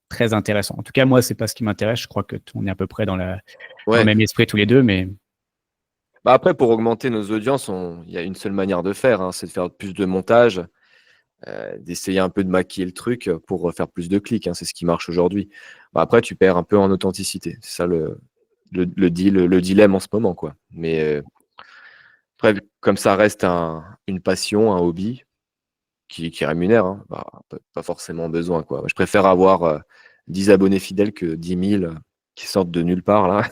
très intéressant. En tout cas, moi, c'est pas ce qui m'intéresse. Je crois que on est à peu près dans le ouais. même esprit tous les deux, mais Bah après, pour augmenter nos audiences, il y a une seule manière de faire, hein, c'est de faire plus de montage, d'essayer un peu de maquiller le truc pour faire plus de clics, hein, c'est ce qui marche aujourd'hui. Bah après, tu perds un peu en authenticité. C'est ça le dilemme en ce moment, quoi. Mais après, comme ça reste une passion, un hobby qui rémunère, hein, bah, pas forcément besoin, quoi. Je préfère avoir 10 abonnés fidèles que 10 000 qui sortent de nulle part, là.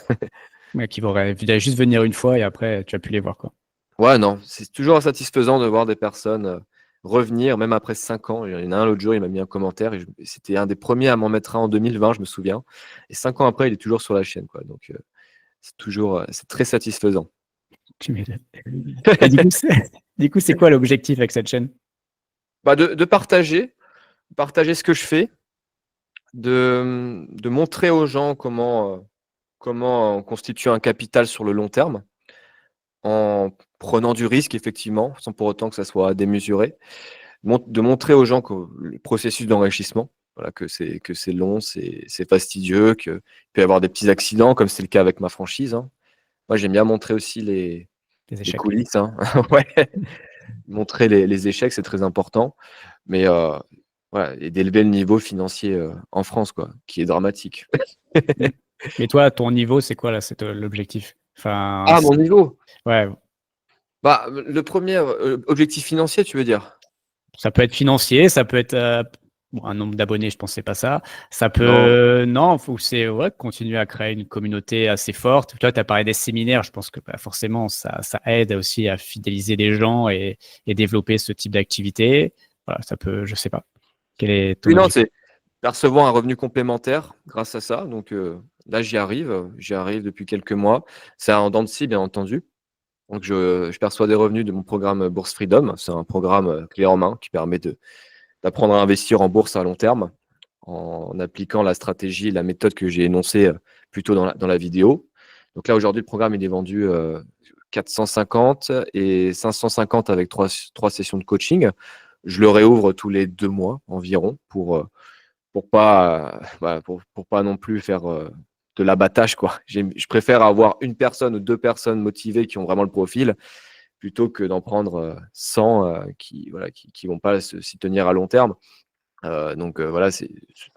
ouais, qui voudraient juste venir une fois et après, tu vas plus les voir, quoi. Ouais, non, c'est toujours satisfaisant de voir des personnes revenir, même après 5 ans. Il y en a un l'autre jour, il m'a mis un commentaire et c'était un des premiers à m'en mettre un en 2020, je me souviens. Et 5 ans après, il est toujours sur la chaîne, quoi. Donc, c'est très satisfaisant. Tu m'étonnes. Et du coup, c'est quoi l'objectif avec cette chaîne? Bah, de partager ce que je fais, de montrer aux gens comment on constitue un capital sur le long terme, en prenant du risque, effectivement, sans pour autant que ça soit démesuré. De montrer aux gens que le processus d'enrichissement, voilà, que c'est long, c'est fastidieux, qu'il peut y avoir des petits accidents, comme c'est le cas avec ma franchise, hein. Moi, j'aime bien montrer aussi Des les échecs. coulisses, hein. Ouais, montrer les échecs, c'est très important. Mais voilà, et d'élever le niveau financier en France, quoi, qui est dramatique. Mm. Mais toi, ton niveau, c'est quoi là? C'est l'objectif? Enfin, Ah, mon niveau? ouais, Bah, le premier objectif financier, tu veux dire? ça peut être financier, ça peut être bon, un nombre d'abonnés, je pensais pas ça. Ça Non. peut, non, faut c'est ouais, continuer à créer une communauté assez forte. Toi, tu as parlé des séminaires, je pense que bah, forcément, ça aide aussi à fidéliser les gens et développer ce type d'activité. Voilà, ça peut, je sais pas. Quel est ton Oui, non, objectif? c'est percevoir un revenu complémentaire grâce à ça. Donc là, j'y arrive depuis quelques mois. C'est en dents de scie, bien entendu. Donc je perçois des revenus de mon programme Bourse Freedom. C'est un programme clé en main qui permet d'apprendre à investir en bourse à long terme en appliquant la stratégie et la méthode que j'ai énoncée plus tôt dans la vidéo. Donc là, aujourd'hui, le programme il est vendu 450 et 550 avec trois sessions de coaching. Je le réouvre tous les 2 mois environ pour pas non plus faire de l'abattage, quoi. Je préfère avoir une personne ou 2 personnes motivées qui ont vraiment le profil plutôt que d'en prendre 100 qui vont pas s'y tenir à long terme. Donc voilà,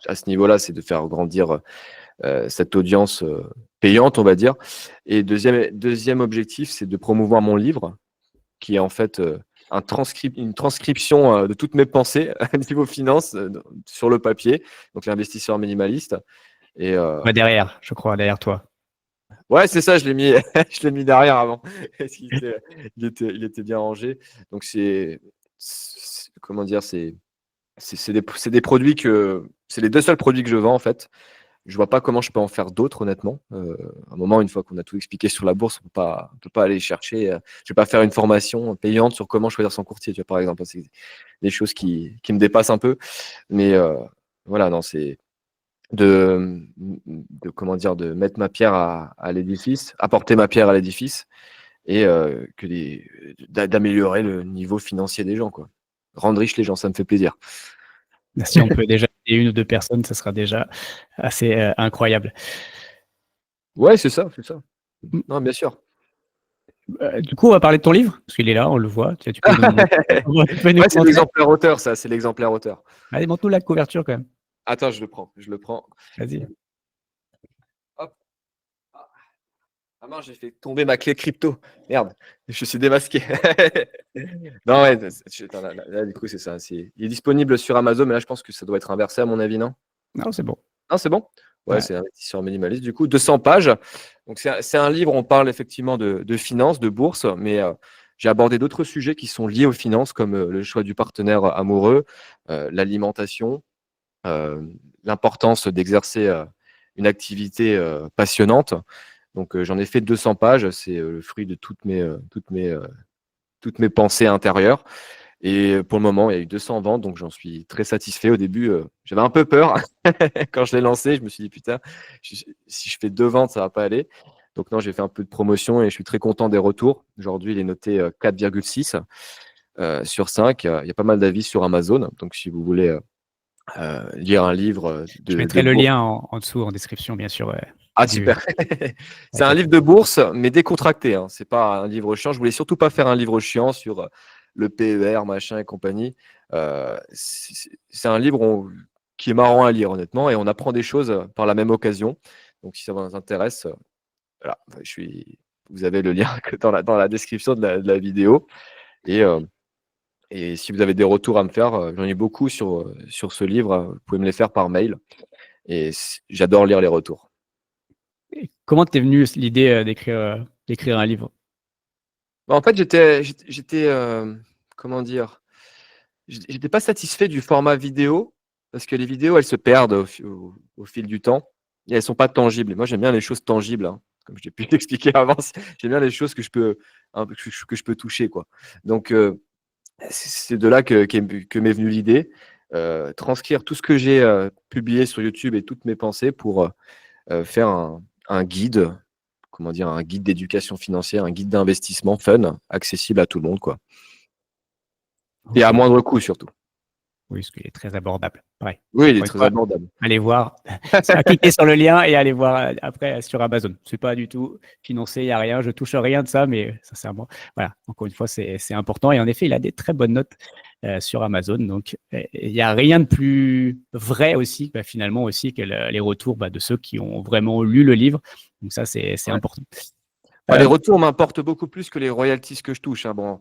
à ce niveau-là, c'est de faire grandir cette audience payante, on va dire. Et deuxième objectif, c'est de promouvoir mon livre, qui est en fait une transcription de toutes mes pensées à niveau finance sur le papier, donc l'investisseur minimaliste. Et Ouais, derrière, je crois, derrière toi. ouais, c'est ça, je l'ai mis, je l'ai mis derrière avant. Parce qu'il il était bien rangé. Donc comment dire, c'est des produits c'est les deux seuls produits que je vends en fait. Je vois pas comment je peux en faire d'autres, honnêtement. À un moment, une fois qu'on a tout expliqué sur la bourse, on peut pas aller chercher. Je vais pas faire une formation payante sur comment choisir son courtier, tu vois, par exemple. C'est des choses qui me dépassent un peu. Mais voilà, non, c'est comment dire, de mettre ma pierre à l'édifice, apporter ma pierre à l'édifice et d'améliorer le niveau financier des gens, quoi. Rendre riches les gens, ça me fait plaisir. Si on peut déjà aider 1 ou 2 personnes, ça sera déjà assez, incroyable. Ouais, c'est ça, c'est ça. Mmh, Non, bien sûr. du coup, on va parler de ton livre, parce qu'il est là, on le voit. Tu peux nous le montrer. Tu peux nous Ouais, le c'est montrer? l'exemplaire auteur, ça, c'est l'exemplaire auteur. Allez, montre-nous la couverture quand même. Attends, je le prends, je le prends. Vas-y. Hop. Ah, ah mince, j'ai fait tomber ma clé crypto. Merde, je suis démasqué. Non, ouais, attends, là, du coup, c'est ça. Il est disponible sur Amazon, mais là, je pense que ça doit être inversé, à mon avis, non? Non, c'est bon. Non, c'est bon? Ouais, Ouais. c'est Investisseur minimaliste. Du coup, 200 pages. Donc, c'est un livre, on parle effectivement de finances, de bourse, mais j'ai abordé d'autres sujets qui sont liés aux finances, comme le choix du partenaire amoureux, l'alimentation, euh, l'importance d'exercer une activité passionnante. Donc, j'en ai fait 200 pages. C'est le fruit de toutes mes pensées intérieures. Et pour le moment, il y a eu 200 ventes, donc j'en suis très satisfait. Au début, j'avais un peu peur quand je l'ai lancé. Je me suis dit, putain, si je fais 2 ventes, ça va pas aller. Donc non, j'ai fait un peu de promotion et je suis très content des retours. Aujourd'hui, il est noté 4,6 sur 5. Il y a pas mal d'avis sur Amazon. Donc si vous voulez lire un livre Je de mettrai le bourse. lien en dessous, en description, bien sûr, Ah, du super. C'est un livre de bourse, mais décontracté, hein. C'est pas un livre chiant. Je voulais surtout pas faire un livre chiant sur le PER, machin et compagnie. C'est un livre qui est marrant à lire, honnêtement, et on apprend des choses par la même occasion. Donc, si ça vous intéresse, voilà, vous avez le lien dans la description de la vidéo. Et, euh, et si vous avez des retours à me faire, j'en ai beaucoup sur ce livre. Vous pouvez me les faire par mail. Et j'adore lire les retours. Et comment t'es venue l'idée d'écrire un livre? Bah, en fait, comment dire? J'étais pas satisfait du format vidéo parce que les vidéos, elles se perdent au fil du temps et elles sont pas tangibles. Et moi, j'aime bien les choses tangibles, hein. Comme j'ai pu t'expliquer avant, j'aime bien les choses que je peux toucher, quoi. Donc, c'est de là que m'est venue l'idée, transcrire tout ce que j'ai publié sur YouTube et toutes mes pensées pour faire un guide, comment dire, un guide d'éducation financière, un guide d'investissement fun, accessible à tout le monde, quoi. Et à OK. moindre coût surtout. Oui, ce qui est très abordable. Pareil, Oui, il est encore une très fois, abordable. allez voir, cliquez sur le lien et allez voir après sur Amazon. C'est pas du tout financé, il y a rien, je touche rien de ça, mais sincèrement, voilà, encore une fois, c'est important et en effet, il a des très bonnes notes sur Amazon. Donc, il y a rien de plus vrai aussi, finalement aussi, que les retours de ceux qui ont vraiment lu le livre. Donc ça, c'est Ouais. important. Bah, les Euh, retours m'importent beaucoup plus que les royalties que je touche, hein. Bon,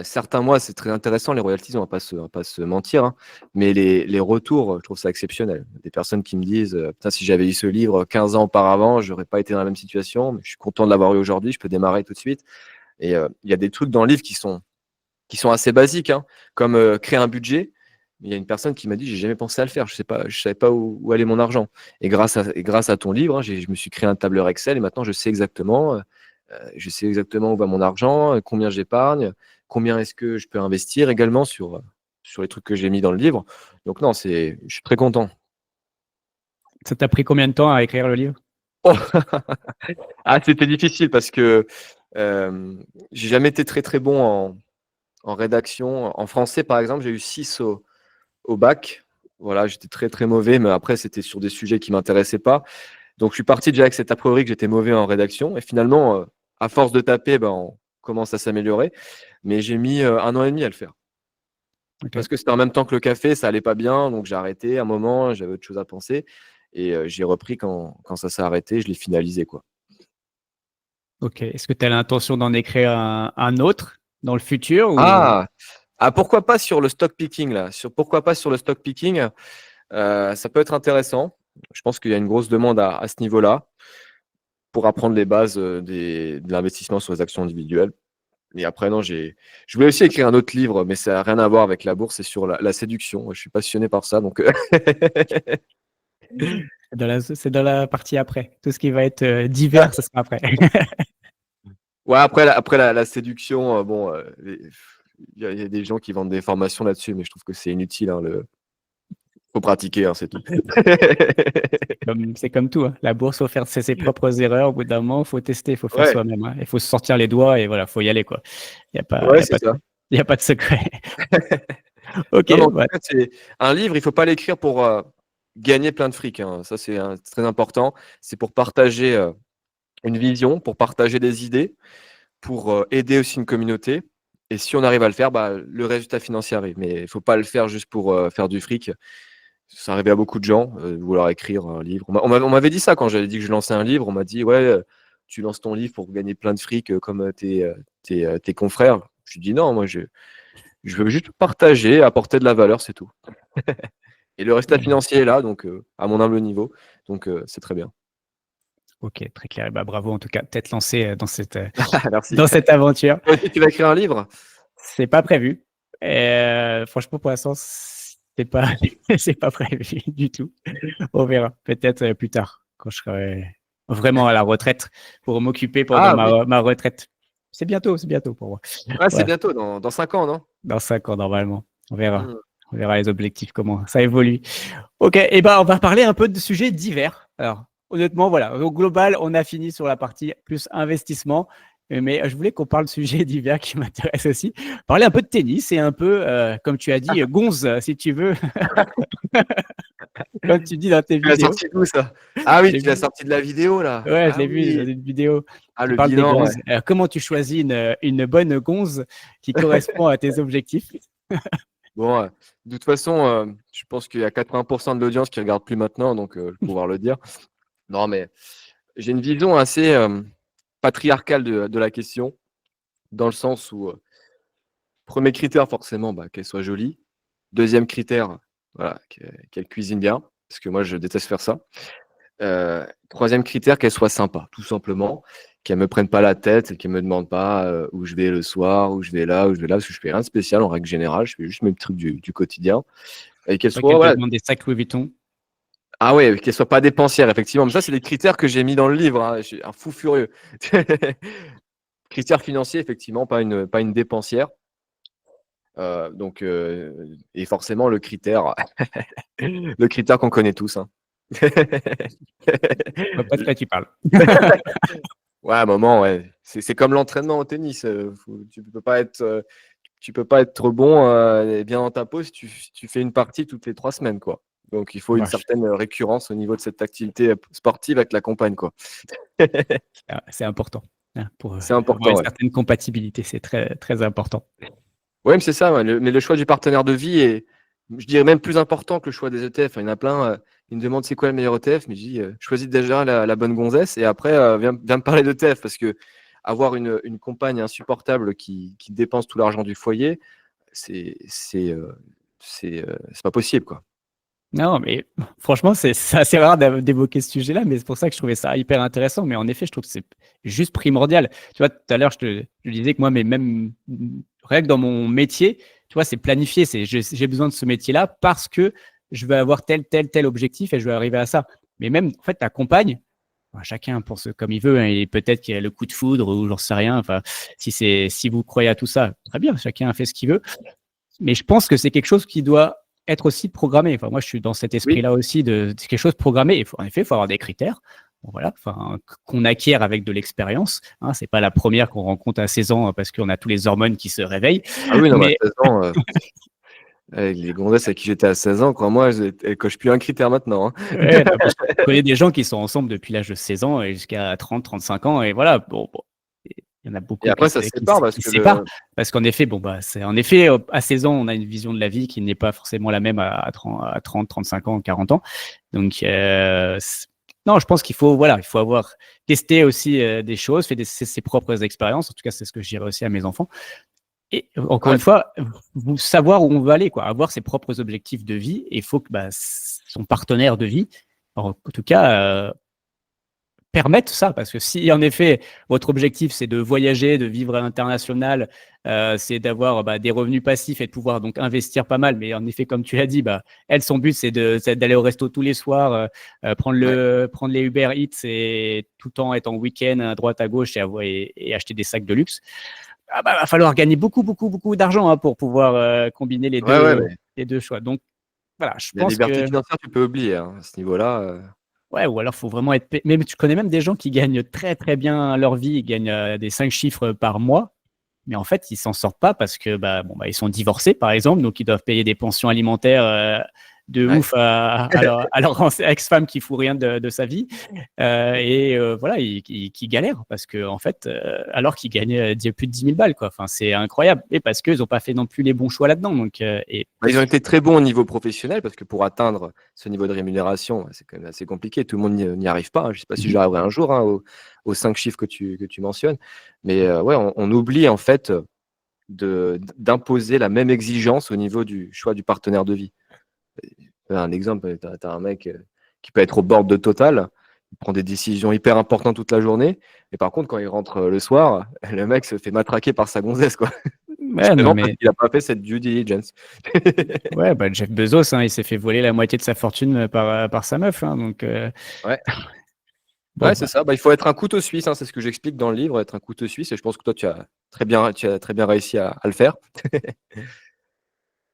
certains mois, c'est très intéressant, les royalties, on va pas se mentir, hein. Mais les retours, je trouve ça exceptionnel. Des personnes qui me disent, putain, si j'avais eu ce livre 15 ans auparavant, j'aurais pas été dans la même situation, mais je suis content de l'avoir eu aujourd'hui, je peux démarrer tout de suite. Et il y a des trucs dans le livre qui sont assez basiques, hein, comme créer un budget. Il y a une personne qui m'a dit, j'ai jamais pensé à le faire, je savais pas où allait mon argent. Et grâce à ton livre, hein, je me suis créé un tableur Excel et maintenant je sais exactement où va mon argent, combien j'épargne, combien est-ce que je peux investir également sur les trucs que j'ai mis dans le livre. Donc non, je suis très content. Ça t'a pris combien de temps à écrire le livre? Oh ah, c'était difficile parce que j'ai jamais été très très bon en rédaction. En français, par exemple, j'ai eu 6 au bac. Voilà, j'étais très très mauvais, mais après, c'était sur des sujets qui m'intéressaient pas. Donc, je suis parti déjà avec cette a priori que j'étais mauvais en rédaction. Et finalement, à force de taper, ben, on commence à s'améliorer. Mais j'ai mis 1 an et demi à le faire. Ok. Parce que c'était en même temps que le café, ça allait pas bien. Donc, j'ai arrêté un moment, j'avais autre chose à penser. Et j'ai repris quand ça s'est arrêté, je l'ai finalisé, quoi. Ok. Est-ce que tu as l'intention d'en écrire un autre dans le futur ou... Ah, pourquoi pas sur le stock picking là? Pourquoi pas sur le stock picking? Ça peut être intéressant. Je pense qu'il y a une grosse demande à ce niveau-là pour apprendre les bases de l'investissement sur les actions individuelles. Et après, non, je voulais aussi écrire un autre livre, mais ça n'a rien à voir avec la bourse, c'est sur la séduction. Je suis passionné par ça, donc C'est dans la partie après. Tout ce qui va être divers, ce sera après. ouais, après la séduction, bon, il y a des gens qui vendent des formations là-dessus, mais je trouve que c'est inutile. Hein, faut pratiquer, hein, c'est tout. C'est comme tout. Hein. La bourse, faut faire ses propres erreurs. Au bout d'un moment, il faut tester, il faut faire Ouais, soi-même. Hein. Il faut se sortir les doigts et voilà, faut y aller. Quoi. Il n'y a pas, ouais, y a c'est pas, ça. y a pas de secret. Ok, Non, mais en tout ouais. cas, c'est un livre, il faut pas l'écrire pour gagner plein de fric. Hein. Ça, c'est très important. C'est pour partager une vision, pour partager des idées, pour aider aussi une communauté. Et si on arrive à le faire, bah, le résultat financier arrive. Mais il ne faut pas le faire juste pour faire du fric. Ça arrivait à beaucoup de gens de vouloir écrire un livre. On m'avait dit ça quand j'avais dit que je lançais un livre. On m'a dit, ouais, tu lances ton livre pour gagner plein de fric comme tes confrères. Je dis non, moi, je veux juste partager, apporter de la valeur, c'est tout. Et le résultat financier est là, donc à mon humble niveau. Donc c'est très bien. Ok, très clair. Bah, bravo en tout cas, peut-être lancé Merci. dans cette aventure. Toi aussi, tu vas écrire un livre? C'est pas prévu. Franchement, pour l'instant, c'est pas, c'est pas prévu du tout. On verra. Peut-être plus tard, quand je serai vraiment à la retraite, pour m'occuper pendant Ah oui, ma retraite. C'est bientôt pour moi. ouais, c'est Ouais, bientôt, dans 5 ans, non? dans 5 ans normalement. On verra. Hmm. On verra les objectifs, comment ça évolue. Ok, et ben on va parler un peu de sujets divers. Alors, honnêtement, voilà, au global, on a fini sur la partie plus investissement. Mais je voulais qu'on parle de sujets divers qui m'intéressent aussi. Parler un peu de tennis et un peu, comme tu as dit, gonze, si tu veux, comme tu dis dans tes Tu l'as vidéos. sorti d'où ça? Ah oui, J'ai tu l'as vu. sorti de la vidéo là. Ouais, je Ah l'ai vu dans oui. une vidéo Ah, qui le parle des bilan, ouais. gonzes. Comment tu choisis une bonne gonze qui correspond à tes objectifs? Bon, de toute façon, je pense qu'il y a 80% de l'audience qui regarde plus maintenant, donc je vais pouvoir le dire. Non, mais j'ai une vision assez patriarcale de la question, dans le sens où premier critère, forcément, bah, qu'elle soit jolie. Deuxième critère, voilà, qu'elle cuisine bien, parce que moi, je déteste faire ça. Troisième critère, qu'elle soit sympa, tout simplement. Qu'elle me prenne pas la tête et qu'elle me demande pas où je vais le soir, où je vais là, parce que je fais rien de spécial en règle générale. Je fais juste mes petits trucs du quotidien. Et qu'elle Pas soit, qu'elle te voilà. demande des sacs Louis Vuitton. Ah ouais, qu'elle soit pas dépensière, effectivement. Mais ça, c'est les critères que j'ai mis dans le livre. Hein. Je suis un fou furieux. Critères financiers, effectivement, pas une dépensière. Et forcément, le critère, le critère qu'on connaît tous. Hein. Je vois pas de quoi tu parles. Ouais, à un moment, ouais. C'est comme l'entraînement au tennis. Tu peux pas être trop bon et bien dans ta peau si tu fais une partie toutes les 3 semaines, quoi. Donc, il faut une Vache. certaine récurrence au niveau de cette activité sportive avec la compagne, quoi. C'est important hein, pour C'est avoir important, une ouais. certaine compatibilité. C'est très, très important. Ouais, mais c'est ça. Ouais, mais le choix du partenaire de vie est, je dirais même plus important que le choix des ETF. Il y en a plein. Ils me demandent c'est quoi le meilleur ETF, mais je dis choisis déjà la bonne gonzesse et après viens me parler d'ETF parce que avoir une compagne insupportable qui dépense tout l'argent du foyer, c'est pas possible, quoi. Non, mais franchement, c'est assez rare d'évoquer ce sujet-là, mais c'est pour ça que je trouvais ça hyper intéressant. Mais en effet, je trouve que c'est juste primordial. Tu vois, tout à l'heure, je disais que moi, mais même rien que dans mon métier, tu vois, c'est planifié. J'ai besoin de ce métier-là parce que je veux avoir tel objectif et je veux arriver à ça. Mais même, en fait, ta compagne, enfin, chacun pense comme il veut, hein, et peut-être qu'il y a le coup de foudre ou j'en sais rien. Enfin, si vous croyez à tout ça, très bien, chacun fait ce qu'il veut. Mais je pense que c'est quelque chose qui doit être aussi programmé. Enfin, moi, je suis dans cet Oui. esprit-là aussi de c'est quelque chose de programmé. En effet, il faut avoir des critères. Bon, voilà, enfin, qu'on acquiert avec de l'expérience. Hein, c'est pas la première qu'on rencontre à 16 ans parce qu'on a tous les hormones qui se réveillent. Ah oui, non, mais à Mais 16 ans, avec les gonzesses avec qui j'étais à 16 ans, crois-moi, elles cochent plus un critère maintenant. Hein. ouais, non, mais je connais des gens qui sont ensemble depuis l'âge de 16 ans et jusqu'à 30, 35 ans. Et voilà, bon, il y en a Et beaucoup après, ça se sépare parce qui se que séparent. Parce qu'en effet, bon, bah, en effet, à 16 ans, on a une vision de la vie qui n'est pas forcément la même à 30, 35 ans, 40 ans. Donc, non, je pense qu'il faut, voilà, il faut avoir testé aussi des choses, fait ses propres expériences. En tout cas, c'est ce que je dirais aussi à mes enfants. Et encore ouais, une fois, vous savoir où on veut aller, quoi, avoir ses propres objectifs de vie. Et il faut que bah, son partenaire de vie en tout cas, permettent ça. Parce que si, en effet, votre objectif, c'est de voyager, de vivre à l'international, c'est d'avoir des revenus passifs et de pouvoir donc investir pas mal. Mais en effet, comme tu l'as dit, elle, son but, c'est d'aller au resto tous les soirs, Ouais. prendre les Uber Eats et tout le temps être en week-end à droite, à gauche et acheter des sacs de luxe. Va falloir gagner beaucoup, beaucoup, beaucoup d'argent pour pouvoir combiner Ouais, ouais, mais les deux choix. Donc, voilà, je la pense liberté que financière, tu peux oublier, hein, à ce niveau-là. ouais, ou alors faut vraiment être. Mais tu connais même des gens qui gagnent très très bien leur vie, ils gagnent des 5 chiffres par mois, mais en fait ils s'en sortent pas parce que ils sont divorcés par exemple, donc ils doivent payer des pensions alimentaires de Ouais. ouf à leur ex-femme qui fout rien de sa vie. Voilà, ils galèrent parce que en fait, alors qu'ils gagnent plus de 10 000 balles, quoi. Enfin, c'est incroyable. Et parce qu'ils n'ont pas fait non plus les bons choix là-dedans. Donc, Bah, ils ont été très bons au niveau professionnel parce que pour atteindre ce niveau de rémunération, c'est quand même assez compliqué. Tout le monde n'y arrive pas, hein. Je ne sais pas si j'y arriverai un jour, hein, aux 5 chiffres que tu mentionnes. Mais ouais, on oublie en fait d'imposer la même exigence au niveau du choix du partenaire de vie. Un exemple, tu as un mec qui peut être au bord de Total, il prend des décisions hyper importantes toute la journée, et par contre, quand il rentre le soir, le mec se fait matraquer par sa gonzesse, quoi. ouais, non, Justement parce mais qu'il n'a pas fait cette due diligence. ouais, Jeff Bezos, hein, il s'est fait voler la moitié de sa fortune par sa meuf. Hein, donc, Ouais. bon, Ouais, c'est ça. Il faut être un couteau suisse, hein, c'est ce que j'explique dans le livre, être un couteau suisse. Et je pense que toi, tu as très bien réussi à le faire.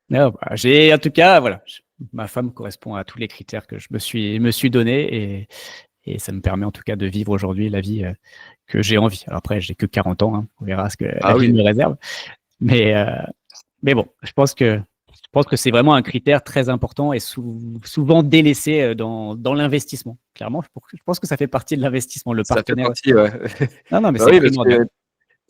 non, j'ai en tout cas, voilà, ma femme correspond à tous les critères que je me suis donné et ça me permet en tout cas de vivre aujourd'hui la vie que j'ai envie. Alors après, j'ai que 40 ans, hein, on verra ce que la Ah vie oui, me réserve. Mais, euh, mais bon, je pense que c'est vraiment un critère très important et souvent délaissé dans l'investissement. Clairement, je pense que ça fait partie de l'investissement, le ça fait partenaire. partie, ouais. Non, non, mais Bah c'est oui, parce primordial. que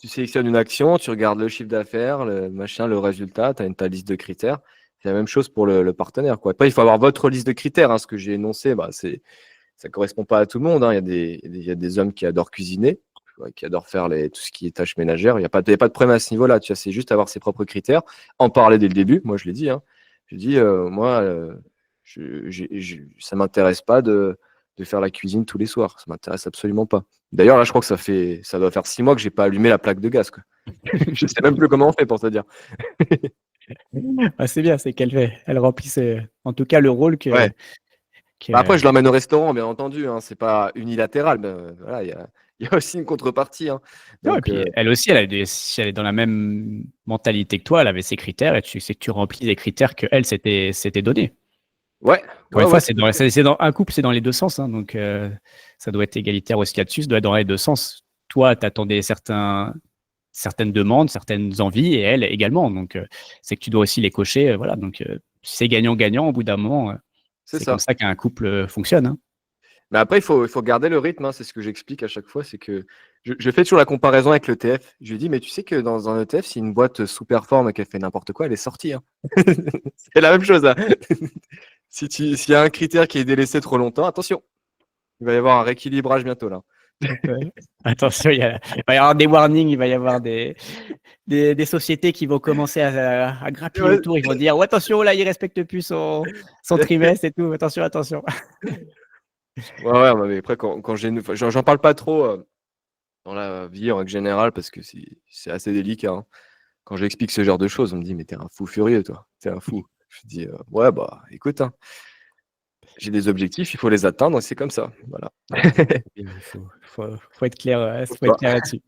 tu sélectionnes une action, tu regardes le chiffre d'affaires, le machin, le résultat, tu as ta liste de critères. C'est la même chose pour le partenaire, quoi. Après, il faut avoir votre liste de critères, hein. Ce que j'ai énoncé, ça correspond pas à tout le monde, hein. Il y a des hommes qui adorent cuisiner, ouais, qui adorent faire tout ce qui est tâches ménagères. Il y a pas de problème à ce niveau-là. Tu vois, c'est juste avoir ses propres critères, en parler dès le début. Moi, je l'ai dit, hein. Je dis, moi, ça m'intéresse pas de faire la cuisine tous les soirs. Ça m'intéresse absolument pas. D'ailleurs, là, je crois que ça doit faire 6 mois que j'ai pas allumé la plaque de gaz, quoi. Je sais même plus comment on fait pour te dire. C'est bien, c'est qu'elle fait. Elle remplit en tout cas le rôle Ouais. que Après, je l'emmène au restaurant, bien entendu, hein. C'est pas unilatéral, mais voilà, il y a aussi une contrepartie, hein. non, et Donc, puis elle aussi, si elle est dans la même mentalité que toi, elle avait ses critères et tu sais que tu remplis les critères que elle s'était donné. ouais, Encore ouais, une fois, ouais, tout à fait. c'est dans un couple, c'est dans les deux sens, hein, donc ça doit être égalitaire aussi là-dessus, ça doit être dans les deux sens. Toi, tu attendais certaines demandes, certaines envies, et elle également. Donc, c'est que tu dois aussi les cocher. Voilà. Donc, si c'est gagnant-gagnant, au bout d'un moment, C'est c'est comme ça. ça qu'un couple fonctionne. Hein. Mais après, il faut garder le rythme, hein. C'est ce que j'explique à chaque fois. C'est que je fais toujours la comparaison avec l'ETF. Je lui dis, mais tu sais que dans un ETF, si une boîte sous-performe et qu'elle fait n'importe quoi, elle est sortie, hein. C'est la même chose, là. S'il y a un critère qui est délaissé trop longtemps, attention, il va y avoir un rééquilibrage bientôt, là. Donc, attention, il va y avoir des warnings, il va y avoir des sociétés qui vont commencer à grappiller Ouais, autour. Ils vont dire, oh, attention, là, il ne respecte plus son trimestre et tout. Attention, attention. ouais, ouais, mais après, enfin, j'en parle pas trop dans la vie en règle générale parce que c'est assez délicat, hein. Quand j'explique ce genre de choses, on me dit, mais t'es un fou furieux, toi. T'es un fou. Je dis, ouais, écoute, hein, j'ai des objectifs, il faut les atteindre, et c'est comme ça. Voilà. Il faut être clair, Faut faut être pas. clair là-dessus.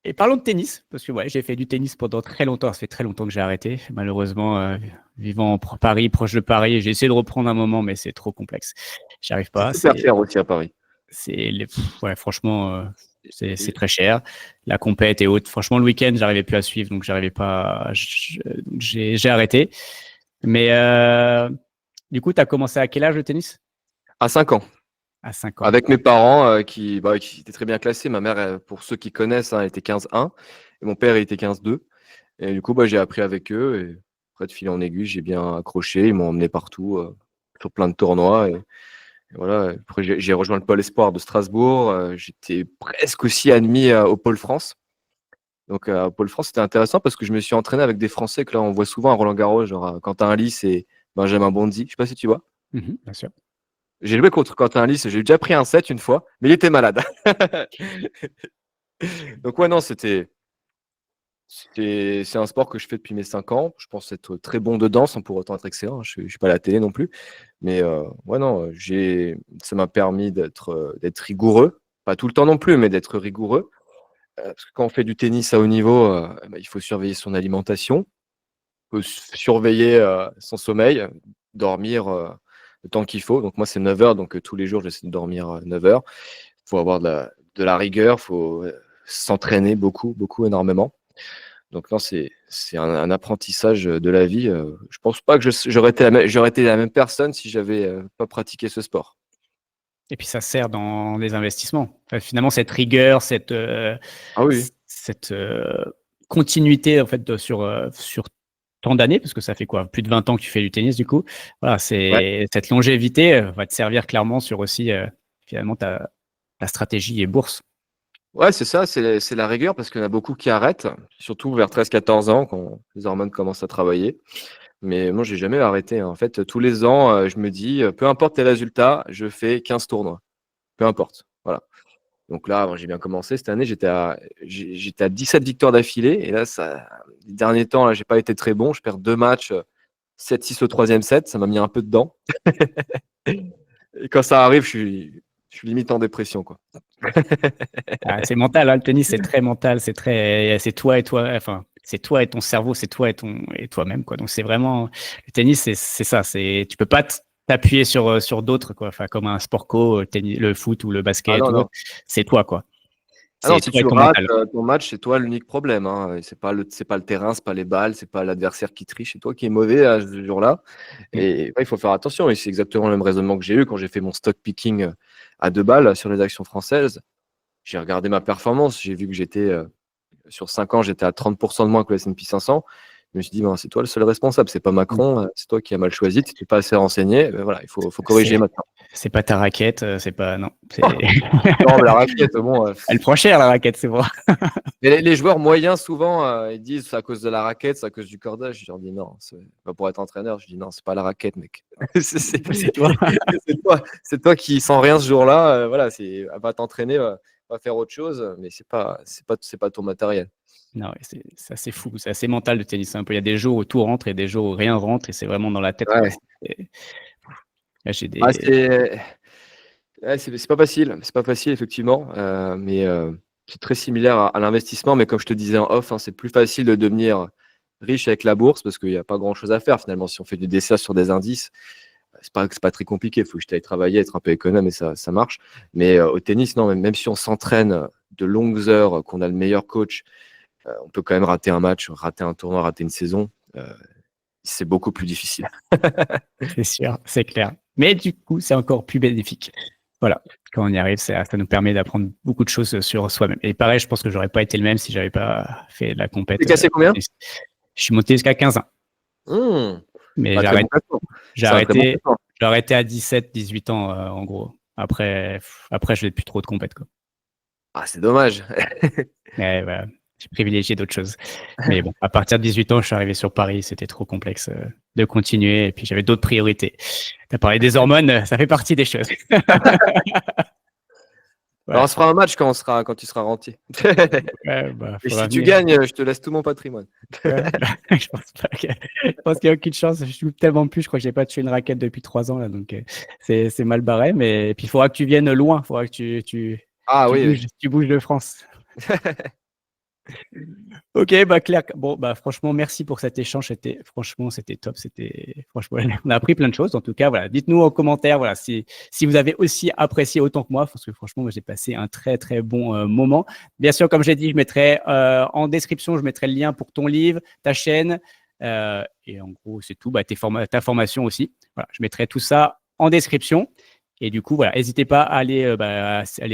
Et parlons de tennis, parce que ouais, j'ai fait du tennis pendant très longtemps. Ça fait très longtemps que j'ai arrêté. Malheureusement, vivant Paris, proche de Paris, j'ai essayé de reprendre un moment, mais c'est trop complexe. J'y arrive C'est pas. super cher aussi à Paris. Ouais, franchement, c'est très cher. La compète et autres. Franchement, le week-end, j'arrivais plus à suivre, donc j'arrivais pas. J'ai arrêté. Mais du coup, tu as commencé à quel âge le tennis? À 5 ans. À 5 ans. Avec mes parents qui étaient très bien classés. Ma mère, pour ceux qui connaissent, hein, elle était 15-1. Et mon père, il était 15-2. Et du coup, j'ai appris avec eux. Et après, de fil en aiguille, j'ai bien accroché. Ils m'ont emmené partout, sur plein de tournois. Et voilà. Après, j'ai rejoint le Pôle Espoir de Strasbourg. J'étais presque aussi admis au Pôle France. Donc, au Pôle France, c'était intéressant parce que je me suis entraîné avec des Français que là, on voit souvent à Roland-Garros, genre Quentin Halys et Benjamin Bonzi. Je sais pas si tu vois. Bien sûr. J'ai joué contre Quentin Lys, j'ai déjà pris un set une fois, mais il était malade. Donc ouais, non, c'est un sport que je fais depuis mes 5 ans. Je pense être très bon dedans sans pour autant être excellent. Je ne suis pas à la télé non plus. Mais ouais, non, ça m'a permis d'être rigoureux. Pas tout le temps non plus, mais d'être rigoureux. Parce que quand on fait du tennis à haut niveau, bah, il faut surveiller son alimentation, il faut surveiller son sommeil, dormir le temps qu'il faut. Donc moi, c'est 9 heures. Donc tous les jours, j'essaie de dormir 9 heures. Il faut avoir de la rigueur, il faut s'entraîner beaucoup, beaucoup, énormément. Donc non, c'est un apprentissage de la vie. Je pense pas que j'aurais été la même personne si j'avais pas pratiqué ce sport. Et puis ça sert dans les investissements. Enfin, finalement, cette rigueur, cette Ah oui. continuité en fait sur tant d'années, parce que ça fait quoi, plus de 20 ans que tu fais du tennis du coup. Voilà, Ouais. cette longévité va te servir clairement sur aussi finalement ta stratégie et bourse. Ouais, c'est ça, c'est la rigueur parce qu'il y en a beaucoup qui arrêtent, surtout vers 13-14 ans quand les hormones commencent à travailler. Mais moi, j'ai jamais arrêté, hein. En fait, tous les ans, je me dis, peu importe tes résultats, je fais 15 tournois. Peu importe. Voilà. Donc là, j'ai bien commencé. Cette année, j'étais à 17 victoires d'affilée. Et là, les derniers temps, là, j'ai pas été très bon. Je perds 2 matchs, 7-6 au troisième set. Ça m'a mis un peu dedans. Et quand ça arrive, je suis limite en dépression, quoi. Ah, c'est mental, hein, le tennis, c'est très mental, c'est toi et toi, enfin, c'est toi et ton cerveau, c'est toi et toi-même, quoi. Donc c'est vraiment, le tennis, c'est ça, tu peux pas t'appuyer sur d'autres, quoi. Enfin, comme un sport co, le foot ou le Ah basket non, ou non. autre, c'est toi, quoi. Ah non, C'est si toi et tu ton rates mental. ton match, c'est toi l'unique problème, hein. C'est pas le terrain, c'est pas les balles, c'est pas l'adversaire qui triche, c'est toi qui es mauvais à ce jour-là. Mm. Et ouais, il faut faire attention. Et c'est exactement le même raisonnement que j'ai eu quand j'ai fait mon stock picking à 2 balles sur les actions françaises. J'ai regardé ma performance, j'ai vu que sur 5 ans, j'étais à 30% de moins que le S&P 500. Je me suis dit, ben, c'est toi le seul responsable, c'est pas Macron, c'est toi qui as mal choisi, tu n'es pas assez renseigné. Ben voilà, il faut corriger maintenant. C'est pas ta raquette, c'est pas, non. Non, mais la raquette, bon. Elle prend cher, la raquette, c'est vrai. Mais les joueurs moyens, souvent, ils disent c'est à cause de la raquette, c'est à cause du cordage. Je leur dis non, c'est pas pour être entraîneur. Je dis non, c'est pas la raquette, mec. C'est toi. C'est toi qui sens rien ce jour-là. Voilà, va t'entraîner, va faire autre chose, mais c'est pas ton matériel. Non, c'est assez fou, c'est assez mental le tennis. Il y a des jours où tout rentre et des jours où rien rentre et c'est vraiment dans la tête, quoi. Ouais. Là, j'ai Ah, des. c'est pas facile, c'est pas facile effectivement, mais c'est très similaire à l'investissement. Mais comme je te disais en off, hein, c'est plus facile de devenir riche avec la bourse parce qu'il n'y a pas grand-chose à faire finalement. Si on fait du dessin sur des indices, c'est pas très compliqué. Il faut juste aller travailler, être un peu économe et ça marche. Mais au tennis, non, même si on s'entraîne de longues heures, qu'on a le meilleur coach, on peut quand même rater un match, rater un tournoi, rater une saison. C'est beaucoup plus difficile. C'est sûr, c'est clair. Mais du coup, c'est encore plus bénéfique. Voilà, quand on y arrive, ça nous permet d'apprendre beaucoup de choses sur soi-même. Et pareil, je pense que j'aurais pas été le même si j'avais pas fait la compète. T'es cassé combien? Je suis monté jusqu'à 15 ans. Mais Pas très bon classement. j'ai C'est un très bon arrêté, classement. j'ai arrêté à 17, 18 ans, en gros. Après, je n'ai plus trop de compète, quoi. Ah, c'est dommage. Mais voilà, j'ai privilégié d'autres choses. Mais bon, à partir de 18 ans, je suis arrivé sur Paris. C'était trop complexe de continuer. Et puis, j'avais d'autres priorités. Tu as parlé des hormones, ça fait partie des choses. Alors, Ouais. on se fera un match quand tu seras rentier. Ouais, bah, Et faudra si tu venir. gagnes, je te laisse tout mon patrimoine. Ouais. Je pense pas je pense qu'il n'y a aucune chance. Je joue tellement plus. Je crois que j'ai pas tué une raquette depuis 3 ans là, donc c'est mal barré. Mais puis il faudra que tu viennes loin. Il faudra que Ah oui, oui. tu bouges de France. Ok, bah Claire, bon bah franchement merci pour cet échange, c'était top, franchement on a appris plein de choses. En tout cas voilà, dites-nous en commentaire voilà si vous avez aussi apprécié autant que moi, parce que franchement moi j'ai passé un très très bon moment. Bien sûr comme j'ai dit, je mettrai en description, je mettrai le lien pour ton livre, ta chaîne et en gros c'est tout, bah ta formation aussi. Voilà, je mettrai tout ça en description. Et du coup, voilà, n'hésitez pas à aller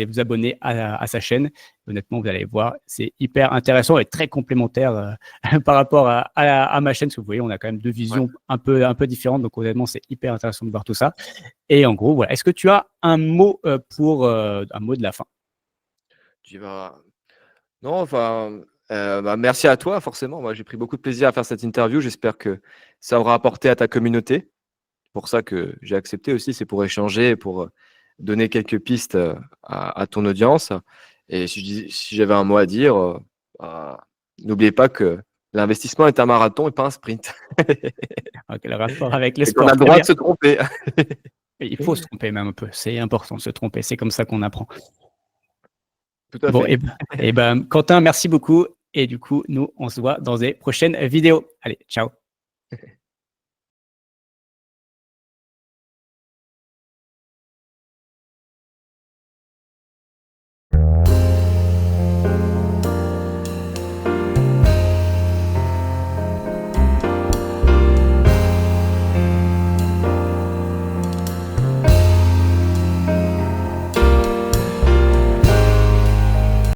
vous abonner à sa chaîne. Honnêtement, vous allez voir, c'est hyper intéressant et très complémentaire par rapport à ma chaîne. Parce que vous voyez, on a quand même deux visions un peu différentes. Donc, honnêtement, c'est hyper intéressant de voir tout ça. Et en gros, voilà. Est-ce que tu as un mot un mot de la fin? Tu vas. Non, enfin, bah, merci à toi, forcément. Moi, j'ai pris beaucoup de plaisir à faire cette interview. J'espère que ça aura apporté à ta communauté. pour ça que j'ai accepté aussi, c'est pour échanger, pour donner quelques pistes à ton audience. Et si j'avais un mot à dire, bah, n'oubliez pas que l'investissement est un marathon et pas un sprint. Ok, le rapport avec le Et qu'on a sport, le très droit bien. de se tromper. Il faut se tromper même un peu. C'est important de se tromper. C'est comme ça qu'on apprend. Tout à Bon, fait. et ben, Quentin, merci beaucoup. Et du coup, nous, on se voit dans des prochaines vidéos. Allez, ciao.